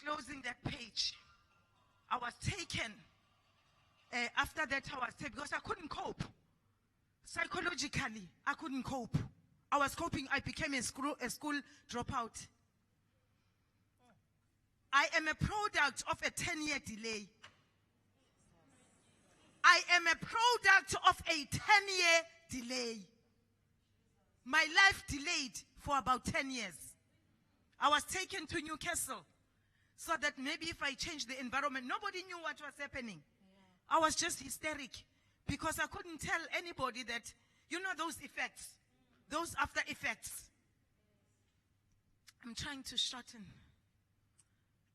Closing that page, I was taken. After that, I was taken because I couldn't cope. Psychologically, I couldn't cope. I was coping. I became a school dropout. I am a product of a 10-year delay. I am a product of a 10-year delay. My life delayed for about 10 years. I was taken to Newcastle so that maybe if I changed the environment, nobody knew what was happening. I was just hysteric because I couldn't tell anybody that, those effects, those after effects. I'm trying to shorten.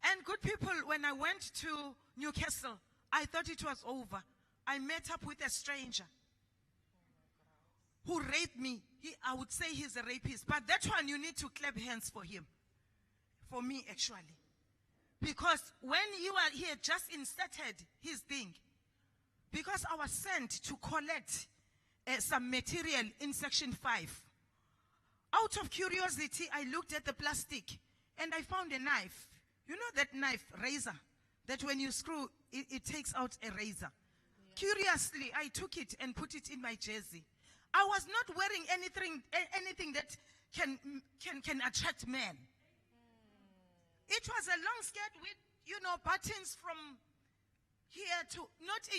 And good people, when I went to Newcastle, I thought it was over. I met up with a stranger who raped me. I would say he's a rapist, but that one you need to clap hands for him. For me, actually. Because when he had just inserted his thing, because I was sent to collect some material in section 5. Out of curiosity, I looked at the plastic and I found a knife. You know that knife, razor, that when you screw, it takes out a razor. Yeah. Curiously, I took it and put it in my jersey. I was not wearing anything that can attract men. It was a long skirt with, buttons from here to,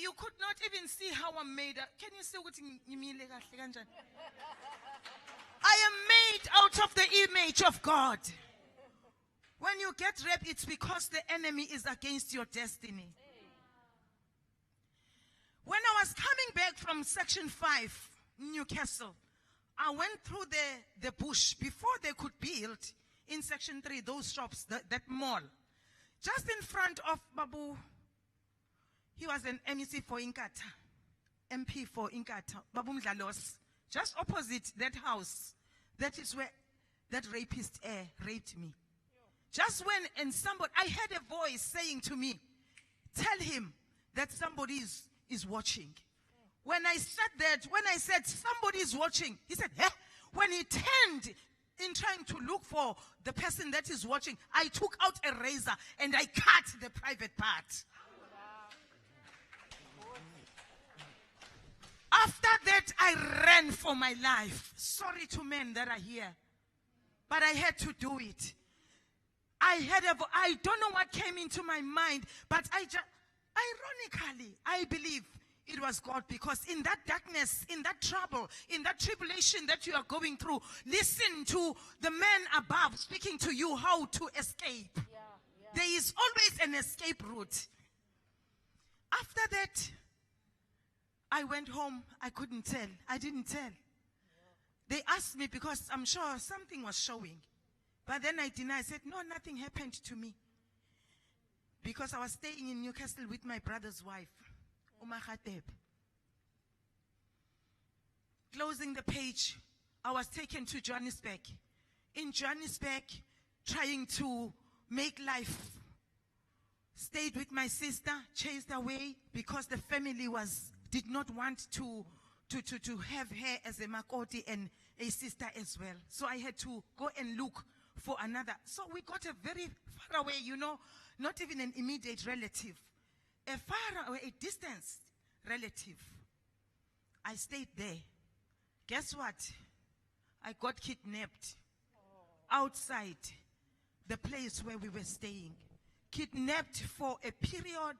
you could not even see how I'm made. Can you see what I am made out of the image of God. When you get raped, it's because the enemy is against your destiny. When I was coming back from Section 5, Newcastle, I went through the bush before they could build in Section 3, those shops, that mall. Just in front of Babu, he was an MEC for Inkatha, MP for Inkatha, Babu Mdlalos. Just opposite that house, that is where that rapist raped me. Just when, and somebody, I heard a voice saying to me, tell him that somebody is watching. When I said somebody is watching, he said, eh? When he turned in trying to look for the person that is watching, I took out a razor and I cut the private part. After that, I ran for my life. Sorry to men that are here, but I had to do it. I don't know what came into my mind, but ironically, I believe it was God, because in that darkness, in that trouble, in that tribulation that you are going through, listen to the man above speaking to you how to escape. There is always an escape route. After that, I went home. I couldn't tell. I didn't tell. They asked me because I'm sure something was showing. But then I denied. I said, no, nothing happened to me. Because I was staying in Newcastle with my brother's wife, Umakhateb. Closing the page, I was taken to Johannesburg. In Johannesburg, trying to make life. Stayed with my sister, chased away because the family did not want to have her as a makoti and a sister as well. So I had to go and look for another. So we got a very far away, not even an immediate relative. A far away, a distant relative. I stayed there. Guess what? I got kidnapped outside the place where we were staying. Kidnapped for a period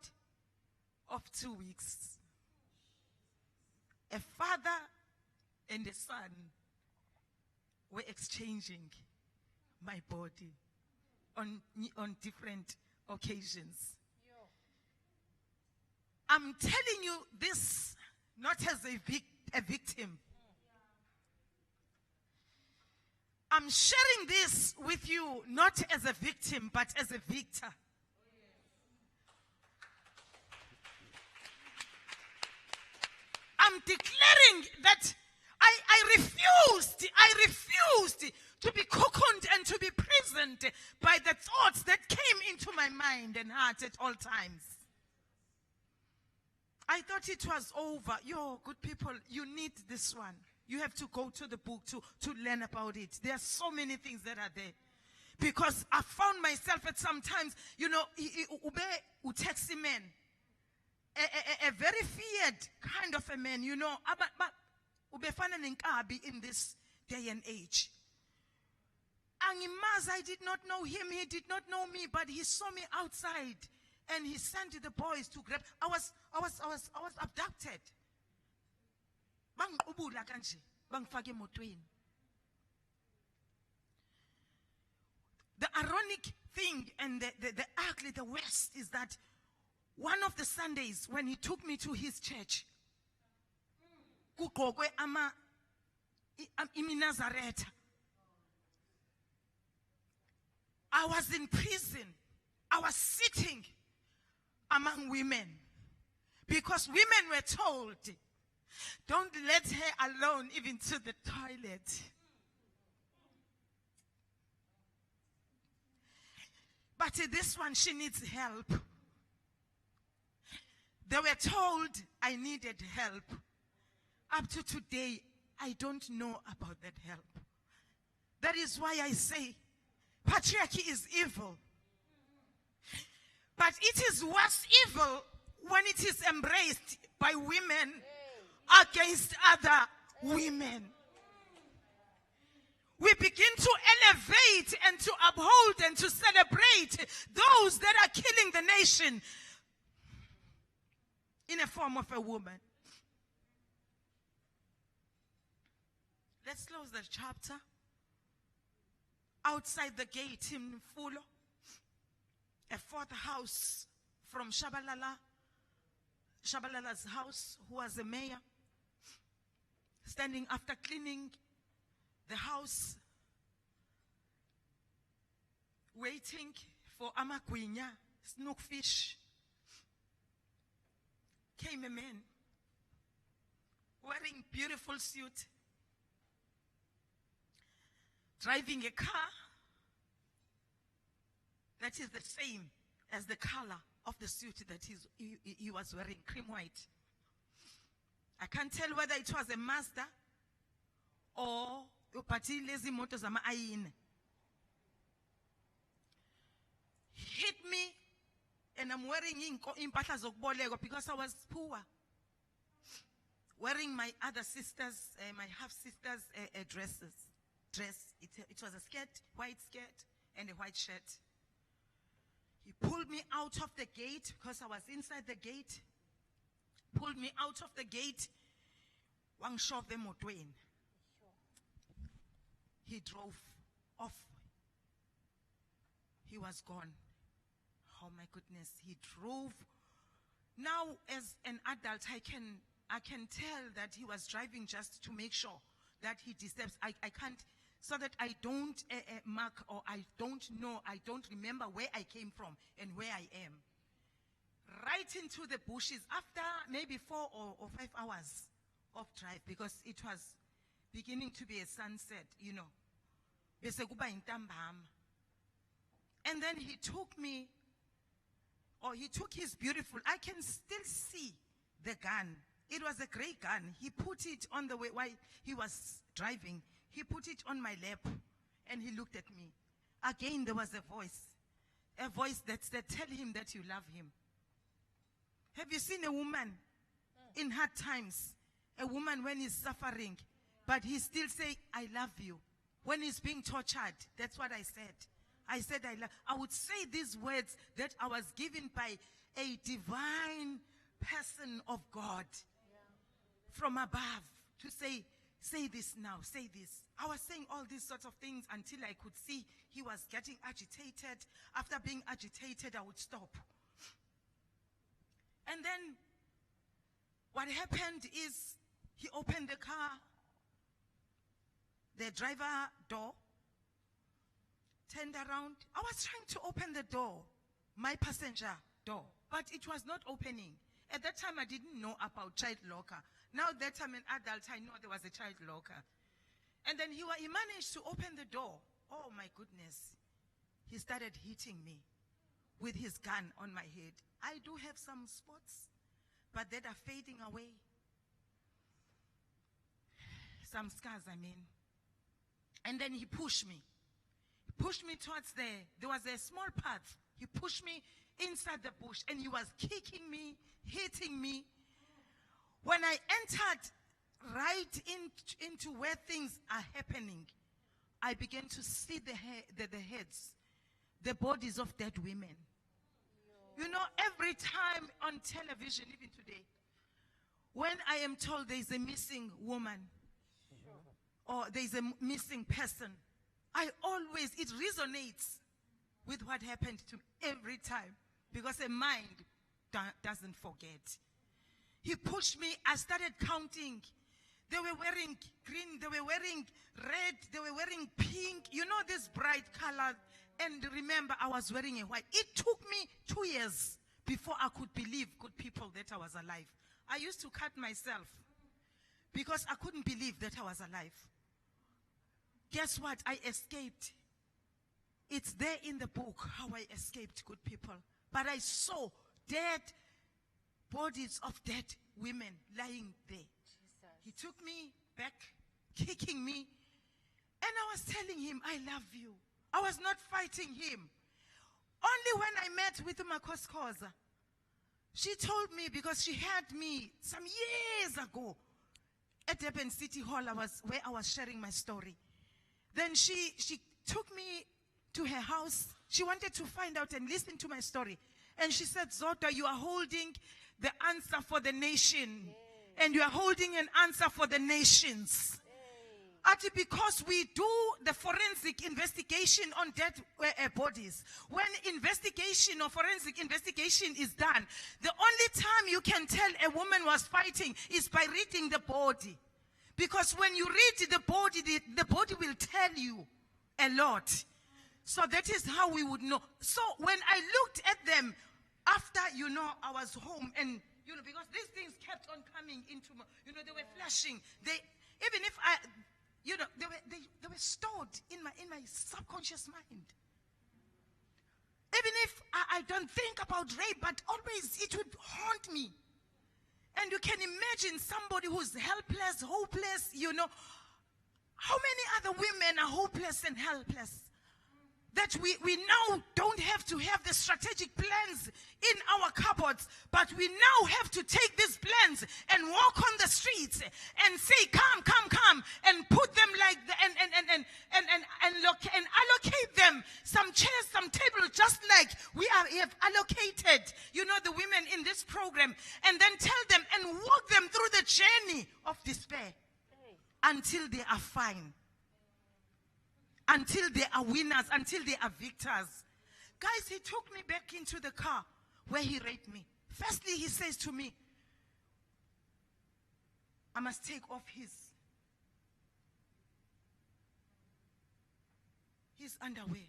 of 2 weeks. A father and a son were exchanging my body on different occasions. I'm telling you this not as a victim. I'm sharing this with you not as a victim, but as a victor. I'm declaring that I refused to be cocooned and to be prisoned by the thoughts that came into my mind and heart at all times. I thought it was over. Yo, good people, you need this one. You have to go to the book to learn about it. There are so many things that are there. Because I found myself at some times, ube taxi man. A very feared kind of a man, but ubefana nenkabi in this day and age. Angimaz, I did not know him, he did not know me, but he saw me outside and he sent the boys to grab. I was abducted. Bangubula kanje, bangfake motweni. The ironic thing and the ugly, the worst is that one of the Sundays when he took me to his church, kugqokwe iminazareta. I was in prison. I was sitting among women because women were told, don't let her alone even to the toilet. But this one, she needs help. They were told I needed help. Up to today, I don't know about that help. That is why I say patriarchy is evil. But it is worse evil when it is embraced by women against other women. We begin to elevate and to uphold and to celebrate those that are killing the nation in a form of a woman. let's close the chapter. Outside the gate in Mfulo, a fourth house from Shabalala's house, who was the mayor, standing after cleaning the house, waiting for amagwinya, snookfish. Came a man wearing beautiful suit, driving a car that is the same as the color of the suit that he was wearing, cream white. I can't tell whether it was a Mazda or lazy motors ama ayine. Hit me, and I'm wearing impahla zokubolekwa because I was poor. Wearing my other sisters, my half sisters' dress. It was a skirt, white skirt, and a white shirt. He pulled me out of the gate because I was inside the gate. Pulled me out of the gate. Wang shove them motweni. He drove off. He was gone. Oh my goodness, he drove. Now, as an adult, I can tell that he was driving just to make sure that he disturbs. I can't, so that I don't mark, or I don't know, I don't remember where I came from and where I am. Right into the bushes after maybe 4 or 5 hours of drive, because it was beginning to be a sunset, you know. Bese kuba intambama. And then he took me, or he took his beautiful, I can still see the gun. It was a gray gun. He put it on the way while he was driving. He put it on my lap and he looked at me. Again, there was a voice that said, tell him that you love him. Have you seen a woman in hard times? A woman when he's suffering, but he still say, I love you. When he's being tortured, that's what I said. I said, I would say these words that I was given by a divine person of God from above to say this now, say this. I was saying all these sorts of things until I could see he was getting agitated. After being agitated, I would stop. And then what happened is he opened the car, the driver door, turned around. I was trying to open the door, my passenger door, but it was not opening. At that time, I didn't know about child locker. Now that I'm an adult, I know there was a child locker. And then he managed to open the door. Oh my goodness. He started hitting me with his gun on my head. I do have some spots, but that are fading away. Some scars, I mean. And then he pushed me. He pushed me towards there was a small path. He pushed me inside the bush and he was kicking me, hitting me. When I entered right into where things are happening, I began to see the heads, the bodies of dead women. You know, every time on television, even today, when I am told there is a missing woman or there is a missing person, it resonates with what happened to me every time, because a mind doesn't forget. He pushed me. I started counting. They were wearing green, they were wearing red, they were wearing pink, you know, this bright color. And remember, I was wearing a white. It took me 2 years before I could believe, good people, that I was alive. I used to cut myself because I couldn't believe that I was alive. Guess what? I escaped. It's there in the book how I escaped, good people. But I saw dead bodies of dead women lying there. Jesus. He took me back, kicking me, and I was telling him, I love you. I was not fighting him. Only when I met with Makoskoza, she told me, because she had me some years ago at Durban City Hall, where I was sharing my story. Then she took me to her house. She wanted to find out and listen to my story. And she said, Zota, you are holding the answer for the nation. And you are holding an answer for the nations. because we do the forensic investigation on dead bodies. When investigation or forensic investigation is done, the only time you can tell a woman was fighting is by reading the body. Because when you read the body will tell you a lot. So that is how we would know. So when I looked at them after, I was home and, because these things kept on coming into my, they were flashing. Even if they were stored in my subconscious mind. Even if I don't think about rape, but always it would haunt me. And you can imagine somebody who's helpless, hopeless, How many other women are hopeless and helpless? That we now don't have to have the strategic plans in our cupboards, but we now have to take these plans and walk on the streets and say, come, and put them like and allocate them some chairs, some tables, just like we have allocated, the women in this program, and then tell them and walk them through the journey of despair until they are fine. Until they are winners, until they are victors. Guys, he took me back into the car where he raped me. Firstly, he says to me, I must take off his underwear.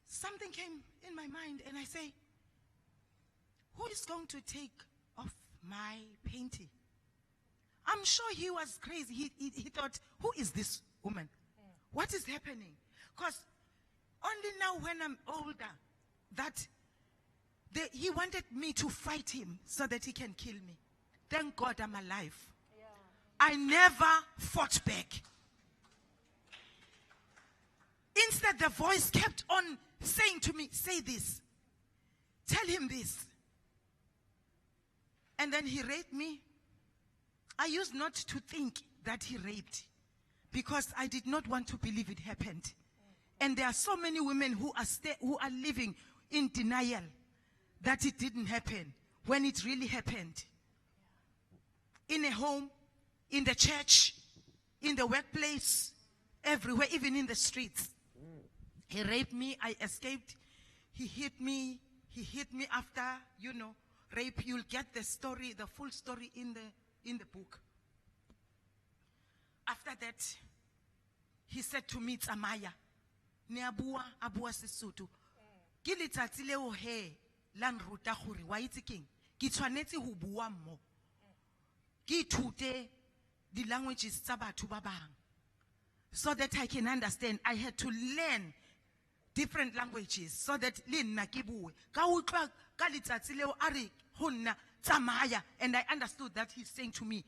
Something came in my mind and I say, who is going to take off my panty? I'm sure he was crazy. He thought, who is this woman? What is happening? Because only now when I'm older, that he wanted me to fight him so that he can kill me. Thank God I'm alive. Yeah. I never fought back. Instead, the voice kept on saying to me, say this. Tell him this. And then he raped me. I used not to think that he raped because I did not want to believe it happened. And there are so many women who are living in denial that it didn't happen when it really happened. In a home, in the church, in the workplace, everywhere, even in the streets. He raped me, I escaped. He hit me after, rape. You'll get the story, the full story in the book. After that, he said to me, Tsamaya, Neabua Abua Sesutu. Ke letsatsi leo he lan ruta gore wa itse keng ke tshwanetse ho bua mo ke ithute di languages tsa batho ba bang so that I can understand. I had to learn different languages so that le nna ke bue ka utlwa ka letsatsi leo a re ho nna Tsamaya, and I understood that he's saying to me,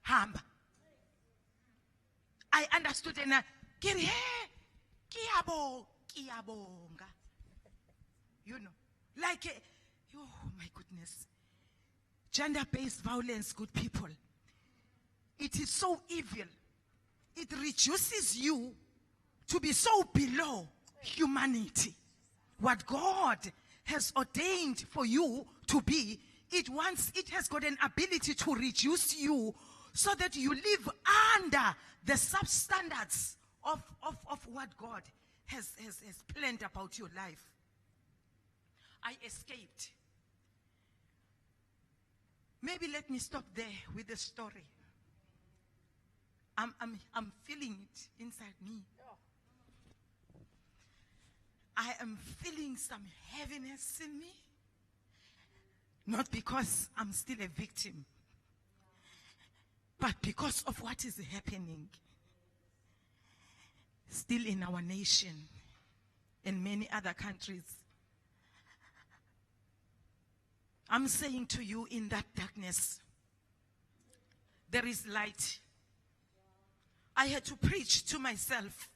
Hamba. I understood and get here, kiabonga. Like, oh my goodness. Gender-based violence, good people. It is so evil. It reduces you to be so below humanity. What God has ordained for you to be, it has got an ability to reduce you so that you live under the substandards of what God has planned about your life. I escaped. Maybe let me stop there with the story. I'm feeling it inside me. I am feeling some heaviness in me. Not because I'm still a victim, but because of what is happening still in our nation and many other countries. I'm saying to you, in that darkness, there is light. I had to preach to myself.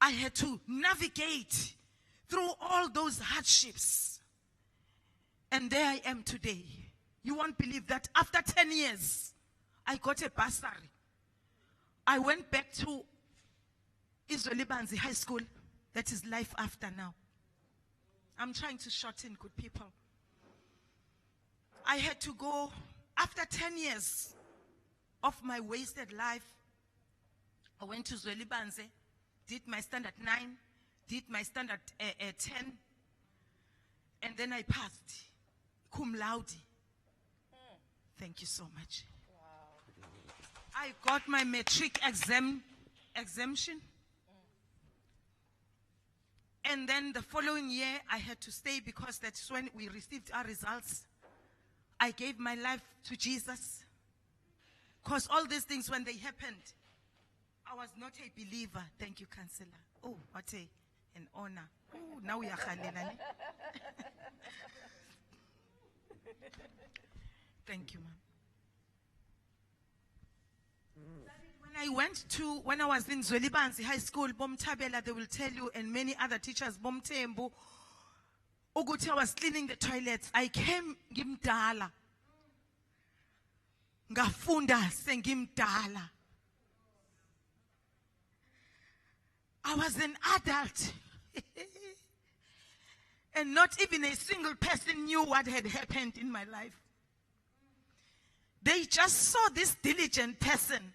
I had to navigate through all those hardships. And there I am today. You won't believe that after 10 years, I got a bursary. I went back to Israeli Banzi High School. That is life after now. I'm trying to shorten, good people. I had to go after 10 years of my wasted life, I went to Zwelibanze, did my standard 9, did my standard 10, and then I passed cum laude. Thank you so much. I got my matric exemption. And then the following year, I had to stay because that's when we received our results. I gave my life to Jesus. Because all these things, when they happened, I was not a believer. Thank you, Counselor. Oh, what an honor. Oh, now we are khalelani. Thank you, ma'am. When I was in Zwelibanzi High School, Bomtabela, they will tell you, and many other teachers, Bomtembu, Uguti, I was cleaning the toilets. I came, Gimdala. Ngafunda, Sengimdala. I was an adult. And not even a single person knew what had happened in my life. They just saw this diligent person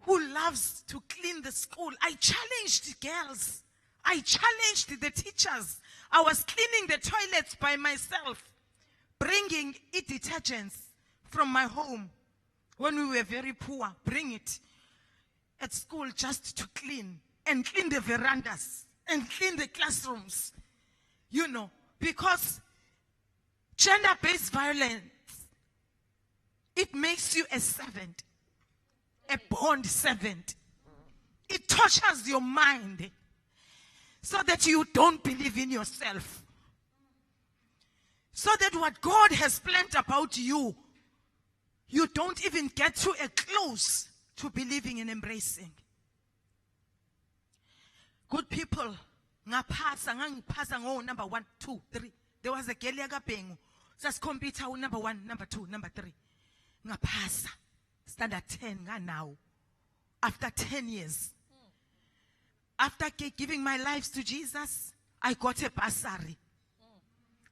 who loves to clean the school. I challenged girls. I challenged the teachers. I was cleaning the toilets by myself, bringing detergents from my home when we were very poor. Bring it at school just to clean, and clean the verandas, and clean the classrooms. You know, because gender-based violence, it makes you a servant. A bond servant. It tortures your mind so that you don't believe in yourself. So that what God has planned about you, you don't even get to a close to believing and embracing. Good people, ngapasa ngo number 1, 2, 3. There was a girl yakapengu. Says computer number 1, number 2, number 3. Ngapasa. Standard 10 now. After 10 years. After giving my life to Jesus, I got a bursary.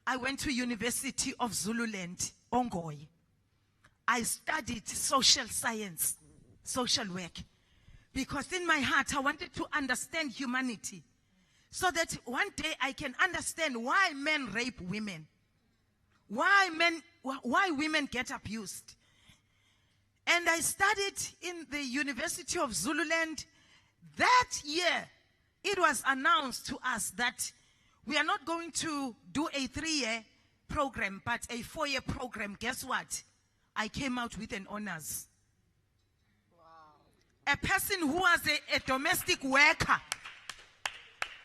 I went to University of Zululand, Ongoy. I studied social science, social work. Because in my heart, I wanted to understand humanity. So that one day I can understand why men rape women. Why women get abused. And I studied in the University of Zululand. That year, it was announced to us that we are not going to do a 3-year program, but a 4-year program. Guess what? I came out with an honors. Wow. A person who was a domestic worker,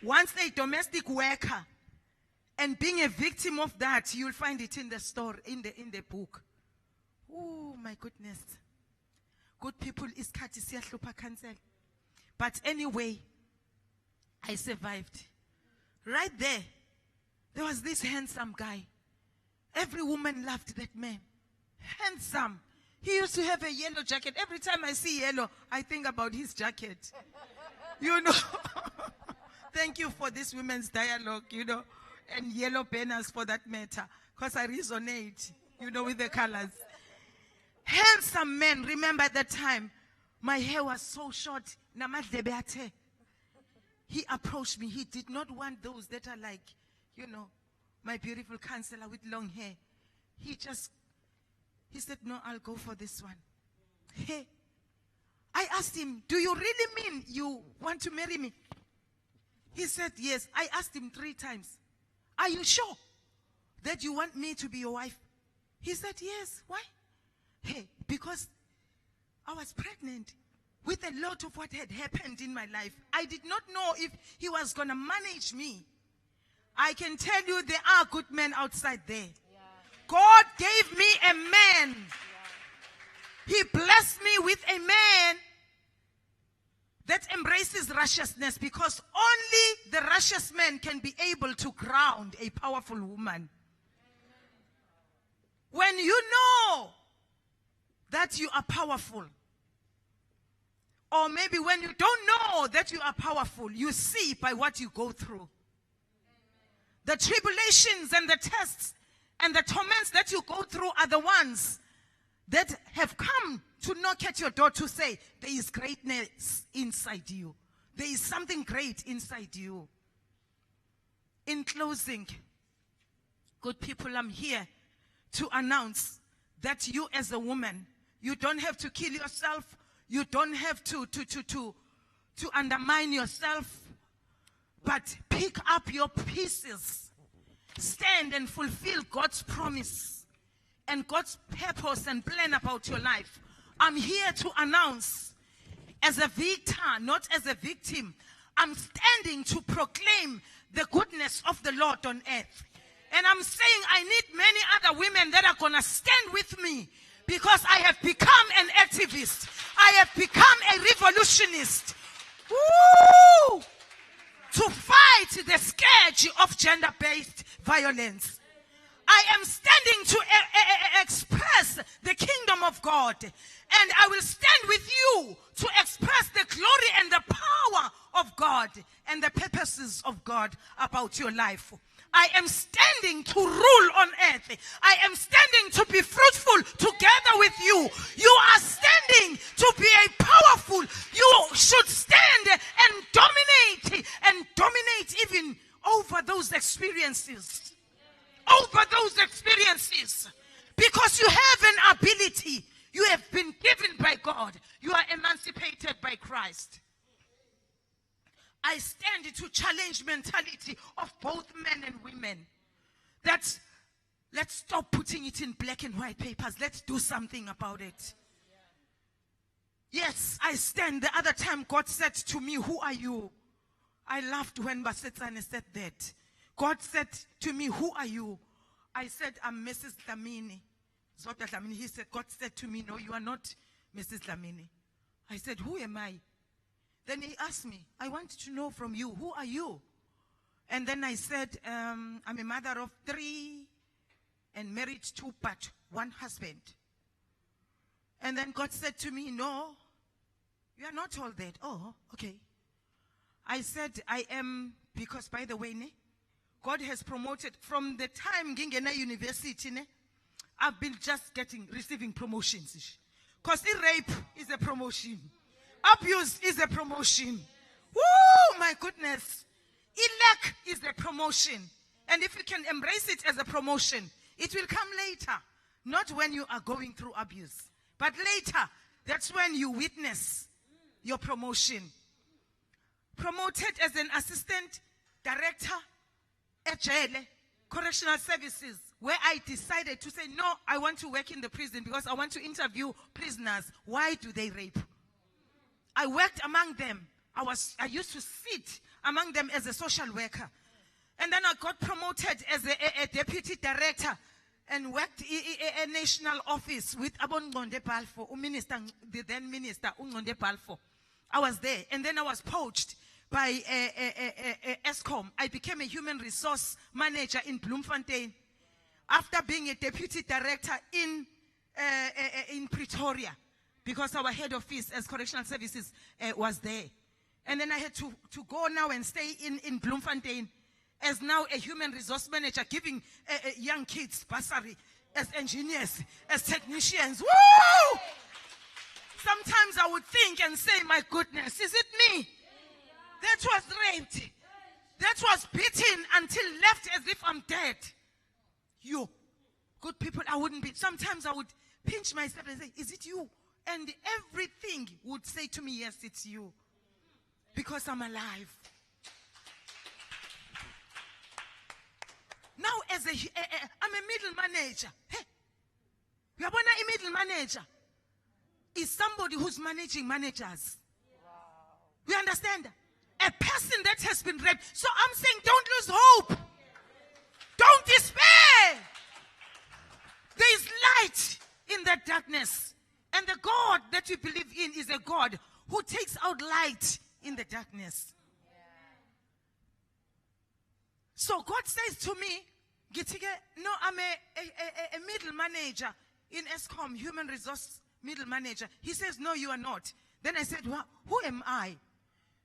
once a domestic worker, and being a victim of that, you'll find it in the story, in the book. Oh my goodness. Good people is Katisiya cancel. But anyway, I survived. Right there was this handsome guy. Every woman loved that man. Handsome. He used to have a yellow jacket. Every time I see yellow, I think about his jacket. You know. Thank you for this women's dialogue, you know, and yellow banners for that matter, because I resonate, you know, with the colors. Handsome man. Remember at that time, my hair was so short. He approached me. He did not want those that are like, you know, my beautiful counselor with long hair. He said, no, I'll go for this one. Hey, I asked him, do you really mean you want to marry me? He said, yes. I asked him 3 times, are you sure that you want me to be your wife? He said, yes. Why? Hey, because I was pregnant with a lot of what had happened in my life. I did not know if he was going to manage me. I can tell you there are good men outside there. Yeah. God gave me a man. Yeah. He blessed me with a man that embraces righteousness, because only the righteous man can be able to ground a powerful woman. When you know that you are powerful, or maybe when you don't know that you are powerful, you see by what you go through. The tribulations and the tests And the torments that you go through are the ones that have come to knock at your door to say, there is greatness inside you. There is something great inside you. In closing, good people, I'm here to announce that you as a woman, you don't have to kill yourself. You don't have to undermine yourself. But pick up your pieces. Stand and fulfill God's promise and God's purpose and plan about your life. I'm here to announce, as a victor, not as a victim, I'm standing to proclaim the goodness of the Lord on earth. And I'm saying I need many other women that are going to stand with me, because I have become an activist. I have become a revolutionist. Woo! To fight the scourge of gender-based violence. I am standing to express the kingdom of God. And I will stand with you to express the glory and the power of God and the purposes of God about your life. I am standing to rule on earth. I am standing to be fruitful together with you. You are standing to be a powerful. You should stand and dominate even over those experiences. Over those experiences. Because you have an ability. You have been given by God. You are emancipated by Christ. I stand to challenge mentality of both men and women. Let's stop putting it in black and white papers. Let's do something about it. Yes, I stand. The other time God said to me, who are you? I laughed when Basetsane said that. God said to me, who are you? I said, I'm Mrs. Dlamini. Zodwa Dlamini. He said, God said to me, no, you are not Mrs. Dlamini. I said, who am I? Then he asked me, I want to know from you, who are you? And then I said, I'm a mother of 3 and married to but one husband. And then God said to me, no, you are not all that. Oh, okay. I said, I am, because by the way, God has promoted from the time Gingena University, I've been just receiving promotions. Because rape is a promotion. Abuse is a promotion. Woo, my goodness. Elect is a promotion. And if you can embrace it as a promotion, it will come later. Not when you are going through abuse. But later, that's when you witness your promotion. Promoted as an assistant director at Cllr Correctional Services, where I decided to say, no, I want to work in the prison because I want to interview prisoners. Why do they rape? I worked among them. I used to sit among them as a social worker. And then I got promoted as a deputy director and worked in a national office with Ngonde Balfo, the then minister, Ngonde Balfo. I was there. And then I was poached by ESCOM. I became a human resource manager in Bloemfontein after being a deputy director in Pretoria, because our head office as correctional services was there. And then I had to go now and stay in Bloemfontein as now a human resource manager, giving young kids bursary as engineers, as technicians. Woo! Sometimes I would think and say, my goodness, is it me that was raped, that was beaten until left as if I'm dead? You, good people, I wouldn't be. Sometimes I would pinch myself and say, is it you? And everything would say to me, yes, it's you. Because I'm alive. Now, I'm a middle manager. Hey, you are a middle manager is somebody who's managing managers. Wow. You understand? A person that has been raped. So I'm saying, don't lose hope. Don't despair. There is light in that darkness. And the God that we believe in is a God who takes out light in the darkness. So God says to me, no, I'm a middle manager in ESCOM, human resource middle manager. He says, no, you are not. Then I said, well, who am I?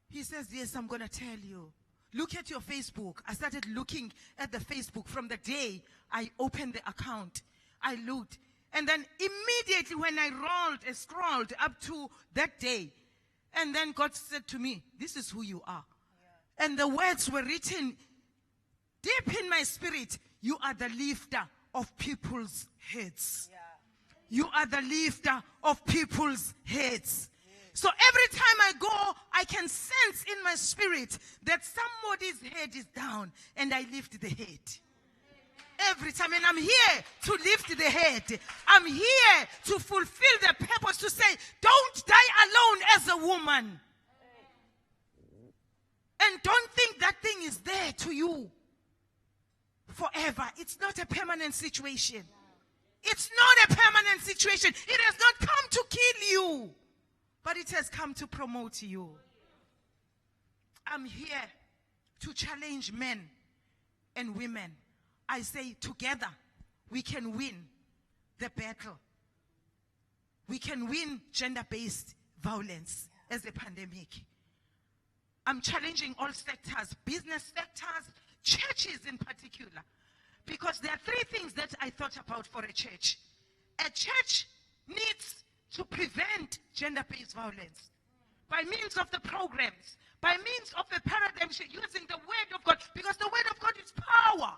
He says, yes, I'm going to tell you. Look at your Facebook. I started looking at the Facebook from the day I opened the account. I looked. And then immediately when I scrolled up to that day, and then God said to me, this is who you are. Yeah. And the words were written deep in my spirit. You are the lifter of people's heads. Yeah. You are the lifter of people's heads. So every time I go, I can sense in my spirit that somebody's head is down and I lift the head. Every time, and I'm here to lift the head. I'm here to fulfill the purpose, to say, don't die alone as a woman. And don't think that thing is there to you forever. It's not a permanent situation. It's not a permanent situation. It has not come to kill you, but it has come to promote you. I'm here to challenge men and women. I say together we can win the battle. We can win gender-based violence as a pandemic. I'm challenging all sectors, business sectors, churches in particular, because there are three things that I thought about for a church. A church needs to prevent gender-based violence by means of the programs, by means of a paradigm shift, using the word of God, because the word of God is power.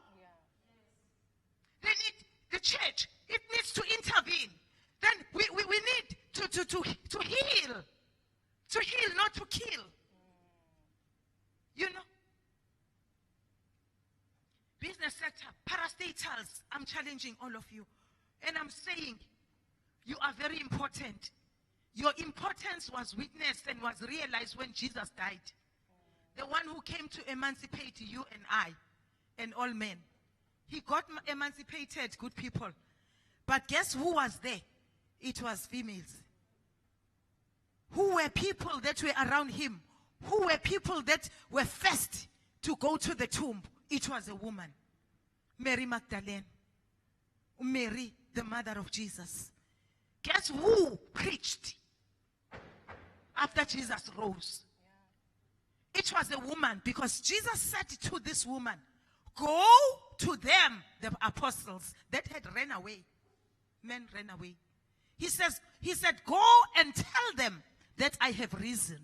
They need the church. It needs to intervene. Then we need to heal. To heal, not to kill. You know? Business sector, parastatals, I'm challenging all of you. And I'm saying, you are very important. Your importance was witnessed and was realized when Jesus died. The one who came to emancipate you and I and all men. He got emancipated, good people. But guess who was there? It was females. Who were people that were around him? Who were people that were first to go to the tomb? It was a woman. Mary Magdalene. Mary, the mother of Jesus. Guess who preached after Jesus rose? It was a woman, because Jesus said to this woman, go to them, the apostles that had ran away. Men ran away. He said, go and tell them that I have risen.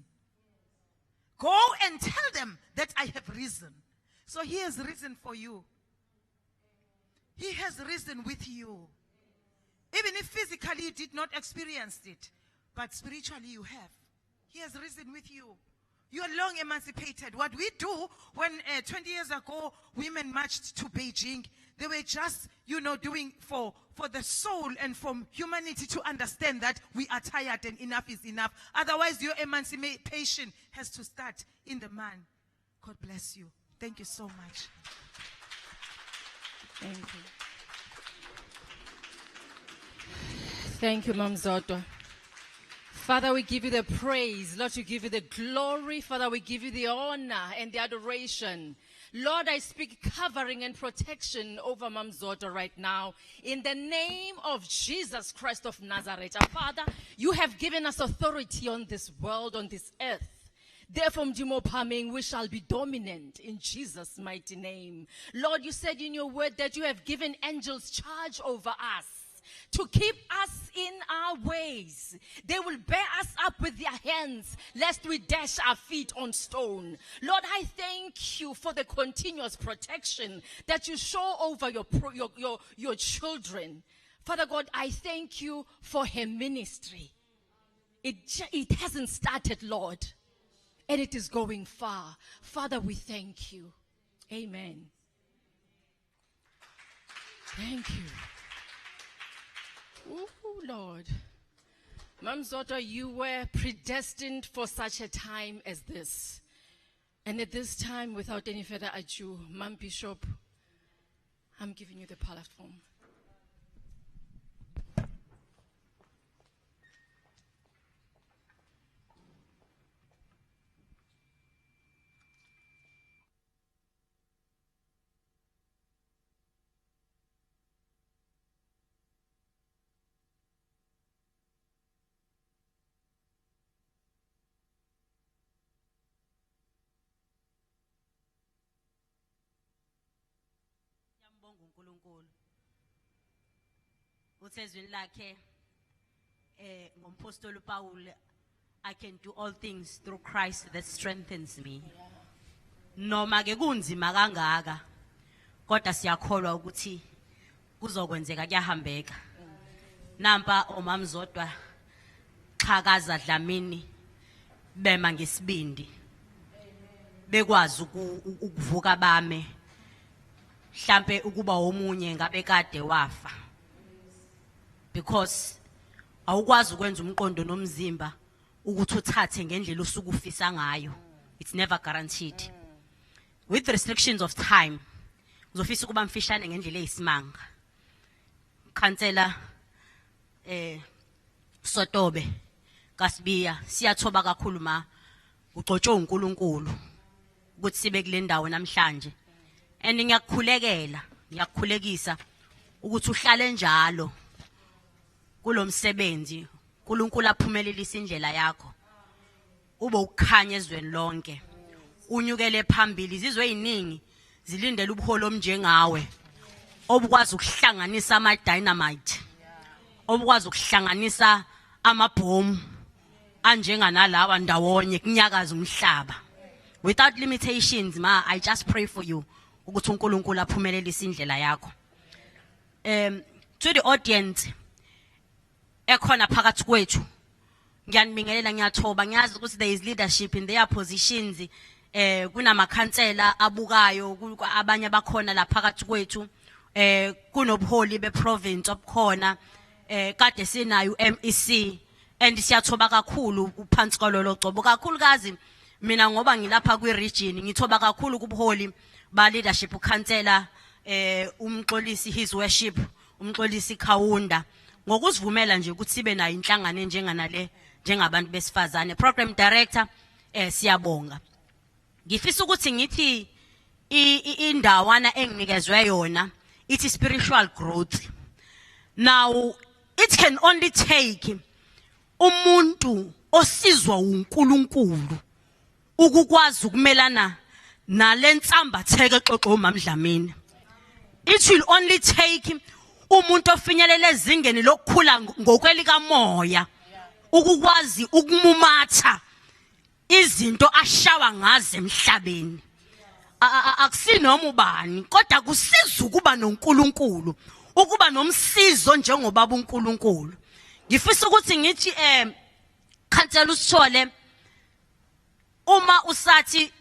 Go and tell them that I have risen. So he has risen for you. He has risen with you. Even if physically you did not experience it, but spiritually you have. He has risen with you. You are long emancipated. What we do when 20 years ago women marched to Beijing, they were just, doing for the soul and for humanity to understand that we are tired and enough is enough. Otherwise, your emancipation has to start in the man. God bless you. Thank you so much. Thank you. Thank you, Mam Zodwa. Father, we give you the praise. Lord, we give you the glory. Father, we give you the honor and the adoration. Lord, I speak covering and protection over Mam Zodwa right now. In the name of Jesus Christ of Nazareth. Father, you have given us authority on this world, on this earth. Therefore, Mdimo Paming, we shall be dominant in Jesus' mighty name. Lord, you said in your word that you have given angels charge over us, to keep us in our ways. They will bear us up with their hands, lest we dash our feet on stone. Lord, I thank you for the continuous protection that you show over your children. Father God, I thank you for her ministry. It hasn't started, Lord, and it is going far. Father, we thank you. Amen. Thank you. Oh, Lord. Mam Zodwa, you were predestined for such a time as this. And at this time, without any further ado, Mam Bishop, I'm giving you the platform. siyambonga uNkulunkulu. Uthi ezwini lakhe ngompostoli Paul, I can do all things through Christ that strengthens me. Noma ke kunzima kangaka kodwa siyakholwa ukuthi kuzokwenzeka kuyahambeka. Nampa omamzodwa Xhakaza Dlamini bema ngesibindi bekwazi ukuvuka bame mhlambe ukuba omunye ngabe kade wafa because awukwazi ukwenza umqondo nomzimba ukuthi uthathe ngendlela usuku ufisa ngayo. It's never guaranteed. With restrictions of time uzofisa ukuba mfishane ngendlela eyisimanga. Khansela Sotobe Sibiya siyathoba kakhulu ma ugcotshwe uNkulunkulu ukuthi sibe kule ndawo namhlanje. And ngiyakukhulekisa ukuthi uhlale njalo kulomsebenzi. uNkulunkulu aphumelelise indlela yakho. Ube ukukhanya ezweni lonke. Unyukele phambili. Izizwe eziningi zilindele ubuholo omnjengawe. Obukwazi ukuhlanganisa ama dynamite. Obukwazi ukuhlanganisa amabhomu anjenganalawa ndawonye kunyakaza umhlaba. Without limitations ma, I just pray for you ukuthi uNkulunkulu aphumelelise indlela yakho. To the audience ekhona phakathi kwethu ngiyanibingelela ngiyathoba ngiyazi ukuthi there is leadership in their positions. Kunamakhansela abukayo abanye abakhona la phakathi kwethu. Kunobuholi beprovince obukhona. Kade sinayo MEC and siyathoba kakhulu uphansi kwalolo gcobo. Kakhulukazi mina ngoba ngilapha kwi-region ngithoba kakhulu kubuholi ba leadership ukhansela umxolisi his worship umxolisi Khawunda ngokuzivumela nje ukuthi sibe nayo inhlangano njenganale njengabantu besifazane. Program director siyabonga. Ngifisa ukuthi ngithi indawana enginikezwe yona it's spiritual growth. Now it can only take umuntu osizwa uNkulunkulu ukukwazi ukumelana nalensambatheke exoxo uMamdlamini. It will only take umuntu ofinyelele ezingeni lokukhula ngokwelika moya ukukwazi ukumumatha izinto ashawa ngaze emhlabeni. Akusinoma ubani kodwa kusiza ukuba noNkulunkulu, ukuba nomsizo njengobaba uNkulunkulu. Ngifisa ukuthi ngithi Khansela uSithole uma usathi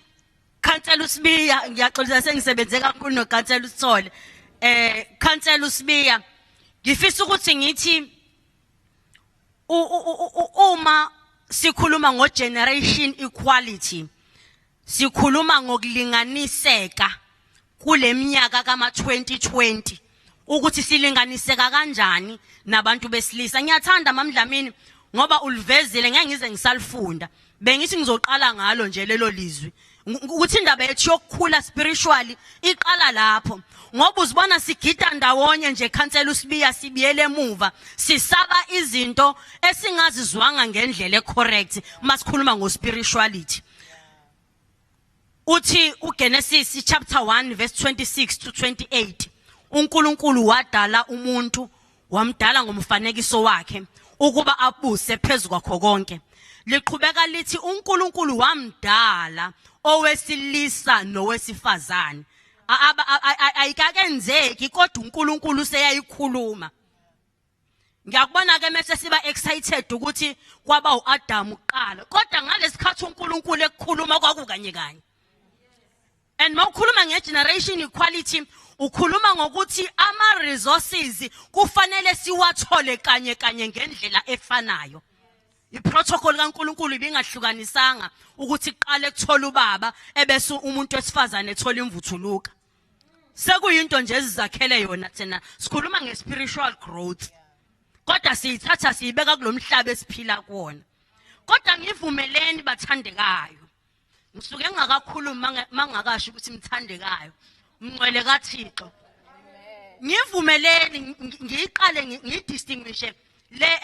Khansela uSibiya ngiyaxolisa sengisebenze kakhulu noKhansela uSithole. Khansela uSibiya ngifisa ukuthi ngithi uma sikhuluma ngo generation equality sikhuluma ngokulinganiseka kule minyaka kama 2020 ukuthi silinganiseka kanjani nabantu besilisa. Ngiyathanda Mamdlamini ngoba ulivezile ngeke ngize ngisalifunda. Bengithi ngizoqala ngalo nje lelo lizwi ukuthi indaba yethu yokukhula spiritually iqala lapho. Ngoba uzibona sigida ndawonye nje Khansela uSibiya sibiyele emuva sisaba izinto esingazizwanga ngendlela ecorrect masikhuluma ngo spirituality. Uthi uGenesis chapter 1 verse 26 to 28 uNkulunkulu wadala umuntu wamdala ngomfanekiso wakhe ukuba abuse phezulu kwakho konke. Liqhubeka lithi uNkulunkulu wamdala owesilisa nowesifazane. Ayikakenzeki kodwa uNkulunkulu seyayikhuluma. Ngiyakubona ke mase siba excited ukuthi kwaba uAdam uqala kodwa ngalesikhathi uNkulunkulu ekukhuluma kwakukanye kanye. And mawukhuluma ngegeneration equality ukhuluma ngokuthi ama resources kufanele siwathole kanye kanye ngendlela efanayo. Iprotocol kaNkulunkulu ibingahlukanisanga ukuthi iqale ukuthola ubaba ebese umuntu wesifazane ethola imvuthuluka. Sekuyinto nje ezizakhele yona thina sikhuluma ngespiritual growth. Kodwa siyithatha siyibeka kulomhlaba esiphila kuona. Kodwa ngivumeleni bathandekayo. Ngisuke ngakakhuluma mangakasho ukuthi mthandekayo. Mncwele kaThixo. Ngivumeleni ngiqale ngidistinguishe le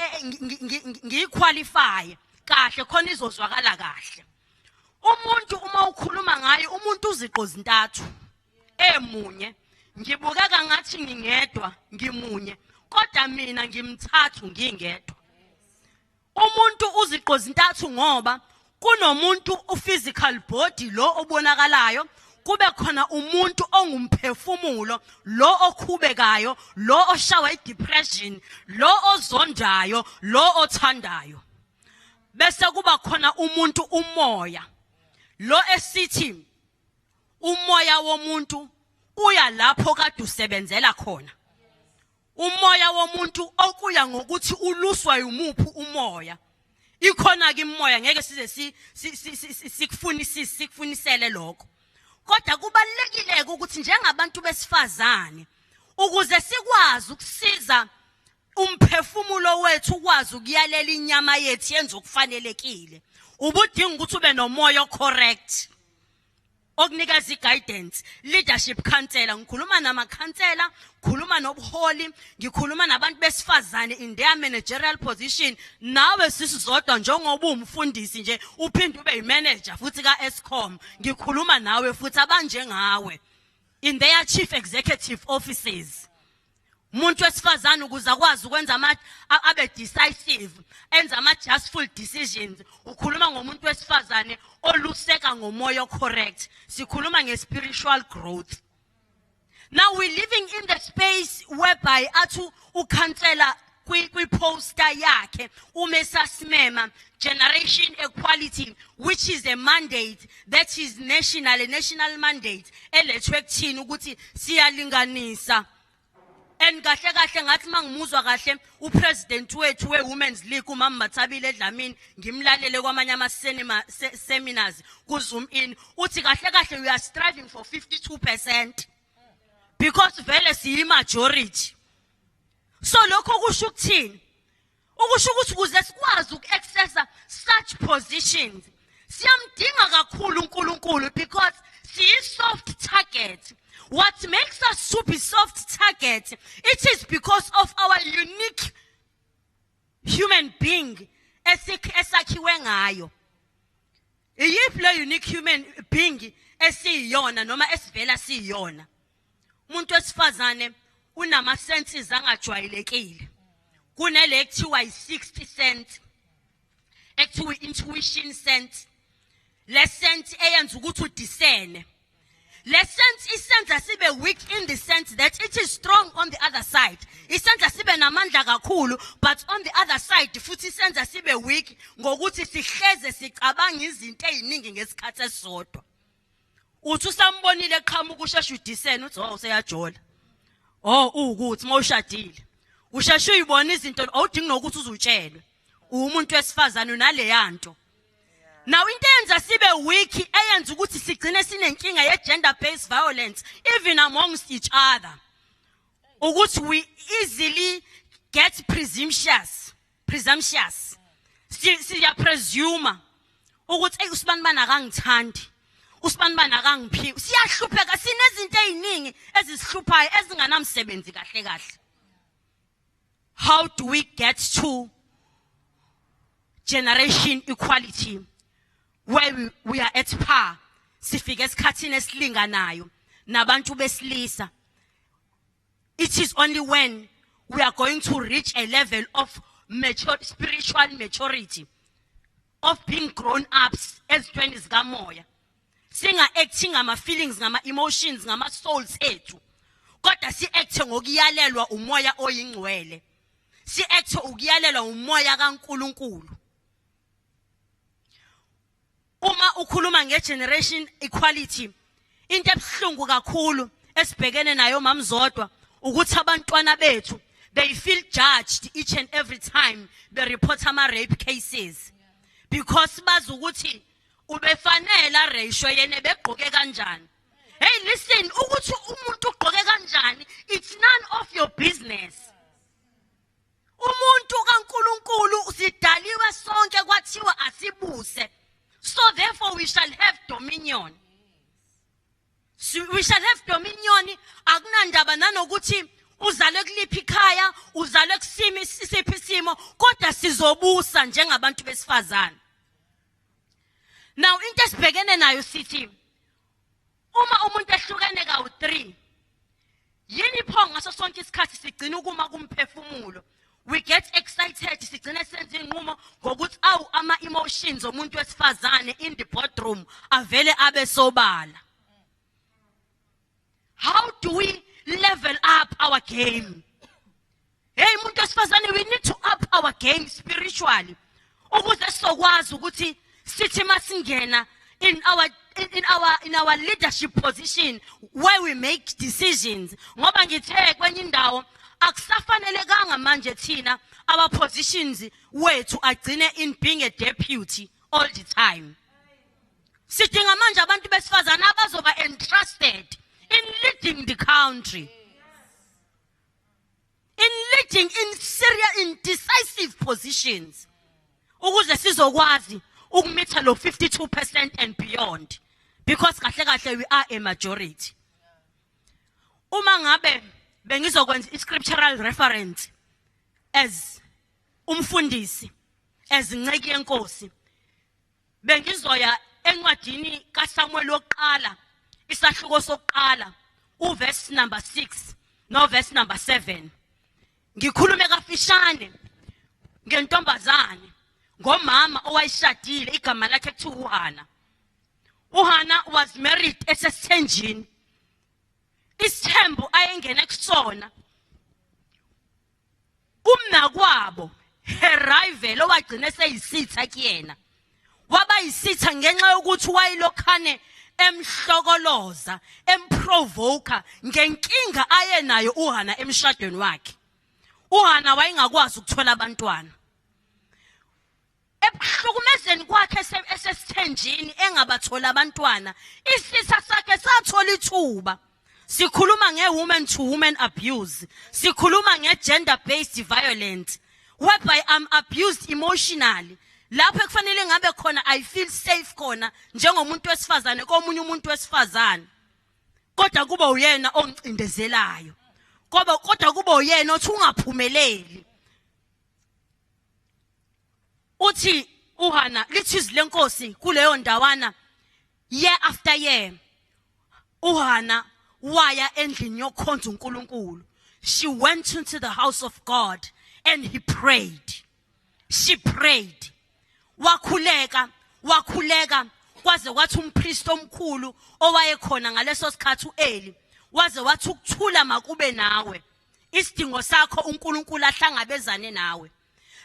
ngiqualify kahle khona izozwakala kahle. Umuntu uma ukhuluma ngaye umuntu uziqo zintathu. Emunye ngibukeka ngathi ngingedwa ngimunye kodwa mina ngimthathu ngingedwa. Umuntu uziqo zintathu ngoba kunomuntu physical body lo obonakalayo, kube khona umuntu ongumphefumulo lo okhubekayo, lo oshawa depression, lo ozondayo, lo othandayo. Bese kuba khona umuntu umoya lo esithi umoya womuntu uya lapho kade usebenzela khona. Umoya womuntu okuya ngokuthi uluswa yumuphi umoya. Ikhona ke imoya ngeke size sikufunisele lokho. Kodwa kubalekile ukuthi njengabantu besifazane ukuze sikwazi ukusiza umphefumulo wethu ukwazi ukuyalela inyama yethu yenze okufanelekile. Ubudinga ukuthi ube nomoya correct. Okunikeza guidance, leadership counselor, ngikhuluma nama counselor, ngikhuluma nobuholi, ngikhuluma nabantu besifazane in their managerial position. Nawe sisizodwa njengoba umfundisi nje uphinde ube imanager futhi ka Eskom, ngikhuluma nawe futhi abanje ngawe in their chief executive offices. Umuntu wesifazane ukuze akwazi ukwenza abe decisive, enza justful decisions. Ukhuluma ngomuntu wesifazane oluseka ngomoya correct. Sikhuluma nge-spiritual growth. Now we're living in the space whereby atu ukhansela kwi-poster yakhe umesasimema generation equality, which is a mandate that is national, a national mandate elethwe kuthini ukuthi siyalinganisa. And kahle ngathi mangimuzwa kahle upresident wethu we-Women's League uMama Mathabile Dlamini ngimlalele kwamanye ama-seminars ku-Zoom in uthi kahle we are striving for 52% because vele siyi-majority. So lokho kusho ukuthini? Ukusho ukuthi ukuze sikwazi uku-accessa such positions siyamdinga kakhulu uNkulunkulu because siyi-soft target. What makes us to be soft target, it is because of our unique human being esakhiwe ngayo. Iyiphi le unique human being esiyona noma esivela siyona? Umuntu wesifazane unama senses angajwayelekile. Kunele ekuthiwa yi-60 sense, ekuthiwa intuition sense. Le sense eyenza ukuthi udiscerne. Le sense isenza sibe weak in the sense that it is strong on the other side. Isenza sibe namandla kakhulu, but on the other side futhi isenza sibe weak ngokuthi sihleze sicabanga izinto eziningi ngesikhathi esisodwa. Uthi usambonile eqhamuka usheshe udiscerne uthi oh useyajola. Oh ukuthi mawushadile. Usheshe uyibona izinto awudingi nokuthi uzutshelwe. Umuntu wesifazane unale yanto. Now into eyenza sibe weak eyenza ukuthi sigcine sinenkinga ye-gender based violence even amongst each other. Ukuthi we easily get presumptuous. Siya presume ukuthi usibani akangithandi. Usibani akangiphi. Siyahlupheka sinezinto eziningi ezisihluphayo ezinganamsebenzi kahle. How do we get to generation equality? Where we are at par, sifike esikhathini esilinganayo nabantu besilisa. It is only when we are going to reach a level of spiritual maturity, of being grown ups ezintweni zikamoya. Singa acting ngama feelings, ngama emotions, ngama souls ethu. Kodwa si act ngokuyalelwa umoya oyingcwele. Si act ukuyalelwa umoya kaNkulunkulu. Uma ukhuluma nge-generation equality, into ebuhlungu kakhulu esibhekene nayo mamzodwa ukuthi abantwana bethu they feel judged each and every time they report ama-rape cases. Because bazi ukuthi ubefanele ratio yene begqoke kanjani. Hey listen, ukuthi umuntu ugqoke kanjani, it's none of your business. Umuntu kaNkulunkulu sidaliwe sonke kwathiwa asibuse. So therefore we shall have dominion. So we shall have dominion. Akunandaba nanokuthi uzalwe kuliphi ikhaya, uzalwe kusiphi isimo, kodwa sizobusa njengabantu besifazane. Now into esibhekene nayo sithi uma umuntu ehlukene kawu 3, Yini pho ngaso sonke isikhathi sigcina ukuma kumphefumulo. We get excited sigcina senze inqumo ngokuthi awu ama emotions omuntu wesifazane in the boardroom avele abe sobala. How do we level up our game? Hey umuntu wesifazane, we need to up our game spiritually. Ukuze sokwazi ukuthi sithi masingena in our leadership position where we make decisions. Ngoba ngithe kwenye indawo akusafanelekanga manje thina our positions wethu agcine in being a deputy all the time. Sidinga manje abantu besifazana abazoba entrusted in leading the country. In leading in serious, in decisive positions. Ukuze sizokwazi ukumitha lo 52% and beyond. Because kahle kahle we are a majority. Uma ngabe bengizokwenza i-scriptural reference as umfundisi, as inceki yenkosi, bengizoya encwadini kaSamuel wokuqala, isahluko sokuqala, uverse number 6 no verse number 7. Ngikhulume kafishane ngentombazane ngomama owayishadile igama lakhe kuthiwa uHana. uHana was married esesithenjini. Isithembu ayengene kusona umnakwabo her rival owagcina seyisitha kuyena. Waba yisitha ngenxa yokuthi wayilokhane emhlokoloza, emprovoker ngenkinga ayenayo uHana emshadweni wakhe. uHana wayengakwazi ukuthola abantwana. Ebhlukumezeni kwakhe esesithenjini engabathola abantwana, isitha sakhe sathola ithuba. Sikhuluma nge-woman to woman abuse. Sikhuluma nge-gender based violence, whereby I'm abused emotionally. Lapho kufanele ngabe khona I feel safe khona njengomuntu wesifazane komunye umuntu wesifazane. Kodwa kuba uyena ongcindezelayo. Kodwa kuba uyena othi ungaphumeleli. Uthi uHana lithi lenkosi kuleyo ndawana year after year. uHana waya endlini yokhonza uNkulunkulu. She went into the house of God and he prayed. She prayed. Wakhuleka kwaze kwathi umpriest omkhulu owayekhona ngaleso sikhathi uEli waze wathi ukuthula makube nawe. Isidingo sakho uNkulunkulu ahlangabezane nawe.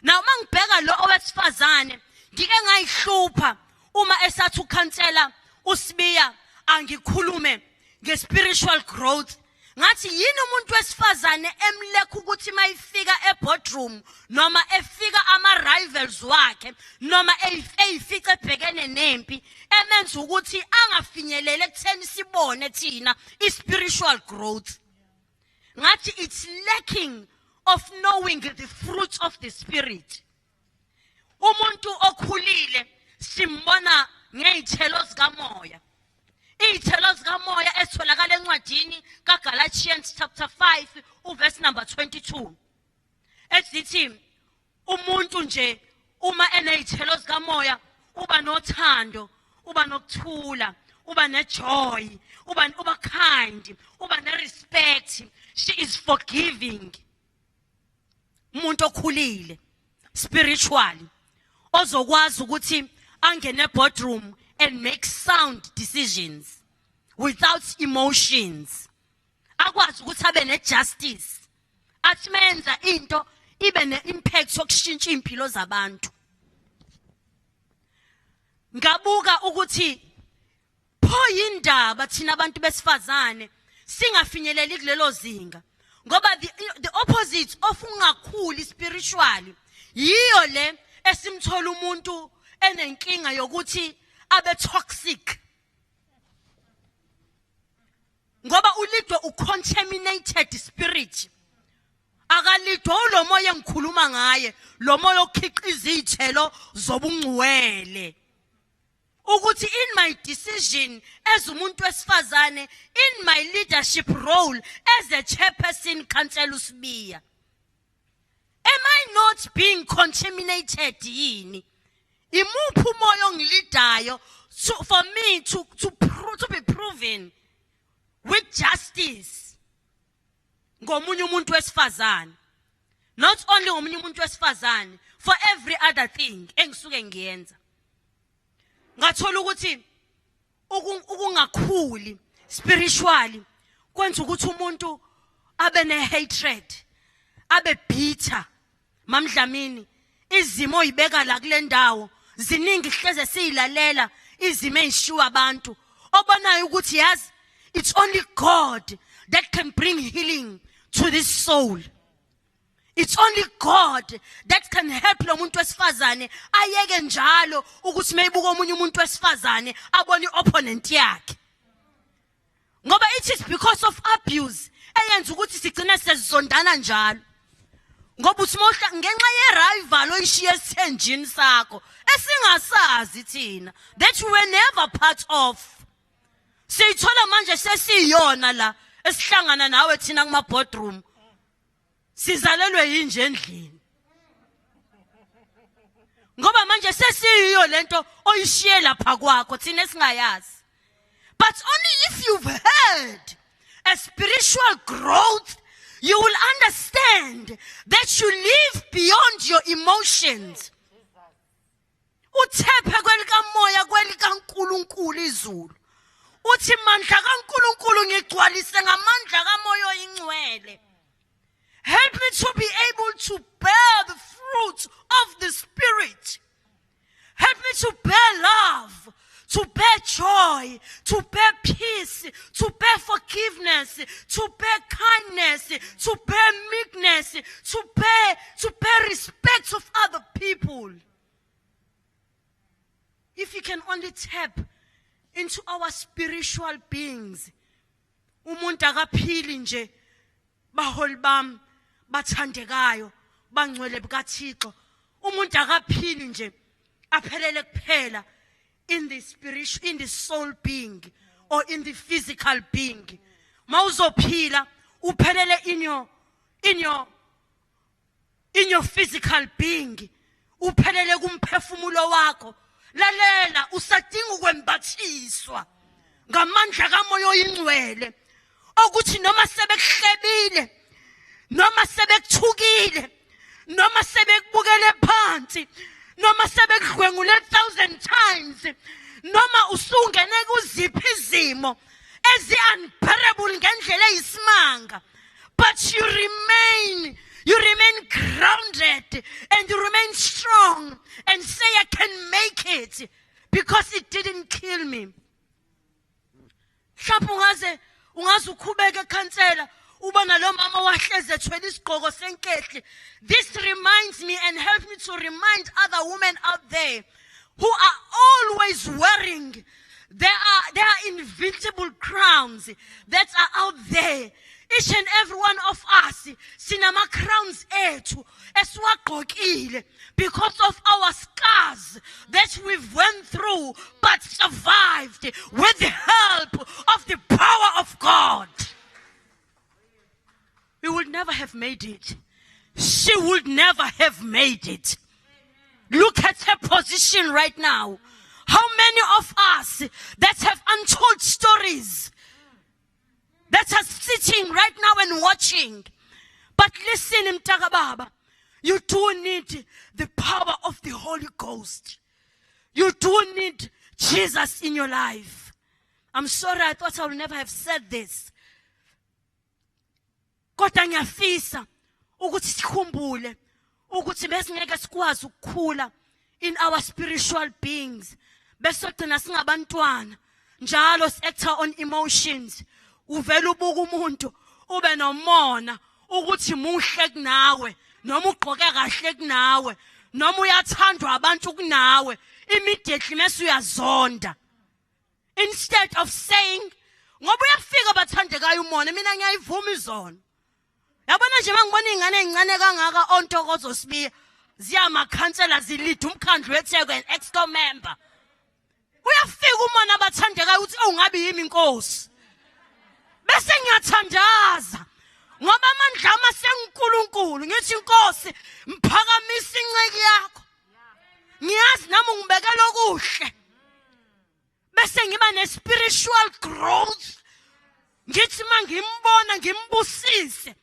Now mangibheka lo owesifazane ngike ngayihlupha uma esathi ukhansela uSibiya angikhulume nge-spiritual growth. Ngathi yini umuntu wesifazane emlekha ukuthi mayifika eboardroom noma efika ama-rivals wakhe noma eyifica ebhekene nempi emenza ukuthi angafinyelele ekutheni sibone thina i-spiritual growth. Ngathi it's lacking of knowing the fruits of the spirit. Umuntu okhulile simbona ngey'thelo zikamoya. Iy'thelo zikamoya esitholakala encwadini kaGalatians chapter 5 uverse number 22. Esithi umuntu nje uma eney'thelo zikamoya uba nothando, uba nokuthula, uba nejoy, uba kind, uba nerespect. She is forgiving. Umuntu okhulile spiritually ozokwazi ukuthi angene boardroom and make sound decisions without emotions. Akwazi ukuthi abe ne-justice. Athi menza into ibe ne-impact yokushintsha impilo zabantu. Ngabuka ukuthi pho yindaba thina abantu besifazane singafinyeleli kulelo zinga. Ngoba the opposite of ungakhuli spiritually yiyo le esimthola umuntu enenkinga yokuthi abe toxic. Ngoba ulidwe ucontaminated spirit. Akalidwe lo moya engikhuluma ngaye, lo moya okhiqiza izithelo zobungcwele. Ukuthi in my decision as umuntu wesifazane, in my leadership role as a chairperson Cllr Sibiya, am I not being contaminated yini? Imuphi umoya ongilidayo for me to be proven with justice, ngomunye umuntu wesifazane. Not only ngomunye umuntu wesifazane, for every other thing engisuke ngiyenza. Ngathola ukuthi ukungakhuli spiritually kwenza ukuthi umuntu abe ne-hatred, abe bitter. Mamdlamini, izimo oyibeka la kule ndawo ziningi hleze siyilalela izimo ezishiwa abantu. Obonayo ukuthi yazi, it's only God that can bring healing to this soul. It's only God that can help lo muntu wesifazane ayeke njalo ukuthi mayibuka omunye umuntu wesifazane abone opponent yakhe. Ngoba it is because of abuse eyenza ukuthi sigcine sezizondana njalo. Ngoba uthi mohla ngenxa ye-rival oyishiye esithenjini sakho esingasazi thina that we were never part of. Siyithola manje sesiyona la esihlangana nawe thina kuma boardroom. Sizalelwe yinje endlini. Ngoba manje sesiyiyo lento oyishiye lapha kwakho thina esingayazi. But only if you've heard a spiritual growth, you will understand that you live beyond your emotions. Uthephe kwelikamoya kwelikaNkulunkulu izulu. Uthi mandla kaNkulunkulu ngigcwalise ngamandla kamoya oyingcwele. Help me to be able to bear the fruit of the Spirit. Help me to bear love, to bear joy, to bear peace, to bear forgiveness, to bear kindness, to bear meekness, to bear respect of other people. If you can only tap into our spiritual beings, umuntu akaphili nje baholi bami bathandekayo bangcwele bukaThixo. Umuntu akaphili nje aphelele kuphela in the spiritual, in the soul being or in the physical being. Mawuzophila uphelele in your physical being. Uphelele kumphefumulo wakho. Lalela usadinga ukwembathiswa ngamandla kamoya oyingcwele okuthi noma sebekuhlebile, noma sebekuthukile, noma sebekubukele phansi, noma sebekudlwengule 1,000 times, noma usungene kuziphi izimo ezi-unbearable ngendlela eyisimanga, but you remain grounded and you remain strong and say, I can make it because it didn't kill me. Mhlawumbe ungaze ukhubeke ekhansela ubona lo mama wahleze ethwele isigqoko senkehli. This reminds me and helps me to remind other women out there who are always wearing there are invincible crowns that are out there. Each and every one of us sinama crowns ethu esiwagqokile because of our scars that we've went through but survived with the help of the power of God. We would never have made it. She would never have made it. Look at her position right now. How many of us that have untold stories that are sitting right now and watching? But listen, Mtaka Baba, you do need the power of the Holy Ghost. You do need Jesus in your life. I'm sorry, I thought I would never have said this. Kodwa ngiyafisa ukuthi sikhumbule ukuthi besingeke sikwazi ukukhula in our spiritual beings. Besogcina singabantwana njalo si-actor on emotions. Uvela ubuka umuntu ube nomona ukuthi muhle kunawe, noma ugqoke kahle kunawe, noma uyathandwa abantu kunawe, immediately mase uyazonda. Instead of saying, ngoba uyafika bathandekayo umona, mina ngiyayivuma izono. Yabona nje mangibona ingane ezincane kangaka Ntokozo Sibiya ziyamakhansela zilida umkhandlu weThekwini exco member. Uyafika umona abathandekayo uthi ungabe yimi inkosi. Bese ngiyathandaza ngoba amandla amasenkulunkulu ngithi inkosi mphakamisa inceke yakho. Ngiyazi nami ungibekela okuhle. Bese ngiba ne-spiritual growth. Ngithi mangimbona ngimbusise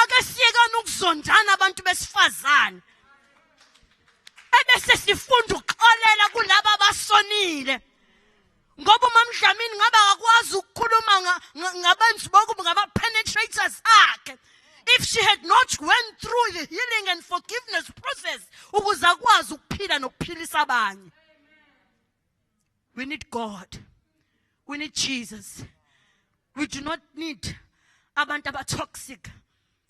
ake siyekani ukuzondana abantu besifazane ebese sifunda ukuxolela kulabo abasonile ngoba uMamdlamini ngabe akwazi ukukhuluma ngabantu bokuba ngaba-penetrators akhe if she had not went through the healing and forgiveness process ukuze akwazi ukuphila nokuphilisa abanye. We need God. We need Jesus. We do not need abantu toxic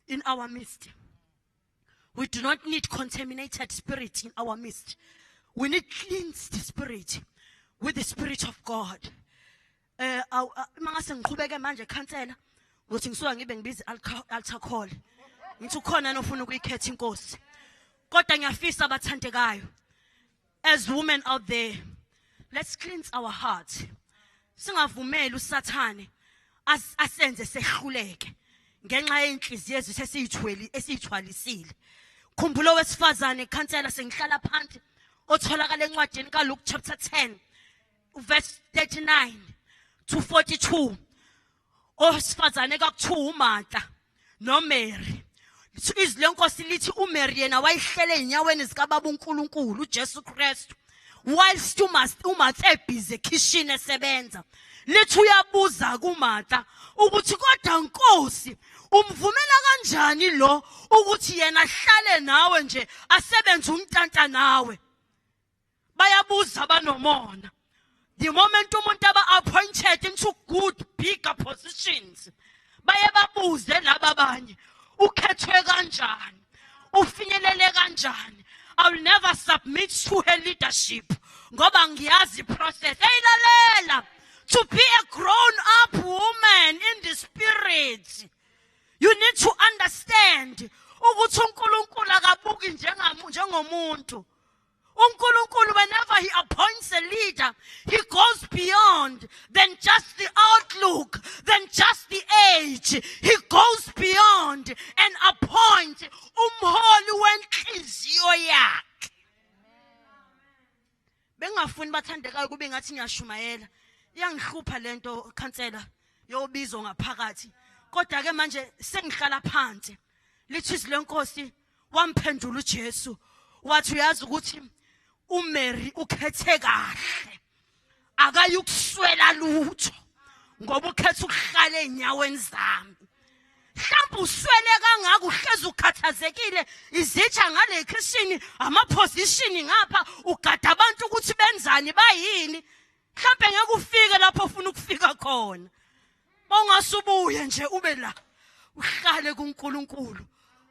in our midst. We do not need contaminated spirit in our midst. We need cleansed spirit with the Spirit of God. Mangase ngiqhubeke manje khansela ukuthi ngisuka ngibe ngibiza altar call. Ngithi ukhona nofuna ukuyikhetha inkosi. Kodwa ngiyafisa abathandekayo. As women out there, let's cleanse our hearts. Singavumeli uSathane asenze sehluleke ngenxa yenhliziyo zethu esiyithwalisile. Khumbulo wesifazane khansela sengihlala phansi otholakala encwadini kaLuke chapter 10 verse 39 to 42. Owesifazane kakuthiwa uMartha noMary. Izwi lenkosi lithi uMary yena wayihlele enyaweni zikaBaba uNkulunkulu uJesu Kristu whilst uMartha ebhizi ekitchen esebenza. Lithi uyabuza kuMartha ukuthi kodwa Nkosi umvumela kanjani lo ukuthi yena ahlale nawe nje asebenze umntanta nawe. Bayabuza banomona. The moment umuntu aba-appointed into good bigger positions baye babuze laba abanye ukhethwe kanjani ufinyelele kanjani. I will never submit to her leadership ngoba ngiyazi process. Hey lalela, to be a grown up woman in the spirit you need to understand ukuthi uNkulunkulu akabuki njengomuntu. uNkulunkulu, whenever he appoints a leader, he goes beyond than just the outlook, than just the age. He goes beyond and appoints umholi wenhliziyo yakhe. Bengafuni bathandekayo kube ngathi ngiyashumayela. Iyangihlupha lento khansela yobizo ngaphakathi. Kodwa ke manje sengihlala phansi. Lithi izwi lenkosi wamphendula uJesu. Wathi uyazi ukuthi uMary ukhethe kahle. Akayikuswela lutho ngoba ukhethe ukuhlala enyaweni zami. Mhlawumbe uswele kangaka uhlezi ukhathazekile izitsha ngale kitchen ama position ngapha ugada abantu ukuthi benzani bayini. Mhlawumbe ngeke ufike lapho ufuna ukufika khona. Ongasubuye nje ube la uhlale kuNkulunkulu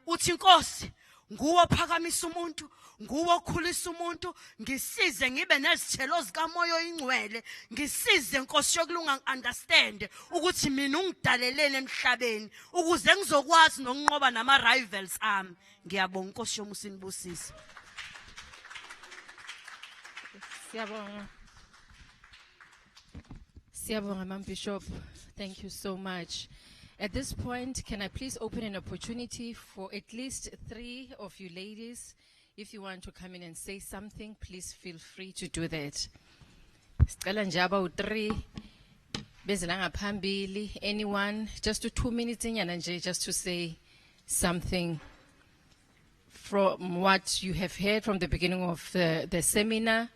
uthi Nkosi nguwe ophakamisa umuntu, nguwe okhulisa umuntu, ngisize ngibe nezithelo zikamoya oyingcwele, ngisize Nkosi yokulunga understand ukuthi mina ungidalelene emhlabeni ukuze ngizokwazi nokunqoba nama rivals ami. Ngiyabonga Nkosi yomusa inibusise. Siyabonga. Siyabonga, Ma'am Bishop. Thank you so much. At this point, can I please open an opportunity for at least 3 of you ladies? If you want to come in and say something, please feel free to do that. Sicela nje abawu-3 bezela ngaphambili. Anyone? Just to 2 minutes inyana nje, just to say something from what you have heard from the beginning of the seminar.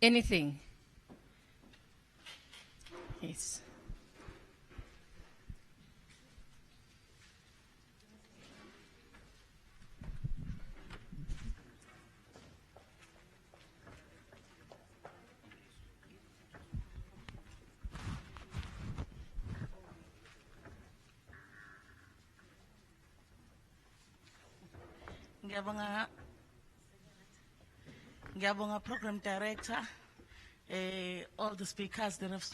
Anything? Yes. Ngiyabonga program director, all the speakers that have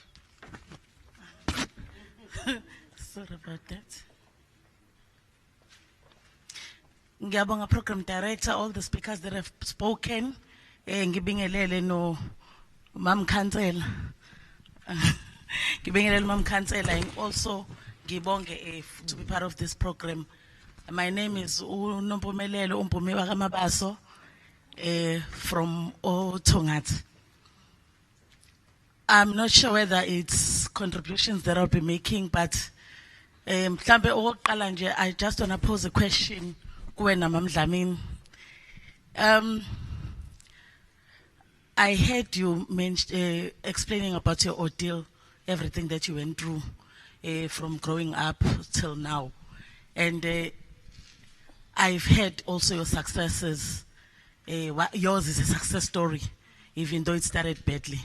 sorry about that. Ngiyabonga program director, all the speakers that have spoken. Ngibingelele no Mam Khansela. Ngibingelele Mam Khansela, and also ngibonge to be part of this program. My name is Nompumelelo Umpumiwa Kamabaso from Otongat. I'm not sure whether it's contributions that I'll be making, but Mhlambe okokuqala nje, I just want to pose a question kuwena Mam Dlamini. I heard you explaining about your ordeal, everything that you went through from growing up till now. And I've heard also your successes. Yours is a success story, even though it started badly.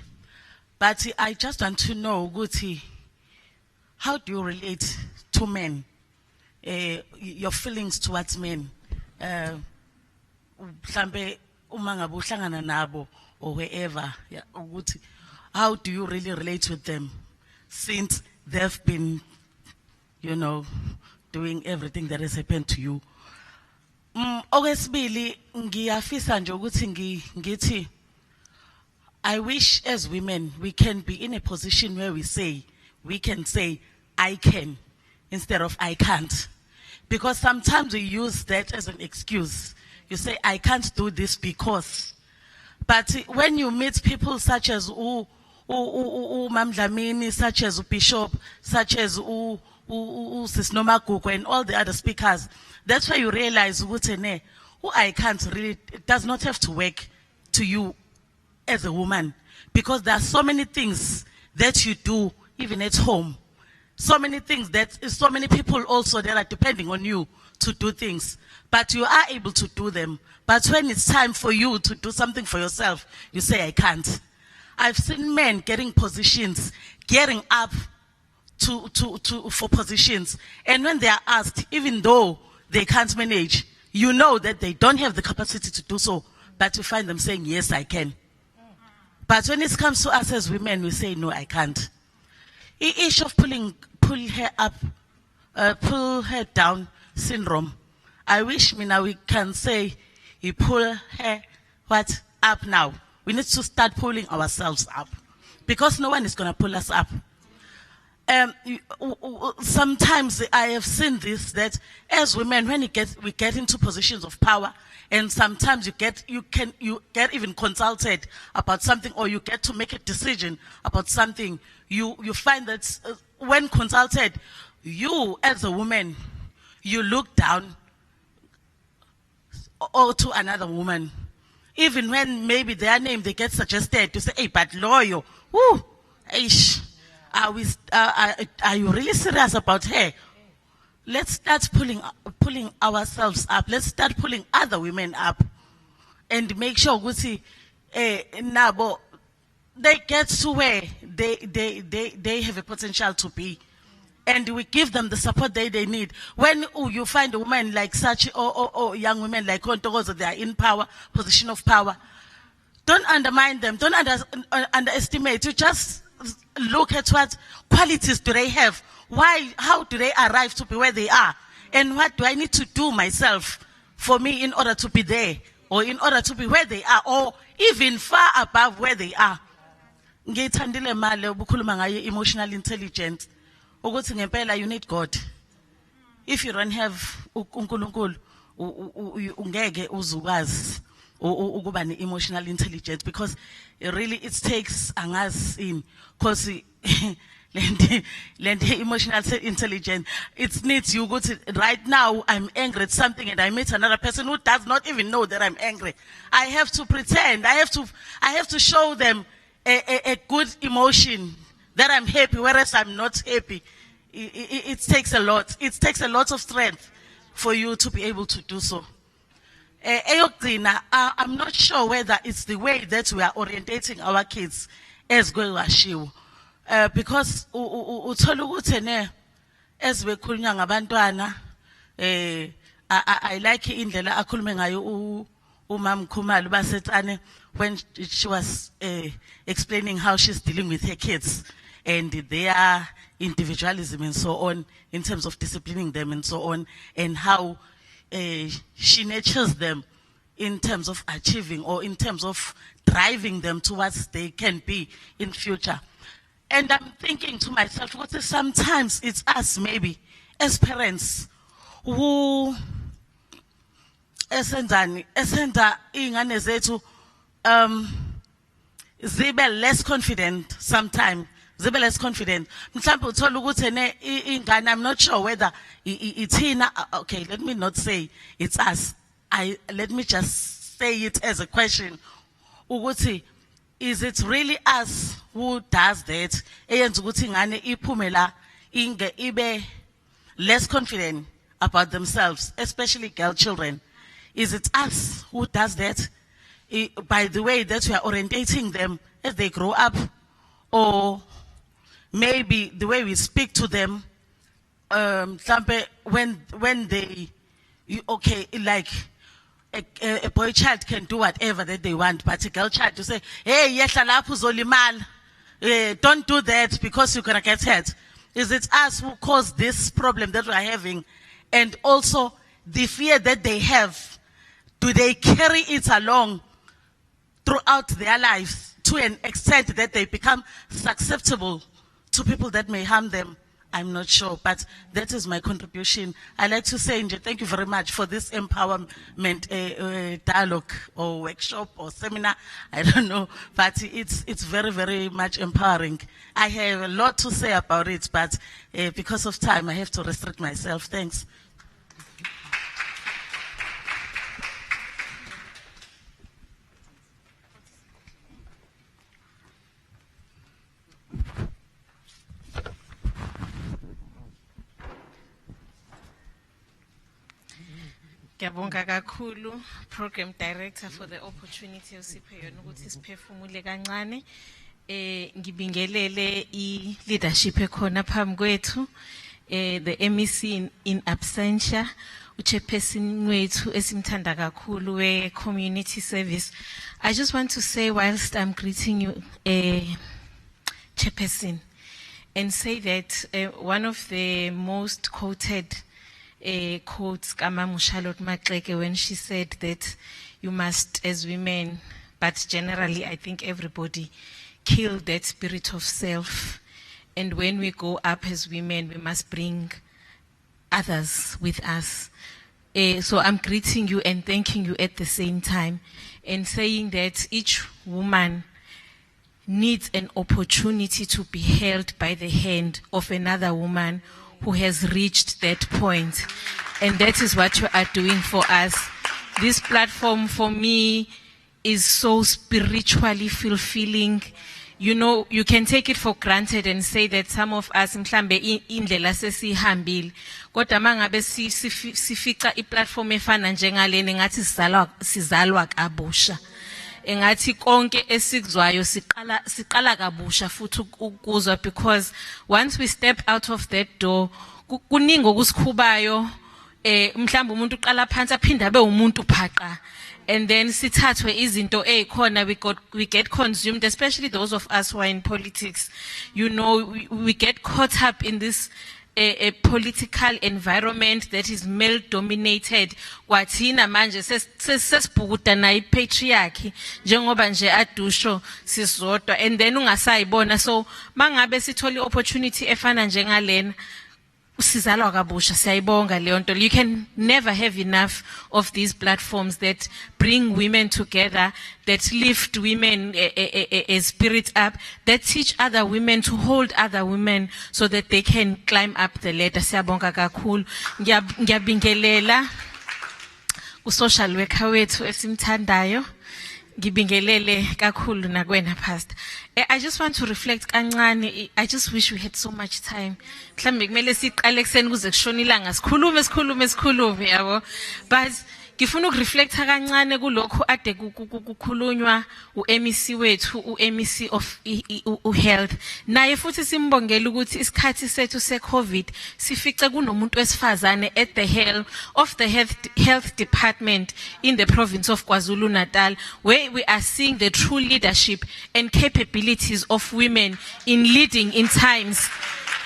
But I just want to know, Guti, how do you relate to men? Your feelings towards men? Mhlambe uma ngabe uhlangana nabo or wherever, yeah, ukuthi, how do you really relate with them since they've been, you know, doing everything that has happened to you? Okwesibili ngiyafisa nje ukuthi ngithi I wish as women we can be in a position where we can say I can instead of I can't, because sometimes we use that as an excuse. You say I can't do this because, but when you meet people such as Mam Dlamini, such as Bishop, such as Sis Nomagugu and all the other speakers, that's why you realize who I can't really, it does not have to work to you as a woman, because there are so many things that you do even at home, so many things that so many people also that are depending on you to do things, but you are able to do them. But when it's time for you to do something for yourself, you say I can't. I've seen men getting positions, getting up for positions, and when they are asked, even though they can't manage, you know that they don't have the capacity to do so, but you find them saying yes I can. But when it comes to us as women, we say no I can't. The issue of pull her up, pull her down syndrome, I wish now we can say you pull her up now. We need to start pulling ourselves up, because no one is going to pull us up. Sometimes I have seen this, that as women, when we get into positions of power, and sometimes you get even consulted about something, or you get to make a decision about something, you find that when consulted, you as a woman, you look down or to another woman. Even when maybe their name they get suggested, to say, hey, but lawyer, whoo, eish. Are you really serious about her? Let's start pulling ourselves up. Let's start pulling other women up, and make sure we see nabo they get to where they have a potential to be, and we give them the support they need. When you find a woman like such, or young women like Ntokozo, they are in power, position of power. Don't undermine them. Don't underestimate. You just look at what qualities do they have. How do they arrive to be where they are? And what do I need to do myself for me in order to be there, or in order to be where they are, or even far above where they are? Ngiyithandile mali obukhuluma ngayo emotional intelligence, ukuthi ngempela you need God. If you don't have uNkulunkulu, ungeke uzukwazi ukuba ne-emotional intelligence, because it takes angazi in, because emotional intelligence, it needs you go to, right now I'm angry at something and I meet another person who does not even know that I'm angry. I have to pretend, I have to show them a good emotion, that I'm happy, whereas I'm not happy. It takes a lot. It takes a lot of strength for you to be able to do so. I'm not sure whether it's the way that we are orientating our kids as Gwewashiwo. Because uthola ukuthi ne as we khulunywa ngabantwana, I like indlela akhulume ngayo uMam Khumalo Basetsane when she was explaining how she's dealing with her kids and their individualism and so on, in terms of disciplining them and so on, and how she nurtures them in terms of achieving, or in terms of driving them towards they can be in future. And I'm thinking to myself, what if sometimes it's us maybe as parents who esenda ingane zethu zibe less confident sometimes zibe less confident. Mhlambe uthola ukuthi ingane, I'm not sure whether it's hina. Okay, let me not say it's us. Let me just say it as a question. Ukuthi, is it really us who does that? Eyenza ukuthi ingane iphume la ibe less confident about themselves, especially girl children. Is it us who does that? By the way that we are orientating them as they grow up, or maybe the way we speak to them, when they, okay, like a boy child can do whatever that they want, but a girl child, you say, hey, yehla lapho uzolimal, don't do that because you're gonna get hurt. Is it us who caused this problem that we're having? And also the fear that they have, do they carry it along throughout their lives to an extent that they become susceptible to people that may harm them? I'm not sure, but that is my contribution. I'd like to say, Nje, thank you very much for this empowerment dialogue or workshop or seminar. I don't know, but it's very, very much empowering. I have a lot to say about it, but because of time, I have to restrict myself. Thanks. Ngiyabonga kakhulu program director for the opportunity osiphe yona ukuthi siphefumule kancane. Ngibingelele I leadership ekhona phambi kwethu, the MEC in absentia, uchairperson wethu esimthanda kakhulu we community service. I just want to say, whilst I'm greeting you, chairperson, and say that one of the most quoted quotes Kama Charlotte Maxeke, when she said that you must, as women, but generally I think everybody, kill that spirit of self, and when we go up as women we must bring others with us. So I'm greeting you and thanking you at the same time, and saying that each woman needs an opportunity to be held by the hand of another woman who has reached that point. And that is what you are doing for us. This platform for me is so spiritually fulfilling. You know, you can take it for granted and say that some of us, mhlambe indlela sesihambile, kodwa mangabe sifica I-platform efana njengalena ngathi sizalwa kabusha. Engathi konke esikuzwayo siqala kabusha futhi ukuzwa, because once we step out of that door kuningi okusikhubayo, mhlawumbe umuntu uqala phansi aphinde abe umuntu phaqa, and then sithathwe izinto ezikhona, we get consumed, especially those of us who are in politics. You know, we get caught up in this a political environment that is male dominated. Kwathina manje sesibhukuda na ipatriarchy njengoba nje adusho sizodwa, and then ungasayibona. So mangabe sitholi opportunity efana njengalena usizalwa kabusha, siyayibonga leyo nto. You can never have enough of these platforms that bring women together, that lift women a spirit up, that teach other women to hold other women so that they can climb up the ladder. Siyabonga kakhulu. Ngiyabingelela u-social worker wethu esimthandayo. Ngibingelele kakhulu nakwena pastor. I just want to reflect kancane. I just wish we had so much time. Mhlambe kumele siqale ekseni kuze kushona ilanga sikhulume yabo. But ngifuna ukureflecta kancane kulokho ade kukhulunywa uMEC wethu, uMEC of health. Naye futhi simbongela ukuthi isikhathi sethu seCovid sifice kunomuntu wesifazane at the helm of the health department in the province of KwaZulu-Natal, where we are seeing the true leadership and capabilities of women in leading in times,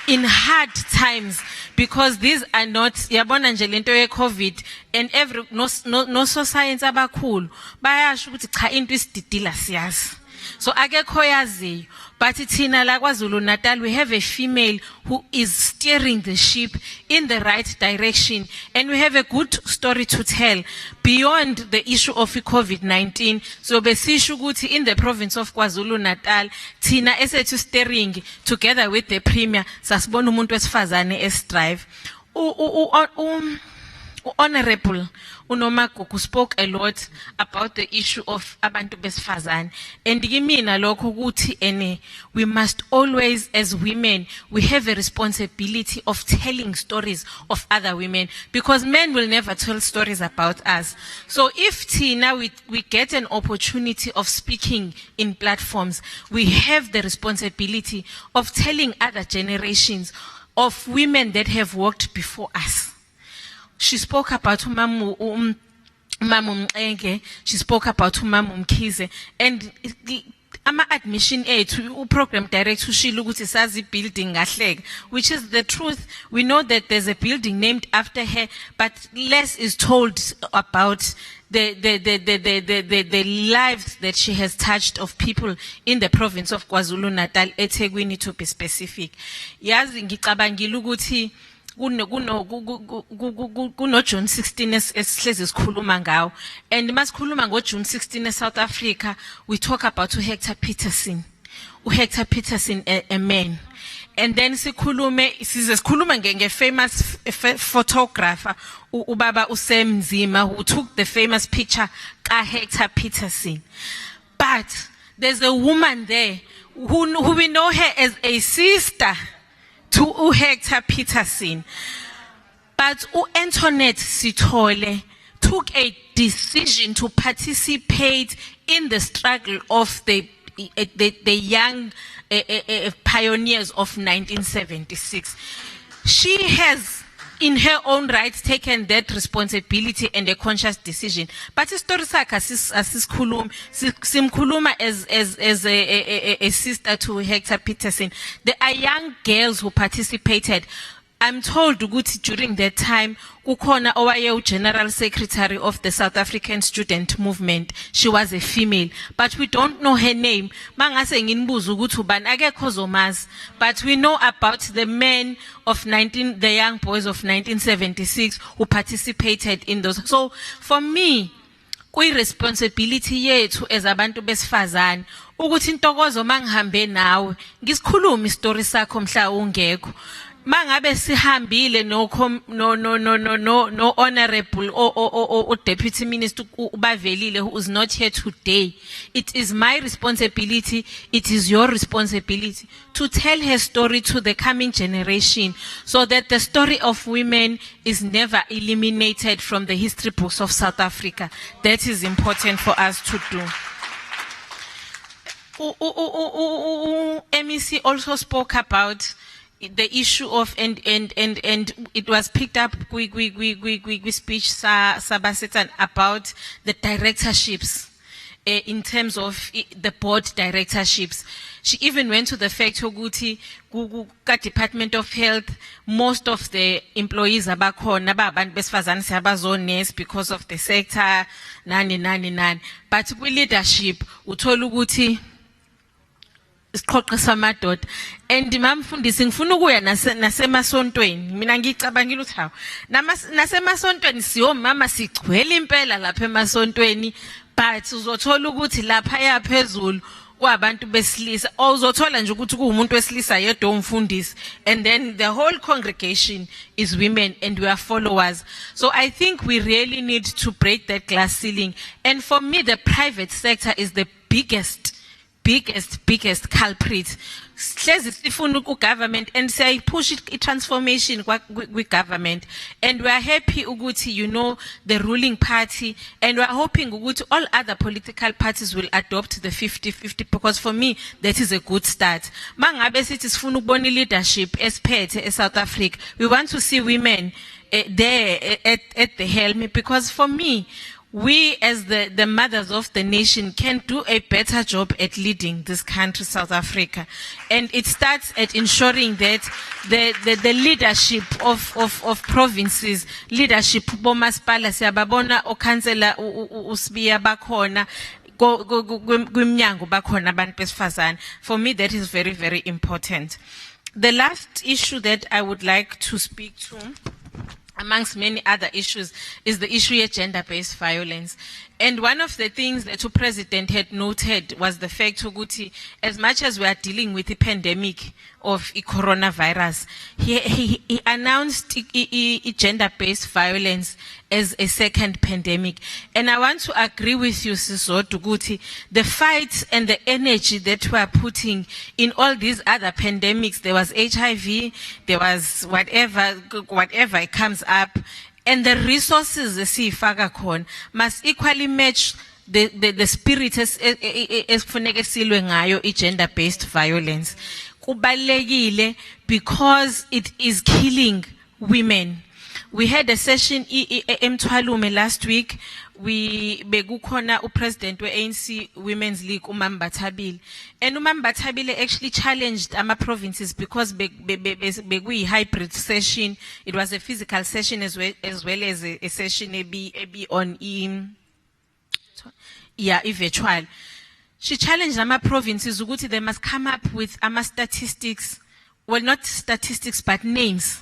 in hard times, because these are not yabona nje lento ye-COVID, and every no science abakhulu bayasho ukuthi cha into isididila siyazi. So akekho yaziyo. But thina la KwaZulu Natal, we have a female who is steering the ship in the right direction, and we have a good story to tell beyond the issue of COVID-19. So besisho ukuthi in the province of KwaZulu Natal, thina esethu steering together with the premier sasibona umuntu wesifazane estrive. Honorable uNomagugu spoke a lot about the issue of abantu besifazane, and kimina lokho ukuthi we must always, as women, we have a responsibility of telling stories of other women, because men will never tell stories about us. So if Tina, we get an opportunity of speaking in platforms, we have the responsibility of telling other generations of women that have worked before us. She spoke about Mamu Mcenge, she spoke about Mamu Mkhize, and ama admission to program director she looked at building gahleka, which is the truth. We know that there's a building named after her, but less is told about the lives that she has touched of people in the province of KwaZulu Natal, eThekwini to be specific. Yazi ngicabangile ukuthi kuno June 16 esihlezi sikhuluma ngawo, and masikhuluma ngo June 16 South Africa, we talk about Hector Peterson, a man. And then sikhulume nge famous photographer ubaba uSam Mzima, who took the famous picture ka Hector Peterson. But there's a woman there who we know her as a sister to Hector Peterson. But Antoinette Sithole took a decision to participate in the struggle of the young pioneers of 1976. She has, in her own right, taken that responsibility and a conscious decision. But story sakhe simkhuluma as a sister to Hector Peterson. There are young girls who participated. I'm told ukuthi during that time kukhona owaye General Secretary of the South African Student Movement. She was a female, but we don't know her name. Mangase nginbuza ukuthi ubani akekho zomazi, but we know about the men of the young boys of 1976 who participated in those. So for me, kuyi responsibility yethu as abantu besifazane ukuthi Ntokozo mangihambe nawe ngisikhuluma istory sakho mhla ungekho. Mangabe sihambile no honorable or deputy minister ubavelile who is not here today, it is my responsibility, it is your responsibility to tell her story to the coming generation, so that the story of women is never eliminated from the history books of South Africa. That is important for us to do. MEC also spoke about the issue of and it was picked up with speech Sabasetan about the directorships in terms of the board directorships. She even went to the fact ukuthi Department of Health, most of the employees abakhona abantu besifazane siyabazo-nurse because of the sector nani. But with leadership uthola ukuthi isiqoqo samadoda, and mamfundisi ngifuna ukuya nasemasontweni. Mina ngicabangile ukuthi hawo nasemasontweni siyomama sigcwele impela lapha emasontweni, but uzothola ukuthi lapha yaphezulu kwabantu besilisa uzothola nje ukuthi kuumuntu wesilisa yedwa umfundisi, and then the whole congregation is women and we are followers. So I think we really need to break that glass ceiling, and for me the private sector is the biggest culprit. Hlezi sifuna government and say push it transformation with government, and we are happy ukuthi the ruling party, and we are hoping ukuthi all other political parties will adopt the 50-50, because for me that is a good start. Mangabe sithi sifuna ukubona leadership esphethe South Africa, we want to see women there at the helm, because for me we as the mothers of the nation can do a better job at leading this country, South Africa. And it starts at ensuring that the leadership of provinces, leadership bomasipala siyababona oKhensela uSibiya bakhona, kwimnyango bakhona abantu besifazane. For me, that is very, very important. The last issue that I would like to speak to, amongst many other issues, is the issue of gender-based violence. And one of the things that the president had noted was the fact that as much as we are dealing with the pandemic of coronavirus, he announced gender-based violence as a second pandemic. And I want to agree with you, Siso Duguti, the fight and the energy that we are putting in all these other pandemics, there was HIV, there was whatever it comes up, and the resources the siyifaka khona must equally match the spirit esifuneka silwe ngayo gender-based violence. Kubalekile because it is killing women. We had a session eMthwalume last week. Bekukhona upresident we-ANC Women's League uMambathabile, and uMambathabile actually challenged ama provinces because bekuyi hybrid session. It was a physical session as well as a session on virtual. She challenged ama provinces ukuthi they must come up with ama statistics, well, not statistics but names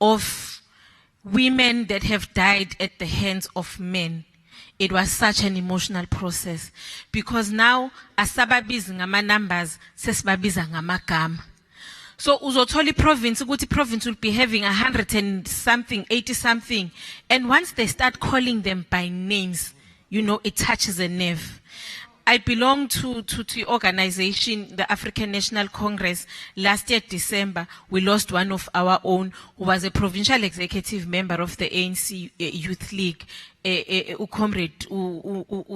of women that have died at the hands of men. It was such an emotional process because now asababiza ngama numbers sesibabiza ngamagama. So uzothola province ukuthi province will be having 100 and something, 80 something, and once they start calling them by names, you know, it touches a nerve. I belong to the organization, the African National Congress. Last year, December, we lost one of our own who was a provincial executive member of the ANC Youth League, comrade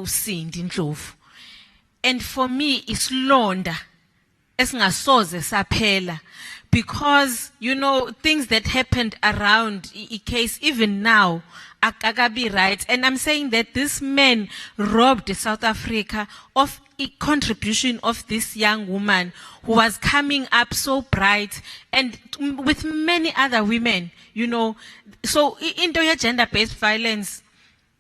Cindy Ndlovu. And for me, it's londa, esingasoze saphela, because, you know, things that happened around a case, even now, akakabi right. And I'm saying that this man robbed South Africa of a contribution of this young woman who was coming up so bright and with many other women, you know. So into gender-based violence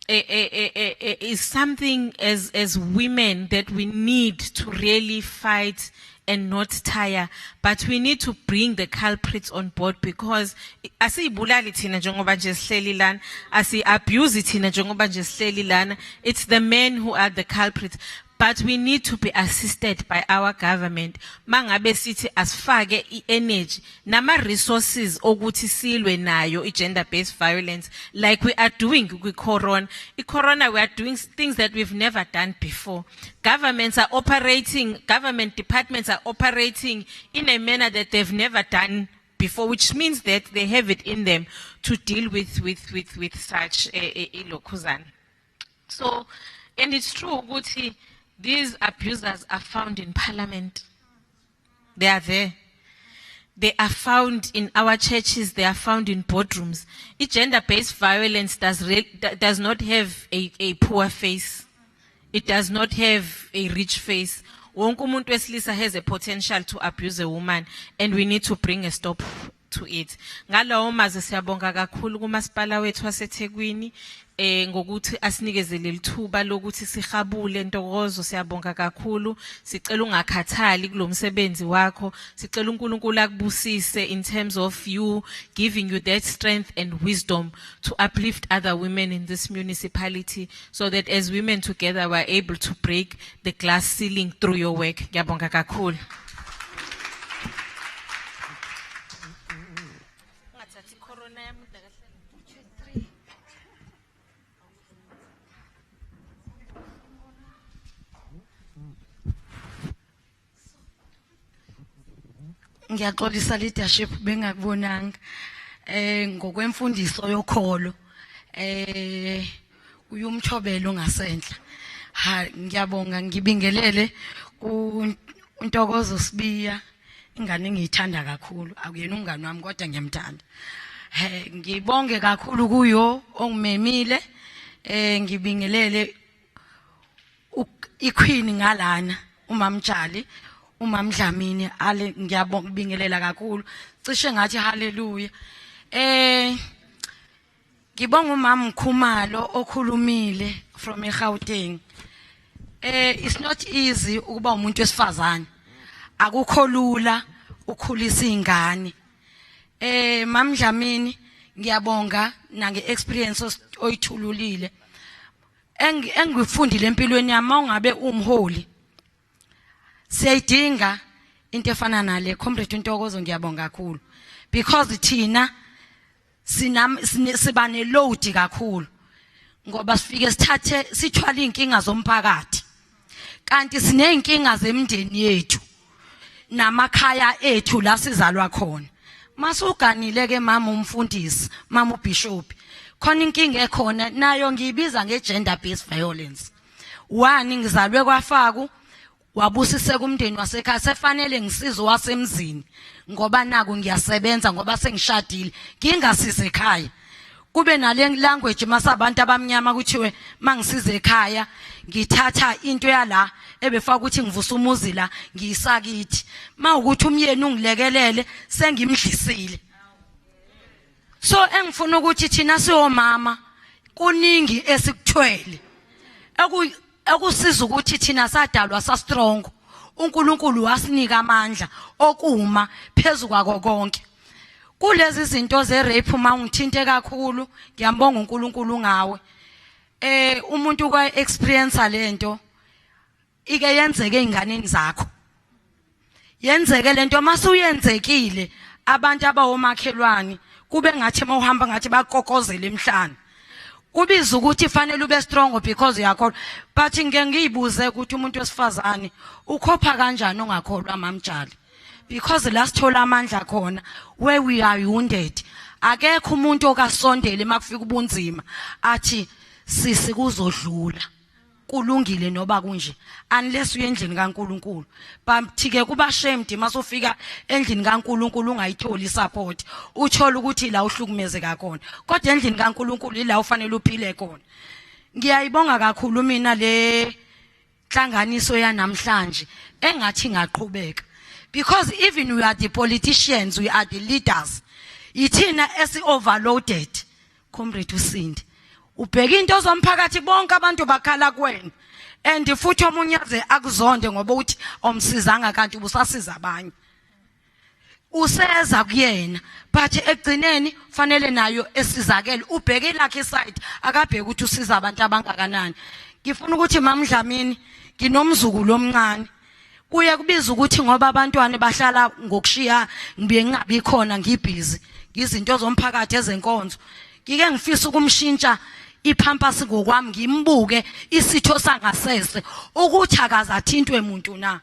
is something as women that we need to really fight and not tire, but we need to bring the culprits on board, because asiyibulali thina njengoba nje sihleli lana, asi-abuse thina njengoba nje sihleli lana, it's the men who are the culprits. But we need to be assisted by our government. Mangabe sithi asifake energy nama resources okuthi silwe nayo gender-based violence, like we are doing with corona. Corona, we are doing things that we've never done before. Government departments are operating in a manner that they've never done before, which means that they have it in them to deal with such a lokhuzana. So, and it's true, ukuthi these abusers are found in parliament. They are there. They are found in our churches. They are found in boardrooms. Gender-based violence does not have a poor face. It does not have a rich face. Wonke umuntu wesilisa has a potential to abuse a woman, and we need to bring a stop to it. Ngalawo maze siyabonga kakhulu kumasipala wethu waseThekwini ngokuthi asinikezele lithuba lokuthi sihabule Ntokozo. Siyabonga kakhulu, sicela ungakhathali kulomsebenzi wakho, sicela uNkulunkulu akubusise in terms of you, giving you that strength and wisdom to uplift other women in this municipality, so that as women together we're able to break the glass ceiling through your work. Ngiyabonga kakhulu. Ngiyaxolisa leadership bengakubonanga ngokwemfundiso yokholo uyumthobelo ngasendla. Ngiyabonga, ngibingelele uNtokozo Sibiya, ingane engiyithanda kakhulu, akuyena umngane wami kodwa ngiyamthanda. Ngibonge kakhulu kuyo ongimemile, ngibingelele iqueen ngalana uMamtshali, uMamdlamini, ngiyabonga kubingelela kakhulu, cishe ngathi haleluya. Ngibonga uMama Mkhumalo okhulumile from eGauteng. It's not easy ukuba umuntu wesifazane. Akukho lula ukhulisa izingane. Mam Dlamini ngiyabonga nange experience oyithululile. Engifundile empilweni yami ungabe umholi. Siyayidinga into efana nale Cllr Ntokozo ngiyabonga kakhulu because thina siba ne load kakhulu ngoba sifike sithwala inkinga zomphakathi kanti sineyinkinga zemndeni yethu namakhaya ethu la sizalwa khona. Masuganile ke mama umfundisi mama ubishop khona inkinga ekhona nayo ngiyibiza ngegender based violence. One ngizalwe kwafaku wabusise kumndeni wasekhaya sefanele ngisizo wasemzini ngoba naku ngiyasebenza ngoba sengishadile ngingasize ekhaya. Kube nale language masabantu abamnyama kuthiwe mangisize ekhaya ngithatha into yala ebefaka ukuthi ngivusa umuzi la ngiyisakithi mawukuthi umyeni ungilekelele sengimdlisile. So engifuna ukuthi thina siyomama kuningi esikuthwele ekusiza ukuthi thina sadalwa sa strong. uNkulunkulu wasinika amandla okuma phezulu kwako konke. Kulezi zinto ze rape mawungithinte kakhulu ngiyambonga uNkulunkulu ngawe. Umuntu kwa experience lento ike yenzeke einganeni zakho. Yenzeke lento masuyenzekile abantu abawomakhelwane kube ngathi mawuhamba ngathi bakokozela emhlanje. Kubiza ukuthi fanele ube strong because uyakholwa. But ngiyibuze ukuthi umuntu wesifazane ukhopha kanjani ongakholwa mamtshali. Because la sithola amandla khona where we are wounded. Akekho umuntu okasondele makufika ubunzima athi sisi kuzodlula. Kulungile noba kunje unless uye endlini kaNkulunkulu. But ke kuba shamed masofika endlini kaNkulunkulu ungayitholi support. Uthola ukuthi la uhlukumezeka khona. Kodwa endlini kaNkulunkulu ila ufanele uphile khona. Ngiyayibonga kakhulu mina le hlanganiso yanamhlanje engathi ngaqhubeka. Because even we are the politicians, we are the leaders. Ithina esi-overloaded. Comrade Usindi. Ubheka into zomphakathi bonke abantu bakhala kuwena. And futhi omunyaze akuzonde ngoba uthi omsizanga kanti ubusasiza abanye. Useza kuyena, but ekugcineni fanele nayo esizakele ubheke lakhe side akabheka ukuthi usiza abantu abangakanani. Ngifuna ukuthi Mam Dlamini nginomzukulu omncane. Kuye kubiza ukuthi ngoba abantwana bahlala ngokushiya ngibe ngingabi khona ngibhizi ngizinto zomphakathi ezenkonzo. Ngike ngifisa ukumshintsha ipampasi ngokwami ngimbuke isitho sangasese ukuthi akazathintwe umuntu na.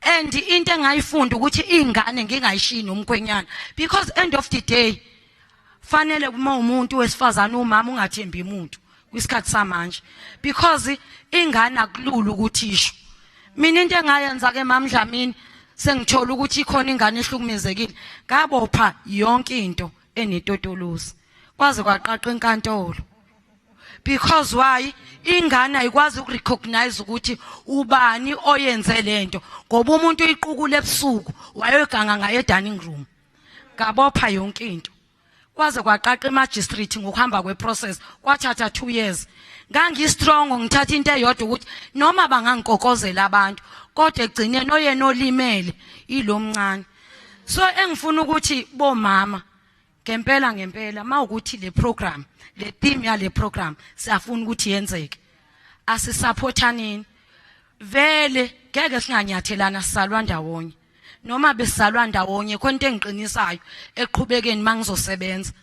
And into engayifunda ukuthi ingane ngingayishiyi nomkhwenyana because end of the day fanele uma umuntu wesifazana umama ungathembi umuntu kwisikhathi samanje because ingane akulula ukuthi isho. Mina into engayenza ke Mam Dlamini sengithola ukuthi ikhona ingane ehlukumezekile ngabopha yonke into enetotolozi kwaze kwaqaqa enkantolo. Because why ingane ayikwazi ukurecognize ukuthi ubani oyenze lento ngoba umuntu uyiqukule ebusuku wayeganga ngaye dining room ngabopha yonke into. Kwaze kwaqaqa emagistrate ngokuhamba kweprocess kwathatha 2 years. Ngangi strong ngithatha into eyodwa ukuthi noma bangangikokozela abantu kodwa egcineni oyena olimele ilomncane. So engifuna ukuthi bomama ngempela mawukuthi le program le team ya le program siyafuna ukuthi yenzeke. Asisupportanini vele ngeke singanyathelana sisalwa ndawonye. Noma besalwa ndawonye khona into engiqinisayo eqhubekeni mangizosebenza.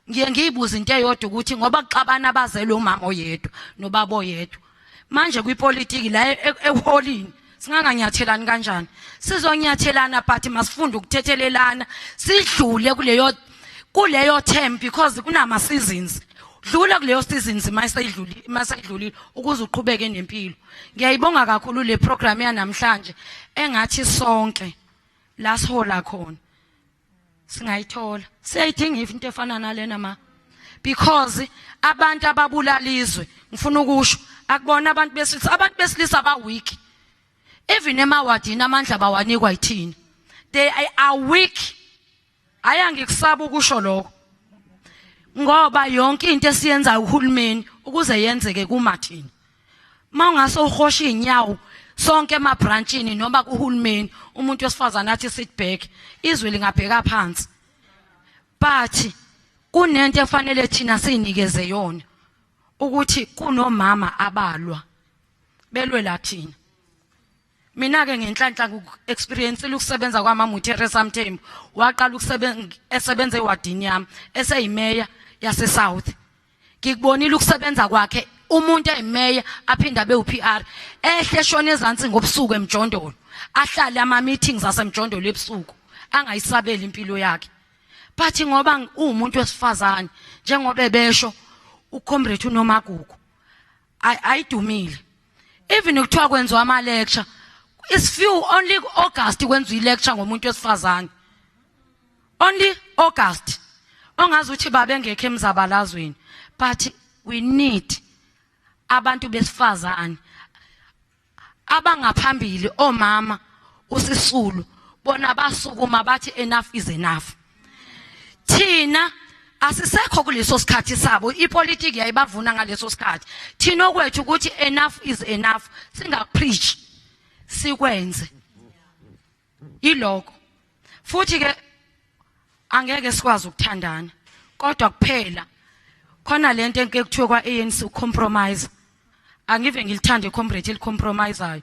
Ngiye ngiyibuza into eyodwa ukuthi ngoba kuxabana abazele umama oyedwa nobaba oyedwa. Manje kwipolitiki la eholini singanganyathelani kanjani? Sizonyathelana but masifunde ukuthethelelana sidlule kuleyo term because kunama seasons. Dlula kuleyo seasons masayidlulile ukuze uqhubeke nempilo. Ngiyayibonga kakhulu le program yanamhlanje engathi sonke la sihola khona singayithola. Siyayidinga into efana nalena ma because abantu ababulalizwe ngifuna ukusho akubona abantu besilisa ba weak. Even emawadini amandla bawanikwa yithina. They are weak. Ayangikusaba ukusho lokho. Ngoba yonke into esiyenza uhulumeni ukuze yenzeke kumathini. Mawungase uhosha inyawo sonke emabranchini noma kuhulumeni umuntu wesifazana athi sit back izwe lingabheka phansi. But kunento efanele thina sinikeze yona ukuthi kunomama abalwa belwela thina. Mina ke ngenhlanhla experience ukusebenza kwaMama Teresa Mthembu waqala esebenza ewadini yami eseyimeya yase South. Ngikubonile ukusebenza kwakhe umuntu eyimeya aphinda be uPR ehle shona ezantsi ngobusuku emjondolo ahlale ama meetings asemjondolo ebusuku angayisabeli impilo yakhe. But ngoba umuntu wesifazane njengoba besho uComrade uNomagugu ayidumile. Even ukuthiwa kwenziwa ama lecture it's few only August kwenziwa ilecture ngomuntu wesifazane. Only August. Ongazi uthi babengekho emzabalazweni. But we need abantu besifazane abangaphambili omama uSisulu bona basukuma bathi enough is enough. Thina asisekho kuleso sikhathi sabo ipolitiki yayibavuna ngaleso sikhathi. Thina okwethu ukuthi enough is enough singapreach sikwenze. Iloko. Futhi ke angeke sikwazi ukuthandana kodwa kuphela khona lento enke kuthiwa kwa ANC ucompromise. Angive ngilithande iComrade elicompromiseayo.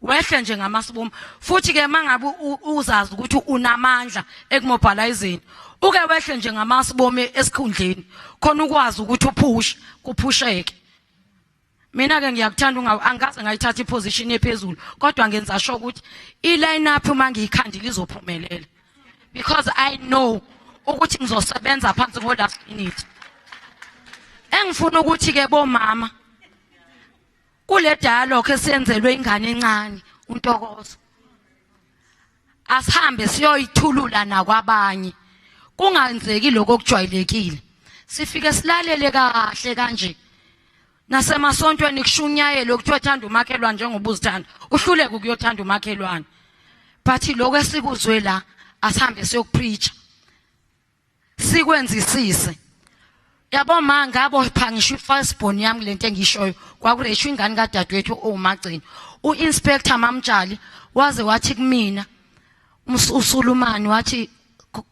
Wehle nje ngamasibomu. Futhi ke mangabe uzazi ukuthi unamandla ekumobilizing uke wehle nje ngamasibomu esikhundleni khona ukwazi ukuthi kuphusheke. Mina ke ngiyakuthanda angaze ngayithatha iposition ephezulu kodwa ngenza sure ukuthi iline up mangiyikhandile izophumelela. Because I know ukuthi ngizosebenza phansi ngo last minute. Engifuna ukuthi ke bomama kule dialogue esiyenzelwe ingane encane uNtokozo asihambe siyoyithulula nakwabanye kungenzeki lokho okujwayelekile sifike silalele kahle kanje nasemasontweni kushunyayelo kuthiwa thanda umakhelwane njengoba uzithanda uhluleke ukuyothanda umakhelwane but lokho esikuzwe la asihambe siyokupreach sikwenzisise. Yabo ngabo phangisha ifirstborn yami lento engishoyo kwakureshu ingane kadadewethu oMagcini uInspector Mamtshali waze wathi kumina uSulumane wathi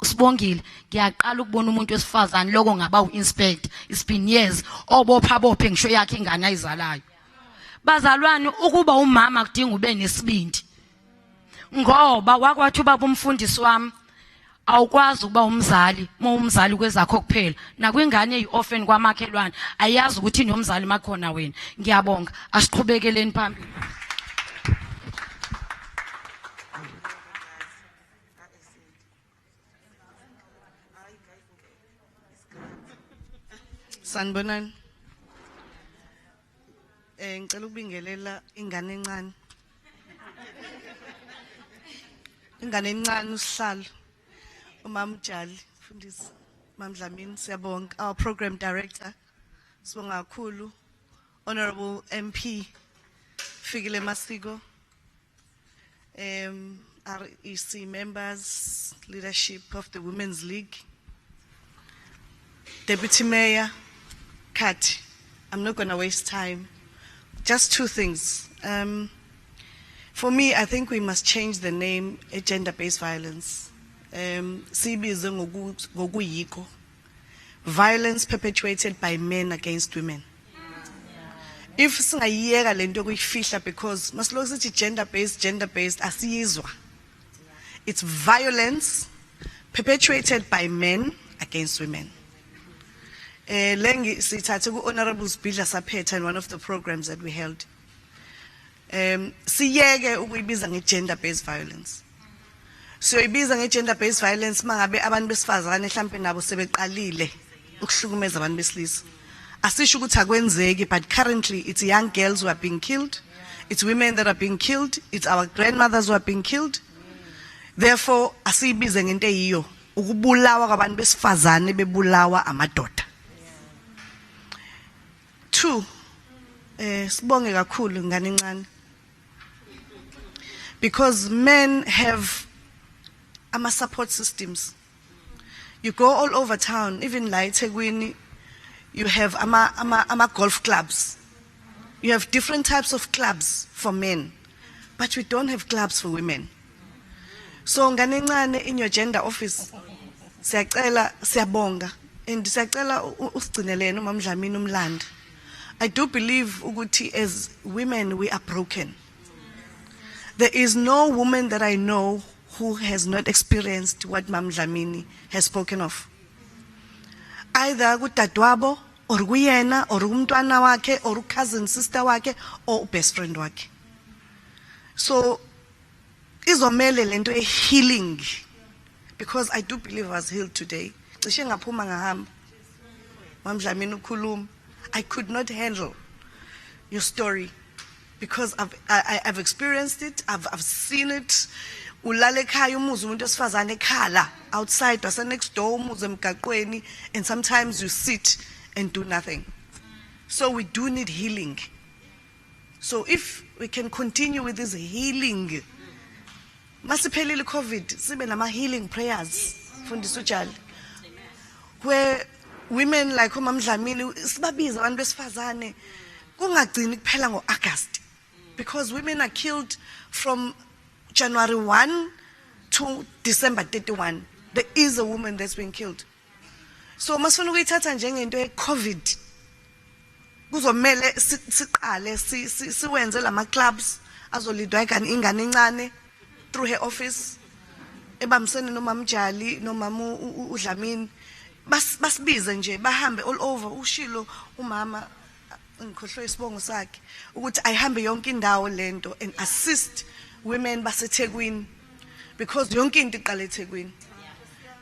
Sibongile ngiyaqala ukubona umuntu wesifazane lokho ngaba uInspector it's been years obopha ngisho yakhe ingane ayizalayo. Bazalwane ukuba umama kudinga ube nesibindi ngoba wakwathi ubaba umfundisi wami awukwazi ukuba umzali umzali kwezakho kuphela nakwingane eyiorphan kwamakhelwane ayazi ukuthi nomzali makhona wena. Ngiyabonga asiqhubekele phambili. Sanibonani. Ngicela ukubingelela ingane encane. Ingane encane usihlalo. Umamjali mfundisi Mamdlamini siyabonga our program director sibonga kakhulu honorable MP Fikile Masiko REC members leadership of the Women's League Deputy Mayor Kati. I'm not going to waste time. Just two things. For me, I think we must change the name gender-based violence. Sibize ngokuyikho. Violence perpetuated by men against women. If singayiyeka lento kuyifihla because masiloko sithi gender-based asiyizwa. It's violence perpetuated by men against women. Lengi sithathe ku Honorable Sibidla Saphetha in one of the programs that we held. Siyeke ukuyibiza nge-gender-based violence. So ibiza nge-gender-based violence mangabe abantu besifazane mhlambe nabo sebeqalile ukuhlukumeza abantu besilisa. Asisho ukuthi akwenzeki, but currently it's young girls who are being killed, it's women that are being killed, it's our grandmothers who are being killed. Therefore asibize ngento eyiyo ukubulawa kwabantu besifazane bebulawa amadoda. Two, sibonge kakhulu ngane encane. Because men have support systems. You go all over town, even like eThekwini, you have ama golf clubs. You have different types of clubs for men, but we don't have clubs for women. So ngane encane in your gender office, siyacela siyabonga and siyacela usigcineleni uMama Dlamini umlando. I do believe ukuthi as women we are broken. There is no woman that I know who has not experienced what Mama Dlamini has spoken of. Either kudadwabo or kuyena or umntwana wakhe or cousin sister wakhe or best friend wakhe. So izomele lento healing, because I do believe I was healed today. Cishe ngaphuma ngahamba. Mama Dlamini ukhuluma. I could not handle your story because I've experienced it, I've seen it. Ulale ekhaya umuzi umuntu osifazane ekhala outside wase next door umuzi emgaqweni, and sometimes you sit and do nothing. So we do need healing. So if we can continue with this healing, masiphelile COVID sibe nama healing prayers Fundisa uJali, where women like uMama Dlamini sibabiza abantu besifazane kungagcini kuphela ngoAugust, because women are killed from January 1 to December 31. There is a woman that's been killed. So masifuna ukuyithatha njengento yeCovid, kuzomela siqale siwenze lama clubs azolidwa ingane encane through her office ebamsene noMama Jali noMama uDlamini, basibize nje bahambe all over. Ushilo umama ngikhohlwe isibongo sakhe ukuthi ayihambe yonke indawo lento and assist women baseThekwini, because yonke into iqala eThekwini.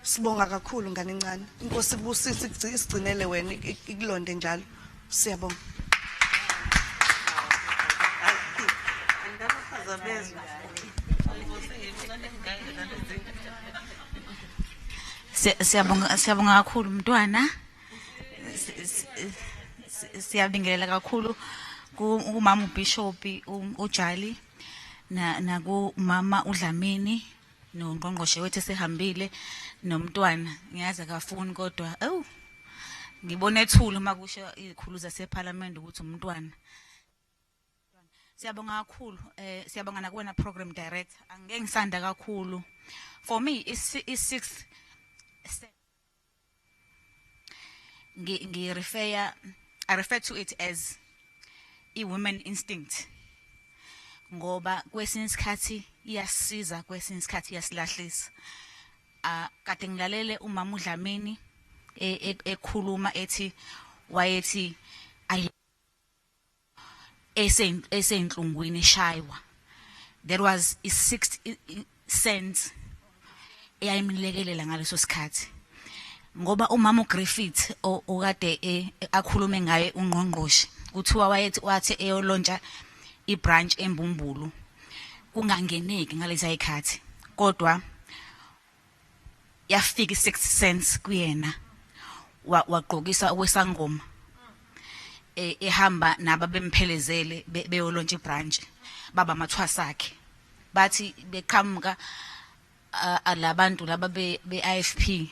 Sibonga kakhulu ngane encane. Inkosi ibusise isigcinele wena ikulonde njalo. Siyabonga. Siyabonga kakhulu mntwana. Siyabingelela kakhulu kumama uBishop uJali na kumama uDlamini noNgqongqoshe wethu esehambile nomntwana. Ngiyazi akafuni kodwa ngibona ethule makusho izikhulu zaseParliament ukuthi umntwana. Siyabonga kakhulu, siyabonga nakuwena program director. Angeke ngisanda kakhulu. For me is 6th I refer to it as a women instinct. Ngoba kwesinye isikhathi iyasiza, kwesinye isikhathi iyasilahlisa. Kade ngilalele uMama uDlamini ekhuluma ethi wayethi esenhlungwini eshaywa. There was a 6th sense eyayimlekelela ngaleso sikhathi. Ngoba uMama uGriffith okade akhulume ngaye uNgqongqoshe kuthiwa wathi eyolontsha ibranch eMbumbulu kungangeneki ngalezi ayikhathi, kodwa yafika i6th sense kuyena waqokisa okwesangoma ehamba nababemphelezele beyolontsha ibranch baba mathwasa akhe bathi beqhamuka alabantu laba beIFP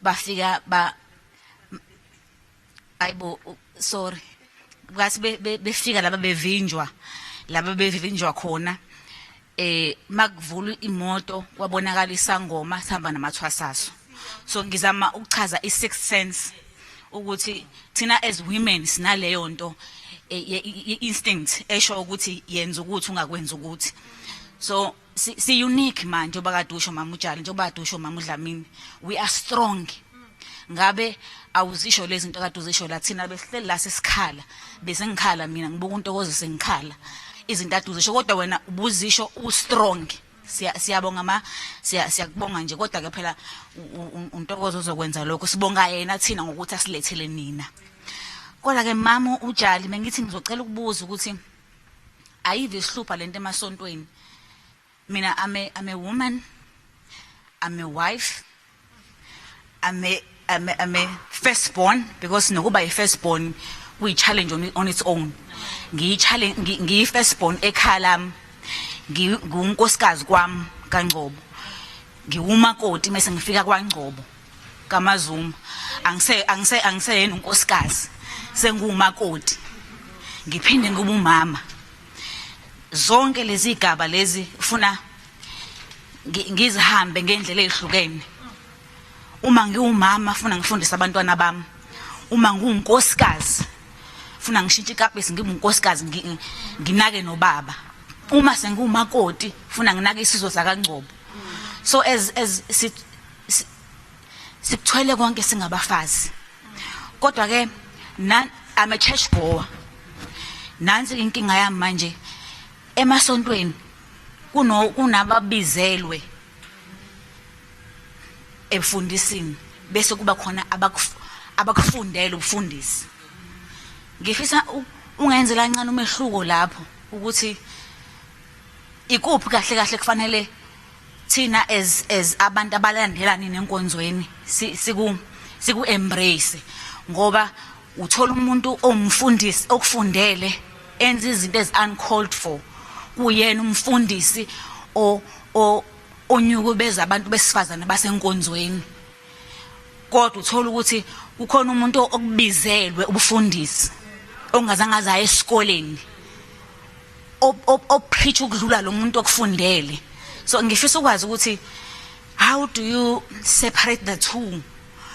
bafika sorry bathi befika laba bevinjwa khona makuvula imoto kwabonakala isangoma sihamba namathwasaso. So ngizama ukuchaza i6th sense ukuthi thina as women sinaleyo nto instinct esho ukuthi yenza ukuthi ungakwenza ukuthi. So si unique manje njengoba kade usho Mama uJali, njengoba kade usho Mama uDlamini, we are strong. Ngabe awuzisho lezi zinto kade uzisho la thina besihleli la sesikhala, bese ngikhala mina ngibuka uNtokozo sengikhala izinto kade uzisho, kodwa wena ubuzisho u-strong. Siyabonga siyakubonga nje, kodwa ke phela uNtokozo uzokwenza lokho. Sibonga yena thina ngokuthi asilethele nina. Kodwa ke Mama uJali bengithi ngizocela ukubuza ukuthi ayive isihlupha lento emasontweni. Mina I'm a woman, I'm a wife, I'm a firstborn, because nokuba firstborn we challenge on its own. Ngiyi firstborn ekhala ngunkosikazi kwami kaNgcobo, ngiwumakoti mase ngifika kwaNgcobo kaMazuma, angise yena unkosikazi sengumakoti. ngiphinde ngube umama. Zonke lezi igaba lezi ufuna ngizihambe ngendlela ezihlukene. Uma ngiwumama ufuna ngifundise abantwana bami. Uma ngiwunkosikazi ufuna ngishintshe ikapesi ngibe unkosikazi nginake nobaba. Uma sengiwumakoti ufuna nginake isizwe sakaNgcobo. So as sikuthwele konke singabafazi. Kodwa ke I'm a church goer. Nansi inkinga yami manje emasontweni kunababizelwe efundisini bese kuba khona abakufundela ubufundisi. Ngifisa ungenzela kancane umehluko lapho ukuthi ikuphi kahle kahle kufanele thina as abantu abalandelana nenkonzweni siku embrace ngoba uthola umuntu omfundisi okufundele enza izinto uncalled for kuyena umfundisi onyukubeza abantu besifazane basenkonzweni. Kodwa uthola ukuthi ukhona umuntu okubizelwe ubufundisi ongazange azaye esikoleni preach ukudlula lo muntu okufundele. So ngifisa ukwazi ukuthi how do you separate the two?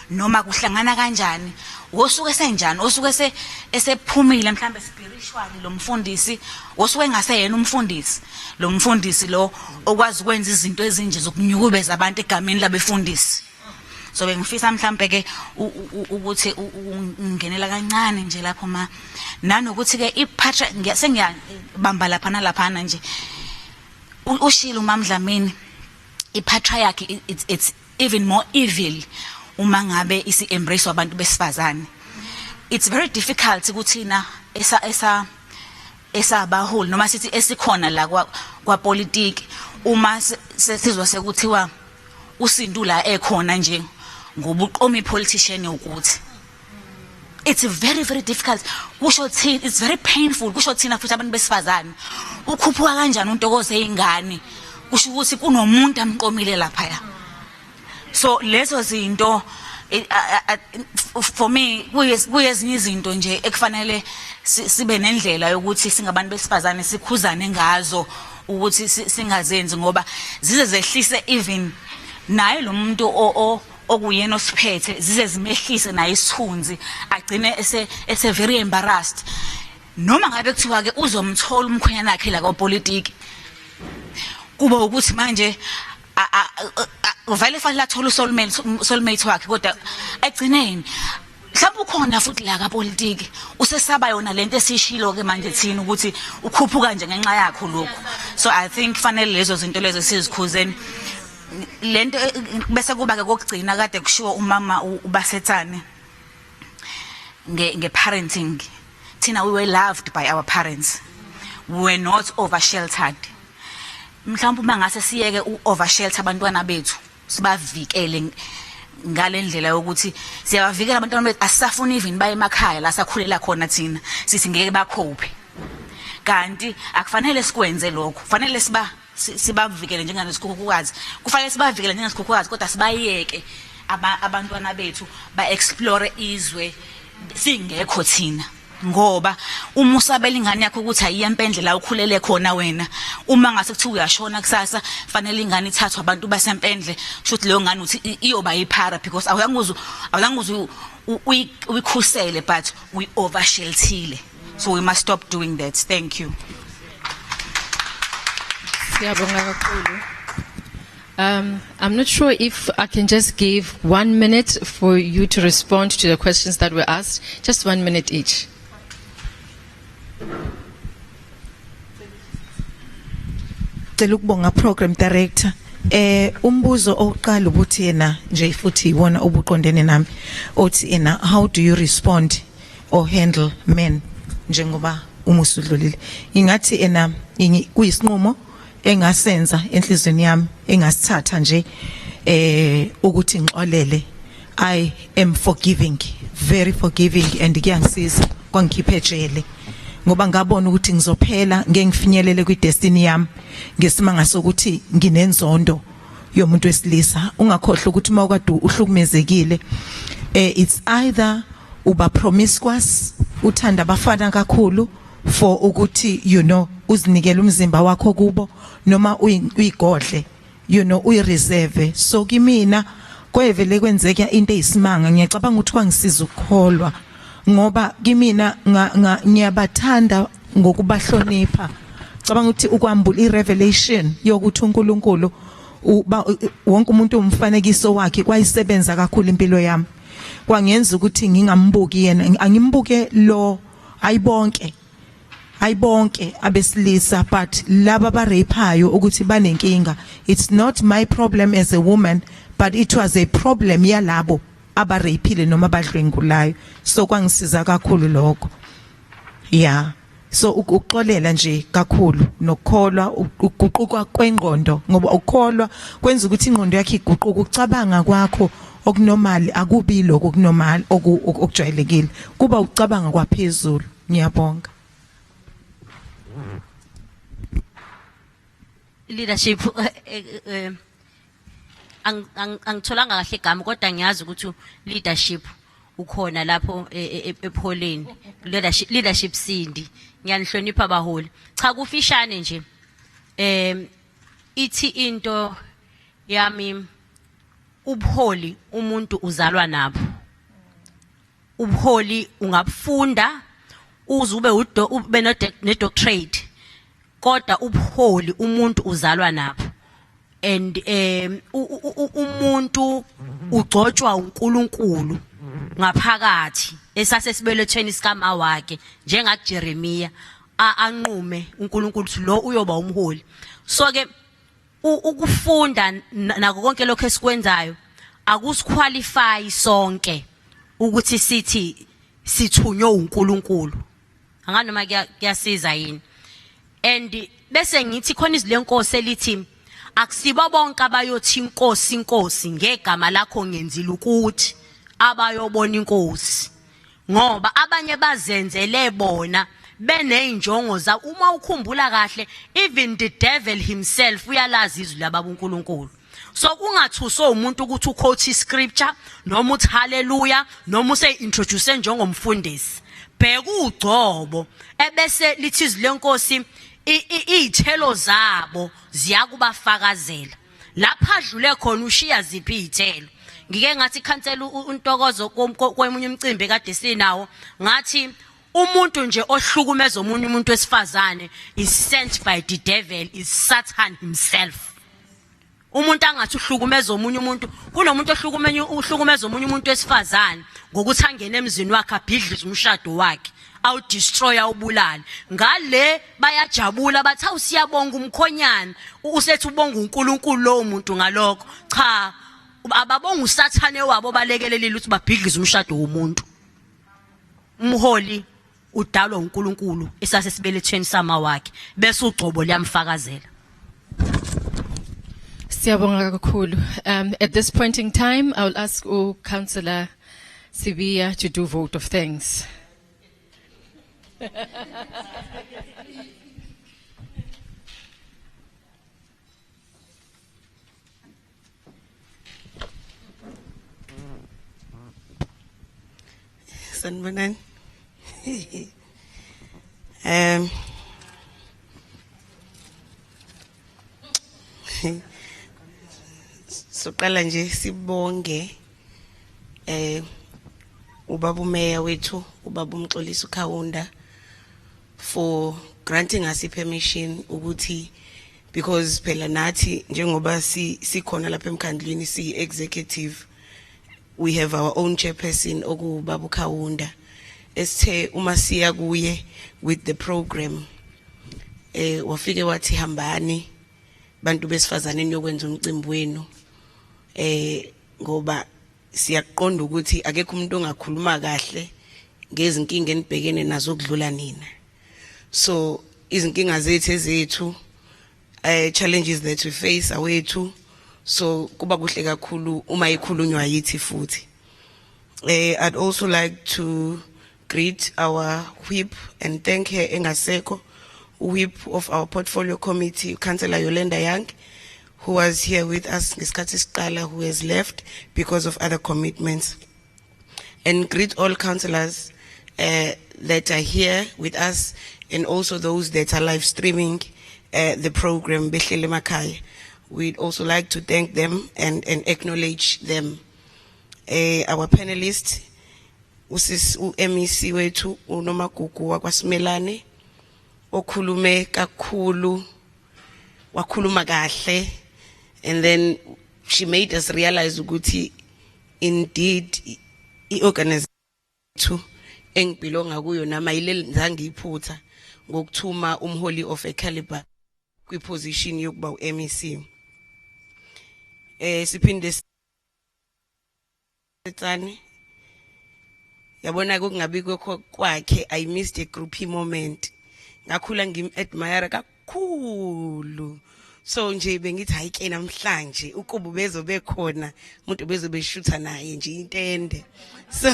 Noma kuhlangana kanjani? Wosuke senjani? Wosuke esephumile mhlambe spiritually lo mfundisi, wosuke engaseyena umfundisi. Lo mfundisi lo okwazi ukwenza izinto ezinje zokunyukubeza abantu egameni labefundisi. So bengifisa mhlambe ke ukuthi ungenela kancane nje lapho nanokuthi ke iphatha sengiyabamba lapha nalaphana nje ushilo uMamdlamini ipatriarchy it's even more evil uma ngabe isi embrace abantu besifazane. It's very difficult ukuthina esabaholi noma sithi esikhona la kwa politics uma sesizwa sekuthiwa usindula ekhona nje ngobuqomi politician ukuthi it's very very difficult. Kusho thina it's very painful kusho thina futhi abantu besifazane ukhuphuka kanjani uNtokozo eingane kusho ukuthi kunomuntu amqomile lapha. So lezo zinto for me kuyezinye izinto nje ekufanele sibe nendlela yokuthi singabantu besifazane sikhuzane ngazo ukuthi singazenzi ngoba zize zehlise even naye lo muntu okuyena osiphethe zize zimehlise naye isithunzi agcine ese very embarrassed. Noma ngabe kuthiwa ke uzomthola umkhwenyana wakhe la kwapolitiki kuba ukuthi manje uvale fanele athola usoulmate wakhe kodwa egcineni mhlawumbe ukhona futhi la kapolitiki usesaba yona lento esishilo ke manje thina ukuthi ukhuphuka nje ngenxa yakho lokho. So I think fanele lezo zinto lezo sizikhuzeni lento bese kuba ke kokugcina kade kushiwo umama uBasethane nge-parenting. Thina we were loved by our parents, we were not over sheltered. Mhlawumbe mangase siyeke u-over shelter abantwana bethu sibavikele ngale ndlela yokuthi siyabavikela abantwana bethu asisafuna even baye emakhaya la sakhulela khona thina sithi ngeke bakhophe. Kanti akufanele sikwenze lokho, kufanele sibavikele njenganesikhukukazi, kufanele sibavikele njengesikhukukazi kodwa sibayeke abantwana bethu ba explore izwe singekho thina. Ngoba uma usabela ingane yakho ukuthi ayiyempendle la ukhulele khona wena, uma ngase kuthi uyashona kusasa fanele ingane ithathwe abantu basempendle shothi leyo ngane uthi iyoba yiphara because awuyanguzi uyikhusele but we oversheltile. So we must stop doing that. Thank you. I'm not sure if I can just give 1 minute for you to respond to the questions that were asked. Just 1 minute each. Delukubonga program director. Umbuzo oqala ukuthi yena nje futhi iwona obuqondene nami othi yena how do you respond or handle men njengoba umusudlulile. Ingathi yena kuyisinqumo engasenza enhlizweni yami engasithatha nje ukuthi ngixolele. I am forgiving, very forgiving, and kuyangisiza kwangikhipha ejele ngoba ngabona ukuthi ngizophela ngeke ngifinyelele kwi-destiny yami ngesimanga sokuthi nginenzondo yomuntu wesilisa. Ungakhohlwa ukuthi mawukade uhlukumezekile it's either uba promiscuous, uthanda abafana kakhulu, for ukuthi uzinikele umzimba wakho kubo noma uyigodle uyireserve. So kimina kwevele kwenzeka into eyisimanga, ngiyacabanga ukuthi wangisiza ukukholwa ngoba kimina ngiyabathanda ngokubahlonipha. Cabanga ukuthi ukwambula irevelation yokuthi uNkulunkulu wonke umuntu umfanekiso wakhe kwayisebenza kakhulu impilo yami. Kwangenza ukuthi ngingambuki yena, angimbuke lo ayibonke abesilisa, but laba barephayo ukuthi banenkinga. It's not my problem as a woman, but it was a problem yalabo abarephile noma abadlwengulayo. So kwangisiza kakhulu lokho. Yeah. So ukuxolela nje kakhulu nokukholwa ukuguquka kwengqondo, ngoba ukukholwa kwenza ukuthi ingqondo yakhe iguquke, ukucabanga kwakho okunormal akubi lokho okunormal okujwayelekile, kuba ucabanga kwaphezulu. Ngiyabonga. Leadership angitholanga kahle igama kodwa ngiyazi ukuthi leadership ukhona lapho epholeni. Leadership Sindi, ngiyanihlonipha abaholi. Cha kufishane nje ithi into yami, ubuholi umuntu uzalwa nabo. Ubuholi ungabufunda uze ube ne doctorate, kodwa ubuholi umuntu uzalwa nabo. And umuntu ugcotshwa uNkulunkulu ngaphakathi esasesibelethweni sikama wakhe, njenga Jeremiah anqume uNkulunkulu ukuthi lo uyoba umholi. So ke ukufunda nako konke lokho esikwenzayo akusiqualify sonke ukuthi sithi sithunywe uNkulunkulu. Anganoma kuyasiza yini. And bese ngithi khona izilenkosi elithi akusiba bonke abayothi inkosi ngegama lakho ngenzile ukuthi abayobona inkosi, ngoba abanye bazenzele bona beneyinjongo za. Uma ukhumbula kahle, even the devil himself uyalazi izwi lababuNkulunkulu. So ungathuso umuntu ukuthi uquote scripture noma uthi hallelujah noma use introduce njengomfundisi. Bheka ugcobo ebese lithi izwi lenkosi izithelo zabo ziyakubafakazela. Lapha adlule khona ushiya ziphi izithelo. Ngike ngathi Khansela uNtokozo kwemunye umcimbi kade sinawo, ngathi umuntu nje ohlukumeza omunye umuntu wesifazane is sent by the devil, is Satan himself. Umuntu angathi uhlukumeza omunye umuntu, kunomuntu ohlukumeza omunye umuntu wesifazane ngokuthi angene emzini wakhe abhidlize umshado wakhe, awu destroy awubulala. Ngale bayajabula bathi awusiyabonga umkhonyana usethi ubonga uNkulunkulu lo muntu ngalokho. Cha, ababonga uSathane wabo balekelelile ukuthi babhidlize umshado womuntu. Umholi udalwa uNkulunkulu esasesibelethweni sama wakhe, bese ugcobo liyamfakazela. Siyabonga kakhulu. At this point in time, I will ask Cllr Sibiya to do vote of thanks. Sanibonani. Soqala nje sibonge ubaba umeya wethu, ubaba uMxolisi uKhawunda, for granting us permission ukuthi, because phela nathi njengoba sikhona lapha emkhandlwini si executive, we have our own chairperson okubaba uKhawunda. Esithe uma siya kuye with the program wafike wathi hambani bantu besifazane niyokwenza umcimbi wenu, ngoba siyaqonda ukuthi akekho umuntu ongakhuluma kahle ngezinkinga enibhekene nazo kudlula nina. So izinkinga zethu challenges that we face awethu, so kuba kuhle kakhulu uma ikhulunywa yithi futhi. I'd also like to greet our whip and thank her engaseko, whip of our portfolio committee, Councillor Yolanda Young, who was here with us, ngesikhathi siqala, who has left because of other commitments. And greet all councillors that are here with us, and also those that are live streaming the program, Behlele Emakhaya. We'd also like to thank them and acknowledge them. Our panelists, usis MEC wethu uNomagugu wakwaSimelane, okhulume kakhulu, wakhuluma kahle, and then she made us realize ukuthi indeed i-organization to engibelonga kuyo nama yile ngizange iphutha ngokuthuma umholi of a caliber kwi-position yokuba u-MEC. Siphinde sitsane yabona kungabi kwakhe, I missed a groupie moment, ngakhula ngim-admire kakhulu. So nje bengithi hayi ke namhlanje ukuba bezobe khona umuntu bezobe shutha naye nje intende. So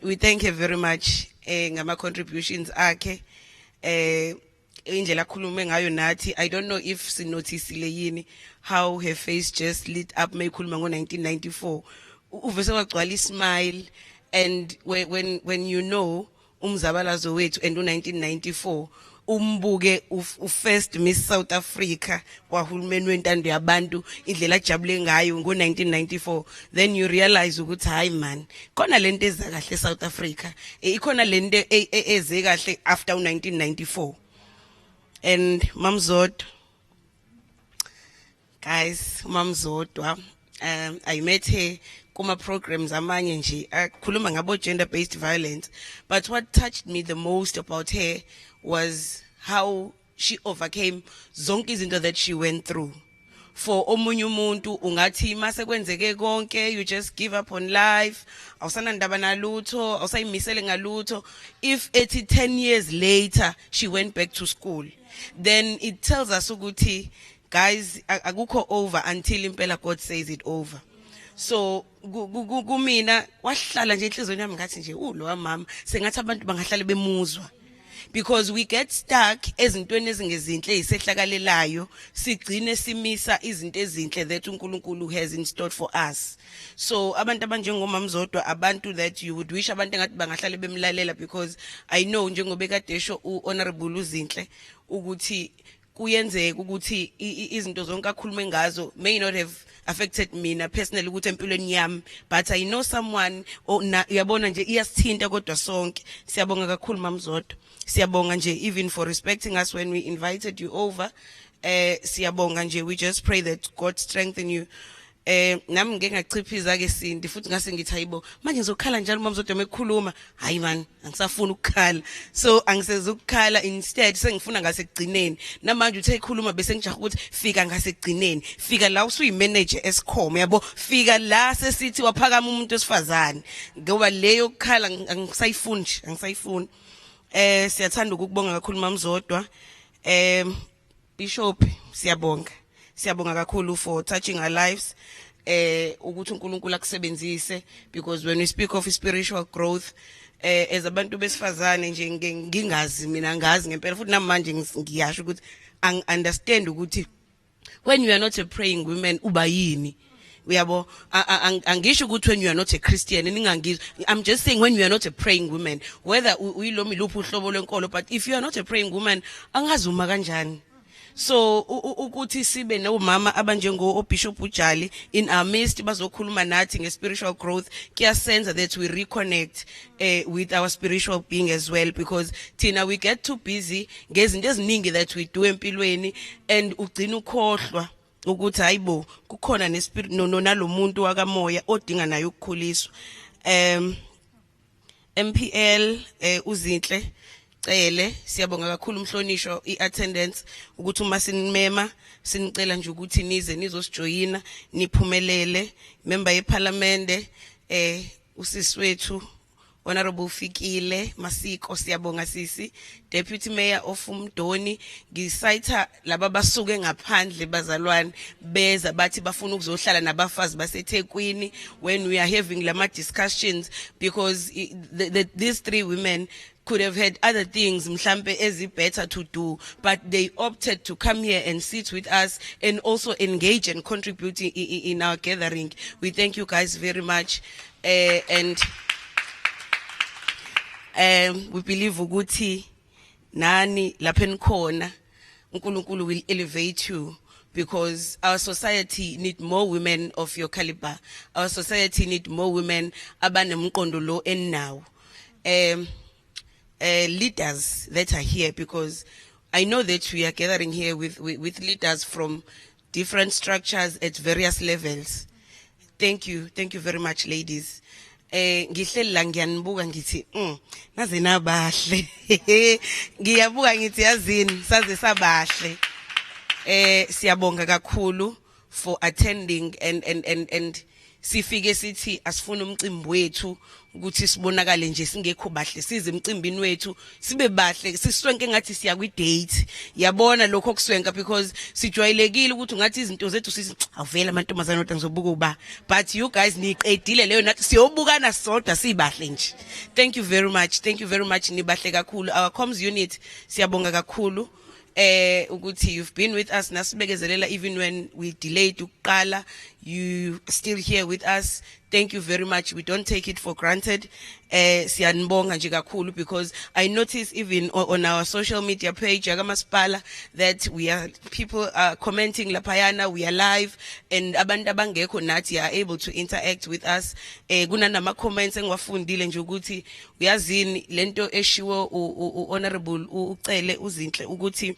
we thank her very much ngama contributions akhe, indlela akhulume ngayo nathi. I don't know if sinoticile yini how her face just lit up mayikhuluma ngo-1994, uvese wagcwala ismile. And when you know umzabalazo wethu and u-1994 umbuke first Miss South Africa wahulumeni wentando yabantu indlela ajabule ngayo ngo-1994, then you realize ukuthi hayi man, khona lento eza kahle eSouth Africa, ikhona lento eze kahle after u-1994. And Mamzodwa, guys, Mamzodwa, I met her kuma programs amanye nje akhuluma ngabo gender-based violence, but what touched me the most about her was how she overcame zonke izinto that she went through. For omunye umuntu ungathi mase kwenzeke konke, you just give up on life, awusanandaba nalutho, awusayimisele ngalutho. If 10 years later she went back to school, then it tells us ukuthi guys akukho over until impela God says it over. So kumina wahlala nje inhlizweni yami ngathi nje lo mama sengathi abantu bangahlala bemuzwa, because we get stuck ezintweni ezingezinhle ezisehlakalelayo sigcine simisa izinto ezinhle that uNkulunkulu has in store for us. So abantu abanjengomamzodwa, abantu that you would wish abantu engathi bangahlala bemlalela, because I know njengoba ekadesho uHonorable uZinhle ukuthi kuyenzeka ukuthi izinto zonke akhulume ngazo may not have affected mina personally ukuthi empilweni yami, but I know someone uyabona nje iyasithinta kodwa sonke. Siyabonga kakhulu mamzodwa, siyabonga nje even for respecting us when we invited you over. Siyabonga nje, we just pray that God strengthen you. Nami ngeke ngachiphiza ke Sindi futhi ngase ngithi hayibo manje ngizokhala njalo mamzodwa mekhuluma, hayi man angisafuna ukukhala, so angiseza ukukhala, instead sengifuna ngase kugcineni. Namanje uthe ikhuluma bese ngijaha ukuthi fika ngase kugcineni, fika la usuyimanager Eskom, yabo fika la sesithi waphakama umuntu osifazane, ngoba leyo ukukhala angisayifuni. Siyathanda ukubonga kakhulu mamzodwa. Bishop siyabonga kakhulu for touching our lives, ukuthi uNkulunkulu akusebenzise, because when we speak of spiritual growth, as abantu besifazane nje ngingazi mina ngazi ngempela futhi namanje ngiyasho ukuthi understand ukuthi when you are not a praying woman uba yini. Uyabo angisho ukuthi when you are not a Christian ningangizwa, I'm just saying when you are not a praying woman, whether uyilomi luphi uhlobo lwenkolo, but if you are not a praying woman angazuma kanjani. So ukuthi sibe nomama abanjengo Bishop Ujali in our midst bazokhuluma nathi nge-spiritual growth, kuyasenza that we reconnect with our spiritual being as well, because thina we get too busy ngezinto eziningi that we do empilweni, and ugcina ukhohlwa ukuthi hayibo kukhona nespirit nalomuntu wakamoya odinga naye ukukhuliswa. MPL uZinhle Cllr, siyabonga kakhulu umhlonisho i-attendance ukuthi uma sinimema sinicela nje ukuthi nize nizosijoyina niphumelele. Member yeParliament usisi wethu Honorable Fikile Masiko, siyabonga sisi. Deputy Mayor of Umdoni, ngisayitha laba basuke ngaphandle bazalwane beza bathi bafuna ukuzohlala nabafazi baseThekwini when we are having lama discussions, because these three women could have had other things mhlambe better to do, but they opted to come here and sit with us and also engage and contribute in our gathering. We thank you guys very much. And We believe ukuthi nani lapha enikhona uNkulunkulu will elevate you, because our society need more women of your caliber. Our society need more women abanemqondo lo ennawo. Leaders that are here, because I know that we are gathering here with leaders from different structures at various levels. Thank you very much, ladies. Ngihleli la ngiyanibuka ngithi naze nabahle ngiyabuka ngithi yazini saze sabahle. Siyabonga kakhulu for attending and sifike sithi asifuna umcimbi wethu ukuthi sibonakale nje singekho bahle, size emcimbini wethu sibe bahle, siswenke ngathi siya kwi date. Yabona lokho kuswenka, because sijwayelekile ukuthi ngathi izinto zethu sithi awuvela amantombazana kodwa ngizobuka uba, but you guys niqedile leyo nathi siyobukana sodwa sibahle nje. Thank you very much nibahle kakhulu. Our comms unit siyabonga kakhulu ukuthi you've been with us nasibekezelela even when we delayed ukuqala, you still here with us. Thank you very much. We don't take it for granted. Siyanibonga nje kakhulu, because I notice even on our social media page yakaMasipala that people are commenting laphayana, we are live, and abantu abangekho nathi are able to interact with us. Kunanama comments engiwafundile nje ukuthi uyazini lento eshiwo honorable uCele uzinhle ukuthi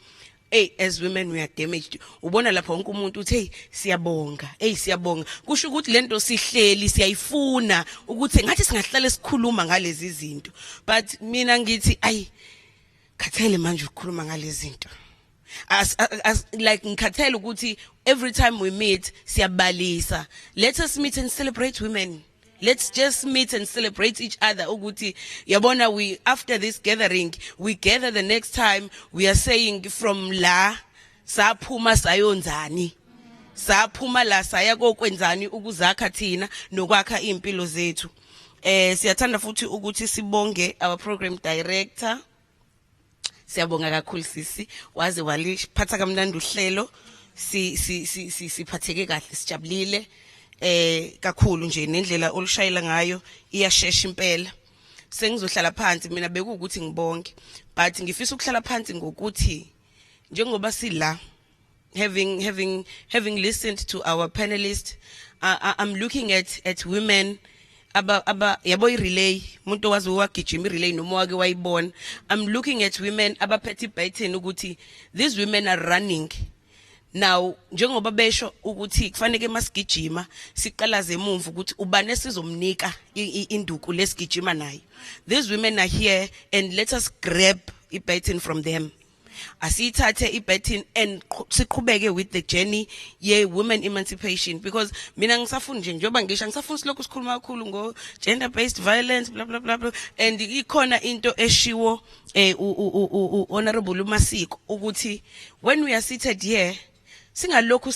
as women we are damaged. Ubona lapha wonke umuntu uthi hey siyabonga, siyabonga. Kusho ukuthi lento sihleli siyayifuna ukuthi ngathi singahlala sikhuluma ngalezi zinto. But mina ngithi khathele manje ukukhuluma ngalezi zinto. As like ngikhathele ukuthi every time we meet siyabalisa. Let us meet and celebrate women. Let's just meet and celebrate each other. Uguti, yabona, we after this gathering, we gather the next time. We are saying from la saphuma sayonzani, saphuma la sayako kwenzani ukuzakha thina nokwakha impilo zethu. Siyathanda futhi ukuthi sibonge our program director. Siyabonga kakhulu sisi, waze waliphatha kamnandi uhlelo. Siphatheke kahle, sijabulile. Kakhulu nje nendlela olushayela ngayo iyashesha impela. Sengizohlala phansi mina bekuwukuthi ngibonke, but ngifisa ukuhlala phansi ngokuthi njengoba sila having listened to our panelists, I'm looking at women yabo relay umuntu wazi wagijima relay noma wake wayibona. I'm looking at women abaphethe ibhathini ukuthi these women are running. Now njengoba besho ukuthi kufanele masigijima siqalaze emuva ukuthi ubane sizomnika induku lesigijima nayo. These women are here, and let us grab ibhathini from them. Asithathe ibhathini and siqhubeke with the journey ye women emancipation, because mina ngisafuna nje njengoba ngisho ngisafuna silokhu sikhuluma kakhulu ngo gender based violence blah blah blah blah, and ikhona into eshiwo honorable Masiko ukuthi when we are seated here singalokhu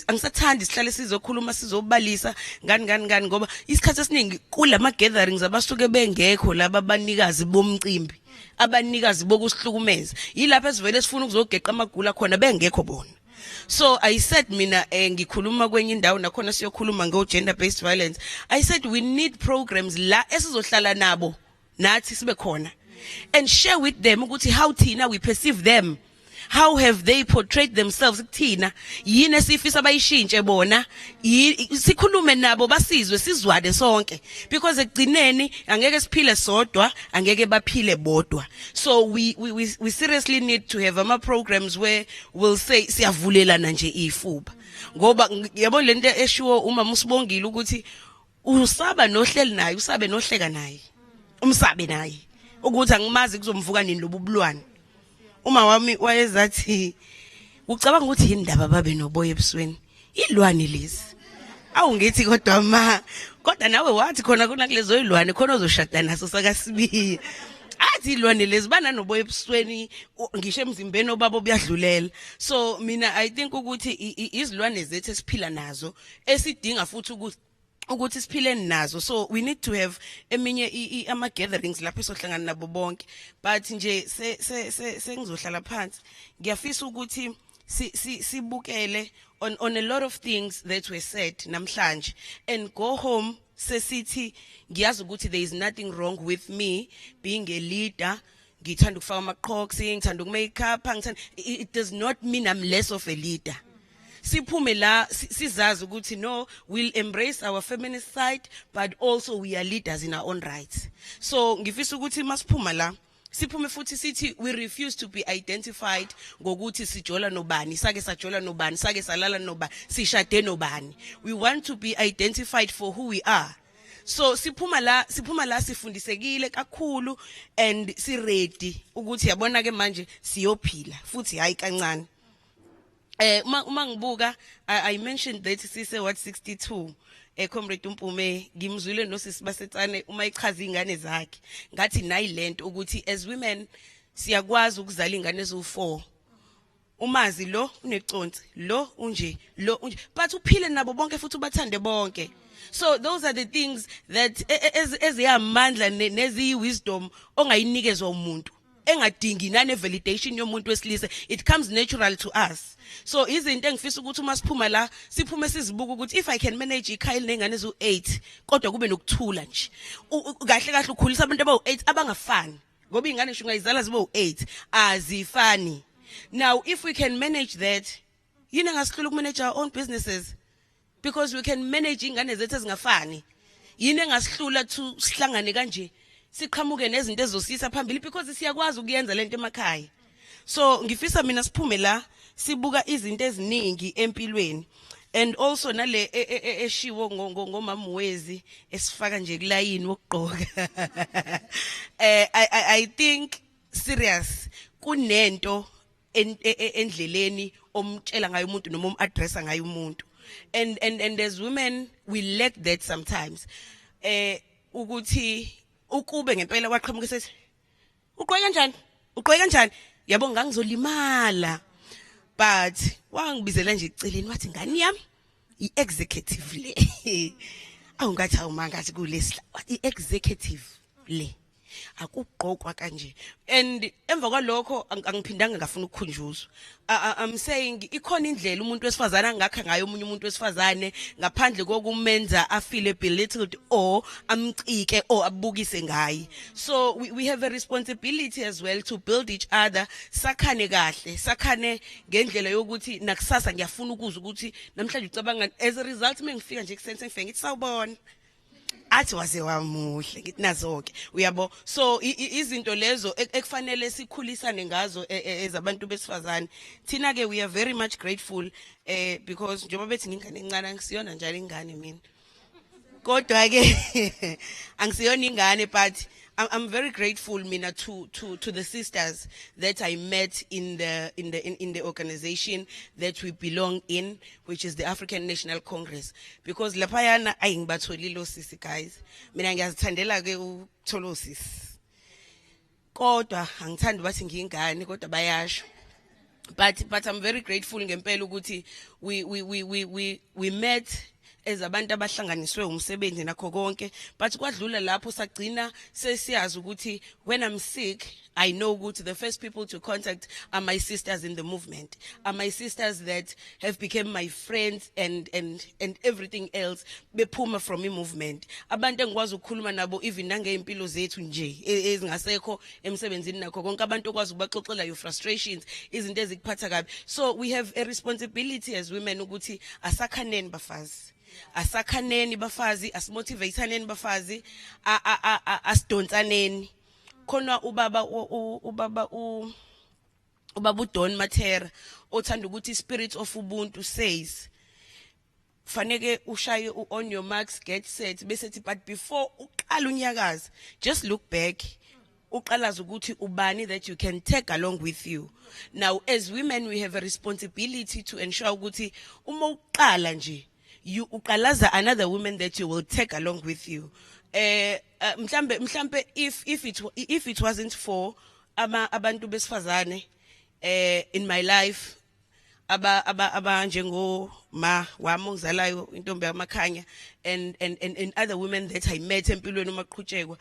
angisathandi sihlale sizokhuluma sizobalisa ngani ngoba isikhathi esiningi kulama gatherings abasuke bengekho laba abanikazi bomcimbi, abanikazi bokusihlukumeza, yilapha esivele sifuna ukuzogeqa amagula khona bengekho bona. So I said mina ngikhuluma kwenye indawo nakhona siyokhuluma ngo gender based violence. I said we need programs la esizohlala nabo nathi sibe khona and share with them ukuthi how thina we perceive them. How have they portrayed themselves kuthina? Yini esifisa bayishintshe bona? Sikhulume nabo basizwe sizwane sonke, because ekugcineni angeke siphile sodwa, angeke baphile bodwa. So we seriously need to have ama programs where we'll say siyavulelana nje ifuba. Ngoba yabo lento eshiwo uma musibongile ukuthi usaba nohleli naye, usabe nohleka naye, umsabe naye ukuthi angimazi kuzomvuka nini lobubulwane. Uma wami wayezathi ucabanga ukuthi yindaba babe noboya ebusweni, ilwane lezi awungithi kodwa nawe wathi khona kulezo ilwane khona ozoshada naso sakaSibiya. Athi ilwane lezi bana noboya ebusweni ngisho emzimbeni obaba obuyadlulela. So mina I think ukuthi izilwane zethu esiphila nazo esidinga futhi ukuthi siphile nazo. So we need to have eminye ama gatherings lapho sohlangana nabo bonke, but nje sengizohlala phansi ngiyafisa ukuthi sibukele on a lot of things that were said namhlanje and go home sesithi ngiyazi ukuthi there is nothing wrong with me being a leader. Ngithanda ukufaka amaqhoksi, ngithanda ukumake up, it does not mean I'm less of a leader. Siphume la sizazi ukuthi no, we'll embrace our feminist side, but also we are leaders in our own rights. So ngifisa ukuthi masiphuma la siphume futhi sithi we refuse to be identified ngokuthi sijola nobani, sake sajola nobani, sake salala nobani, sishade nobani. We want to be identified for who we are. So siphuma la sifundisekile kakhulu and si ready ukuthi yabona ke manje siyophila futhi hayi kancane. Uma ngibuka I mentioned that sise what 62 Comrade Umpume ngimzwile nosisi basetsane uma ichaza ingane zakhe ngathi nayi lento ukuthi as women siyakwazi ukuzala ingane ezo4 umazi lo uneconsi lo unje but uphile nabo bonke futhi ubathande bonke. So those are the things that as yamandla nezi wisdom ongayinikezwa umuntu engadingi nane validation yomuntu wesilisa, it comes natural to us. So izinto engifisa ukuthi uma siphuma la siphume sizibuka ukuthi if I can manage ikhaya nengane ezo8 kodwa kube nokuthula nje kahle kahle ukhulisa abantu abawu8 abangafani ngoba ingane nje ungayizala zibo8 azifani. Now if we can manage that, yini ngasihlula ukumanage our own businesses because we can manage ingane zethu ezingafani. Yini ngasihlula to sihlangane kanje siqhamuke nezinto ezosisa phambili because siyakwazi ukuyenza lento emakhaya. So ngifisa mina siphume la sibuka izinto eziningi empilweni and also nale eshiwo ngomama wezi esifaka nje kulayini wokugqoka. I think serious kunento endleleni omtshela ngayo umuntu noma umaddressa ngayo umuntu. And as women we lack that sometimes. Ukuthi ukube ngempela kwaqhamuka sethi uqhweka kanjani yabo ngangizolimala, but wangibizela nje eceleni wathi ngani yami i-executive le awungathi awumangathi kulesla i-executive le akugqokwa kanje. And emva kwalokho angiphindanga ngafuna ukukhunjuzwa. I'm saying ikhona indlela umuntu wesifazana angakha ngayo omunye umuntu wesifazane ngaphandle kokumenza afeel belittled or amcike or abukise ngaye. So we have a responsibility as well to build each other, sakhane kahle, sakhane ngendlela yokuthi nakusasa ngiyafuna ukuzwa ukuthi namhlanje ucabanga as a result mengifika nje kusense ngifike ngithi sawubona athi waze wamuhle ngithi nazoke uyabo. So izinto lezo ekufanele sikhulisane ngazo ezabantu besifazane. Thina ke we are very much grateful because njengoba bethi ngingane encane angisiyona njalo ingane mina kodwa ke angisiyona ingane, but I'm very grateful mina to the sisters that I met in the organization that we belong in, which is the African National Congress, because laphayana ayingibatholile osisi guys. Mina ngiyazithandela ke ukuthola osisi kodwa angithandi bathi ngiyingane kodwa bayasho. But I'm very grateful ngempela ukuthi we met as abantu abahlanganiswe umsebenzi nakho konke, but kwadlula lapho sagcina sesiyazi ukuthi when I'm sick I know ukuthi the first people to contact are my sisters in the movement, are my sisters that have become my friends and everything else bephuma from the movement. Abantu engikwazi ukukhuluma nabo even nangeimpilo zethu nje ezingasekho emsebenzini nakho konke, abantu okwazi ukubaxoxela your frustrations, izinto ezikuphatha kabi. So we have a responsibility as women ukuthi asakhaneni bafazi, asakhaneni bafazi, asimotivateaneni bafazi, asidonsaneni. Khona ubaba uDon Matera othanda ukuthi spirit of ubuntu says faneke ushaye on your marks get set bese thi but before uqala unyakaza just look back uqalaza ukuthi ubani that you can take along with you. Now as women we have a responsibility to ensure ukuthi uma uqala nje you uqalaza another woman that you will take along with you. Mhlambe if it wasn't for abantu besifazane in my life aba njengo ma wami ongizalayo intombi yamakhanya and other women that I met empilweni umaqhutshekwa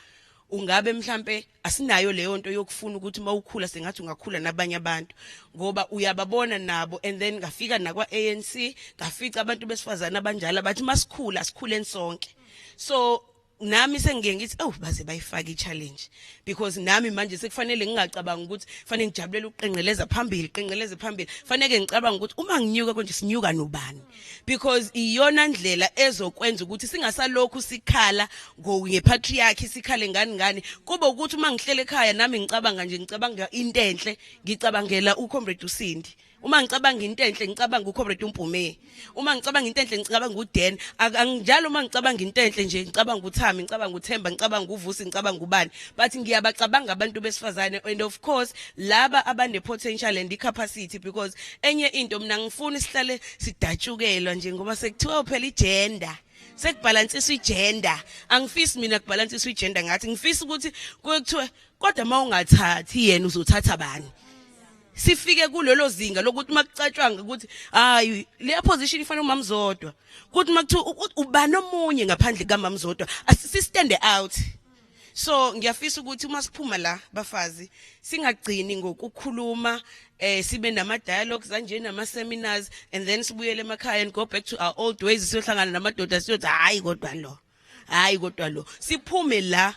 ungabe mhlambe asinayo leyo nto yokufuna ukuthi mawukhula sengathi ungakhula nabanye abantu ngoba uyababona nabo and then ngafika nakwa ANC ngafica abantu besifazana abanjalo bathi masikhula sikhule sonke so nami sengiye ngithi baze bayifaka i-challenge because nami manje sekufanele ngingacabanga ukuthi fanele ngijabulela uqenqeleza phambili fanele ngicabanga ukuthi uma nginyuka konje sinyuka nobani because iyona ndlela ezokwenza ukuthi singasalokhu sikhala ngepatriarchy sikhale ngani kuba ukuthi uma ngihlele ekhaya nami ngicabanga into enhle ngicabangela uComrade Usindi uma ngicabanga into enhle ngicabanga uComrade Mpumi uma ngicabanga into enhle ngicabanga uDen anginjalo uma ngicabanga into enhle nje ngicabanga uThami ngicabanga uThemba ngicabanga uVusi ngicabanga ubani but ngiyabacabanga abantu besifazane and of course laba abane potential and capacity because enye into mina ngifuna sihlale sidatshukelwa nje ngoba sekuthiwa phela igender sekubalansiswa igender angifisi mina kubalansiswa igender ngathi ngifisa ukuthi kuthiwe kodwa mawungathathi yena uzothatha bani sifike kulelo zinga lokuthi makucatshwanga ukuthi hayi le position ifanele uMamzodwa kuthi makuthiwa ubani omunye ngaphandle kaMamzodwa asisi stand out so ngiyafisa ukuthi uma siphuma la bafazi singagcini ngokukhuluma sibe nama dialogues kanje nama seminars and then sibuyele emakhaya and go back to our old ways siyohlangana namadoda siyothi hayi kodwa lo siphume la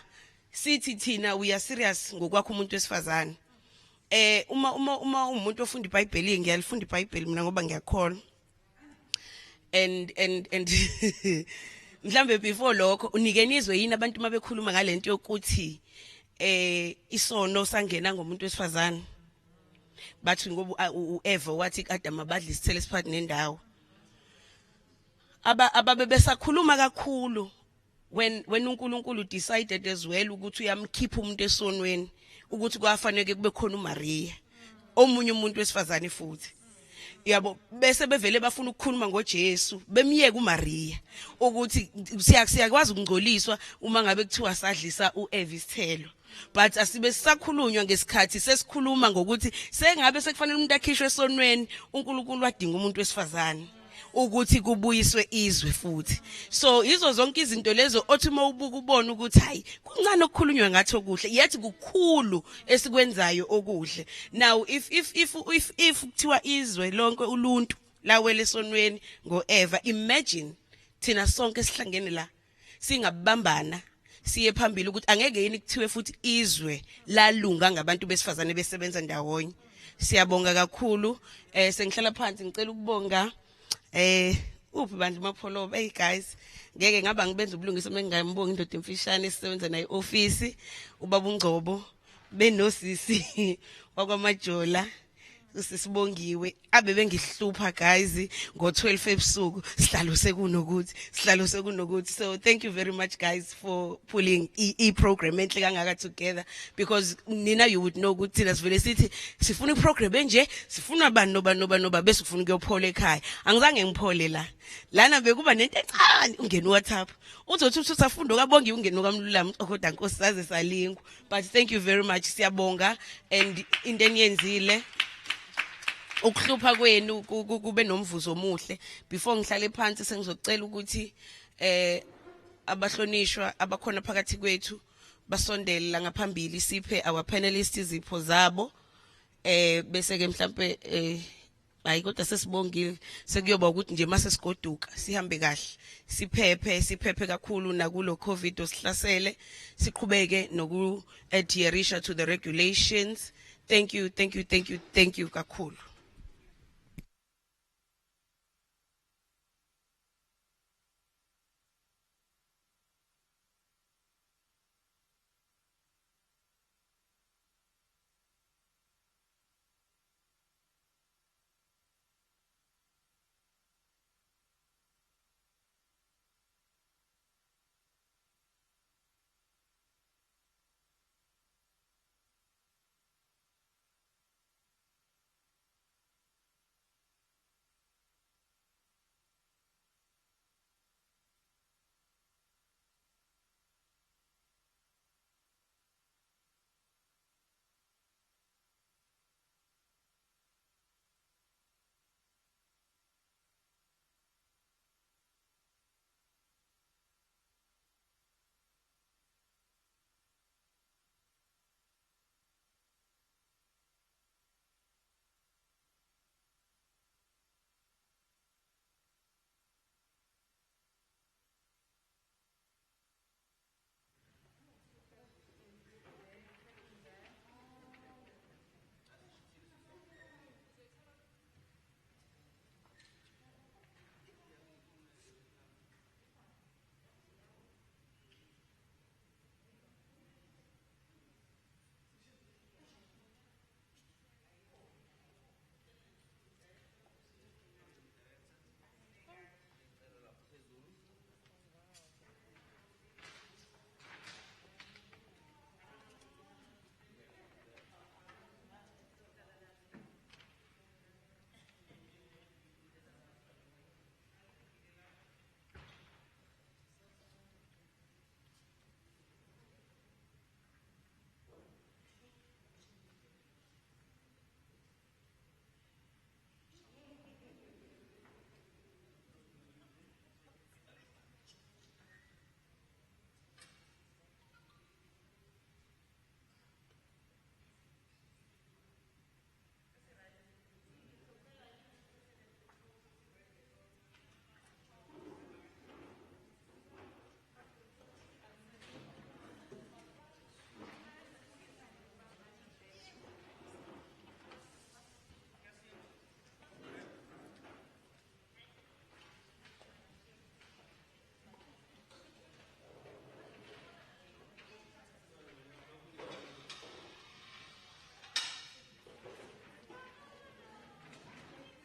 sithi thina we are serious ngokwakho umuntu wesifazane uma umuntu ofunda iBhayibheli ngiyalifunda iBhayibheli mina ngoba ngiyakholwa and mhlambe before lokho unikenizwe yini abantu mabekhuluma ngalento yokuthi isono sangena ngomuntu wesifazane bathi ngoba uEva wathi Adam abadla isithelo esiphathi nendawo ababe besakhuluma kakhulu when uNkulunkulu decided as well ukuthi uyamkhipha umuntu esonweni ukuthi kwafanele kube khona uMaria omunye umuntu wesifazane futhi yabo bese bevele bafuna ukukhuluma ngoJesu bemiyeka uMaria ukuthi siyakwazi ukungcoliswa uma ngabe kuthiwa sadlisa uEva isithelo but asibe sisakhulunywa ngesikhathi sesikhuluma ngokuthi sengabe sekufanele umuntu akhishwe esonweni uNkulunkulu wadinga umuntu wesifazane ukuthi kubuyiswe izwe futhi so izo zonke izinto lezo othi mawubuka ubona ukuthi hayi kuncane okukhulunywa ngathi okuhle yathi kukhulu esikwenzayo okuhle now if kuthiwa izwe lonke uluntu lawele esonweni ngoEva imagine thina sonke sihlangene la singabambana siye phambili ukuthi angeke yini kuthiwe futhi izwe lalunga ngabantu besifazane besebenza ndawonye siyabonga kakhulu sengihlala phansi ngicela ukubonga uphi bandla mapholo hey guys ngeke ngaba ngibenza ubulungisa mengingambonga indoda emfishane esisebenza naye office ubaba uNgcobo benosisi wakwamajola usisibongiwe abe bengihlupha guys ngo12 ebusuku sihlalo sekunokuthi so thank you very much guys for pulling program enhle kangaka together because nina you would know ukuthi thina sivele sithi sifuna iprogram enje sifuna bani noba bese ufuna ukuyophola ekhaya angizange ngiphole lana bekuba nento encane ungena WhatsApp uzothi usafunda kabongi ungena kaMlulami kodwa nkosisaze salingwa but thank you very much siyabonga and into eniyenzile ukuhlupha kwenu kube nomvuzo omuhle before ngihlale phansi sengizocela ukuthi abahlonishwa abakhona phakathi kwethu basondele la ngaphambili siphe our panelists izipho zabo bese ke mhlambe hayi kodwa sesibongile sekuyoba ukuthi nje mase sigoduka sihambe kahle siphephe kakhulu nakulo COVID osihlasele siqhubeke noku adhere to the regulations thank you kakhulu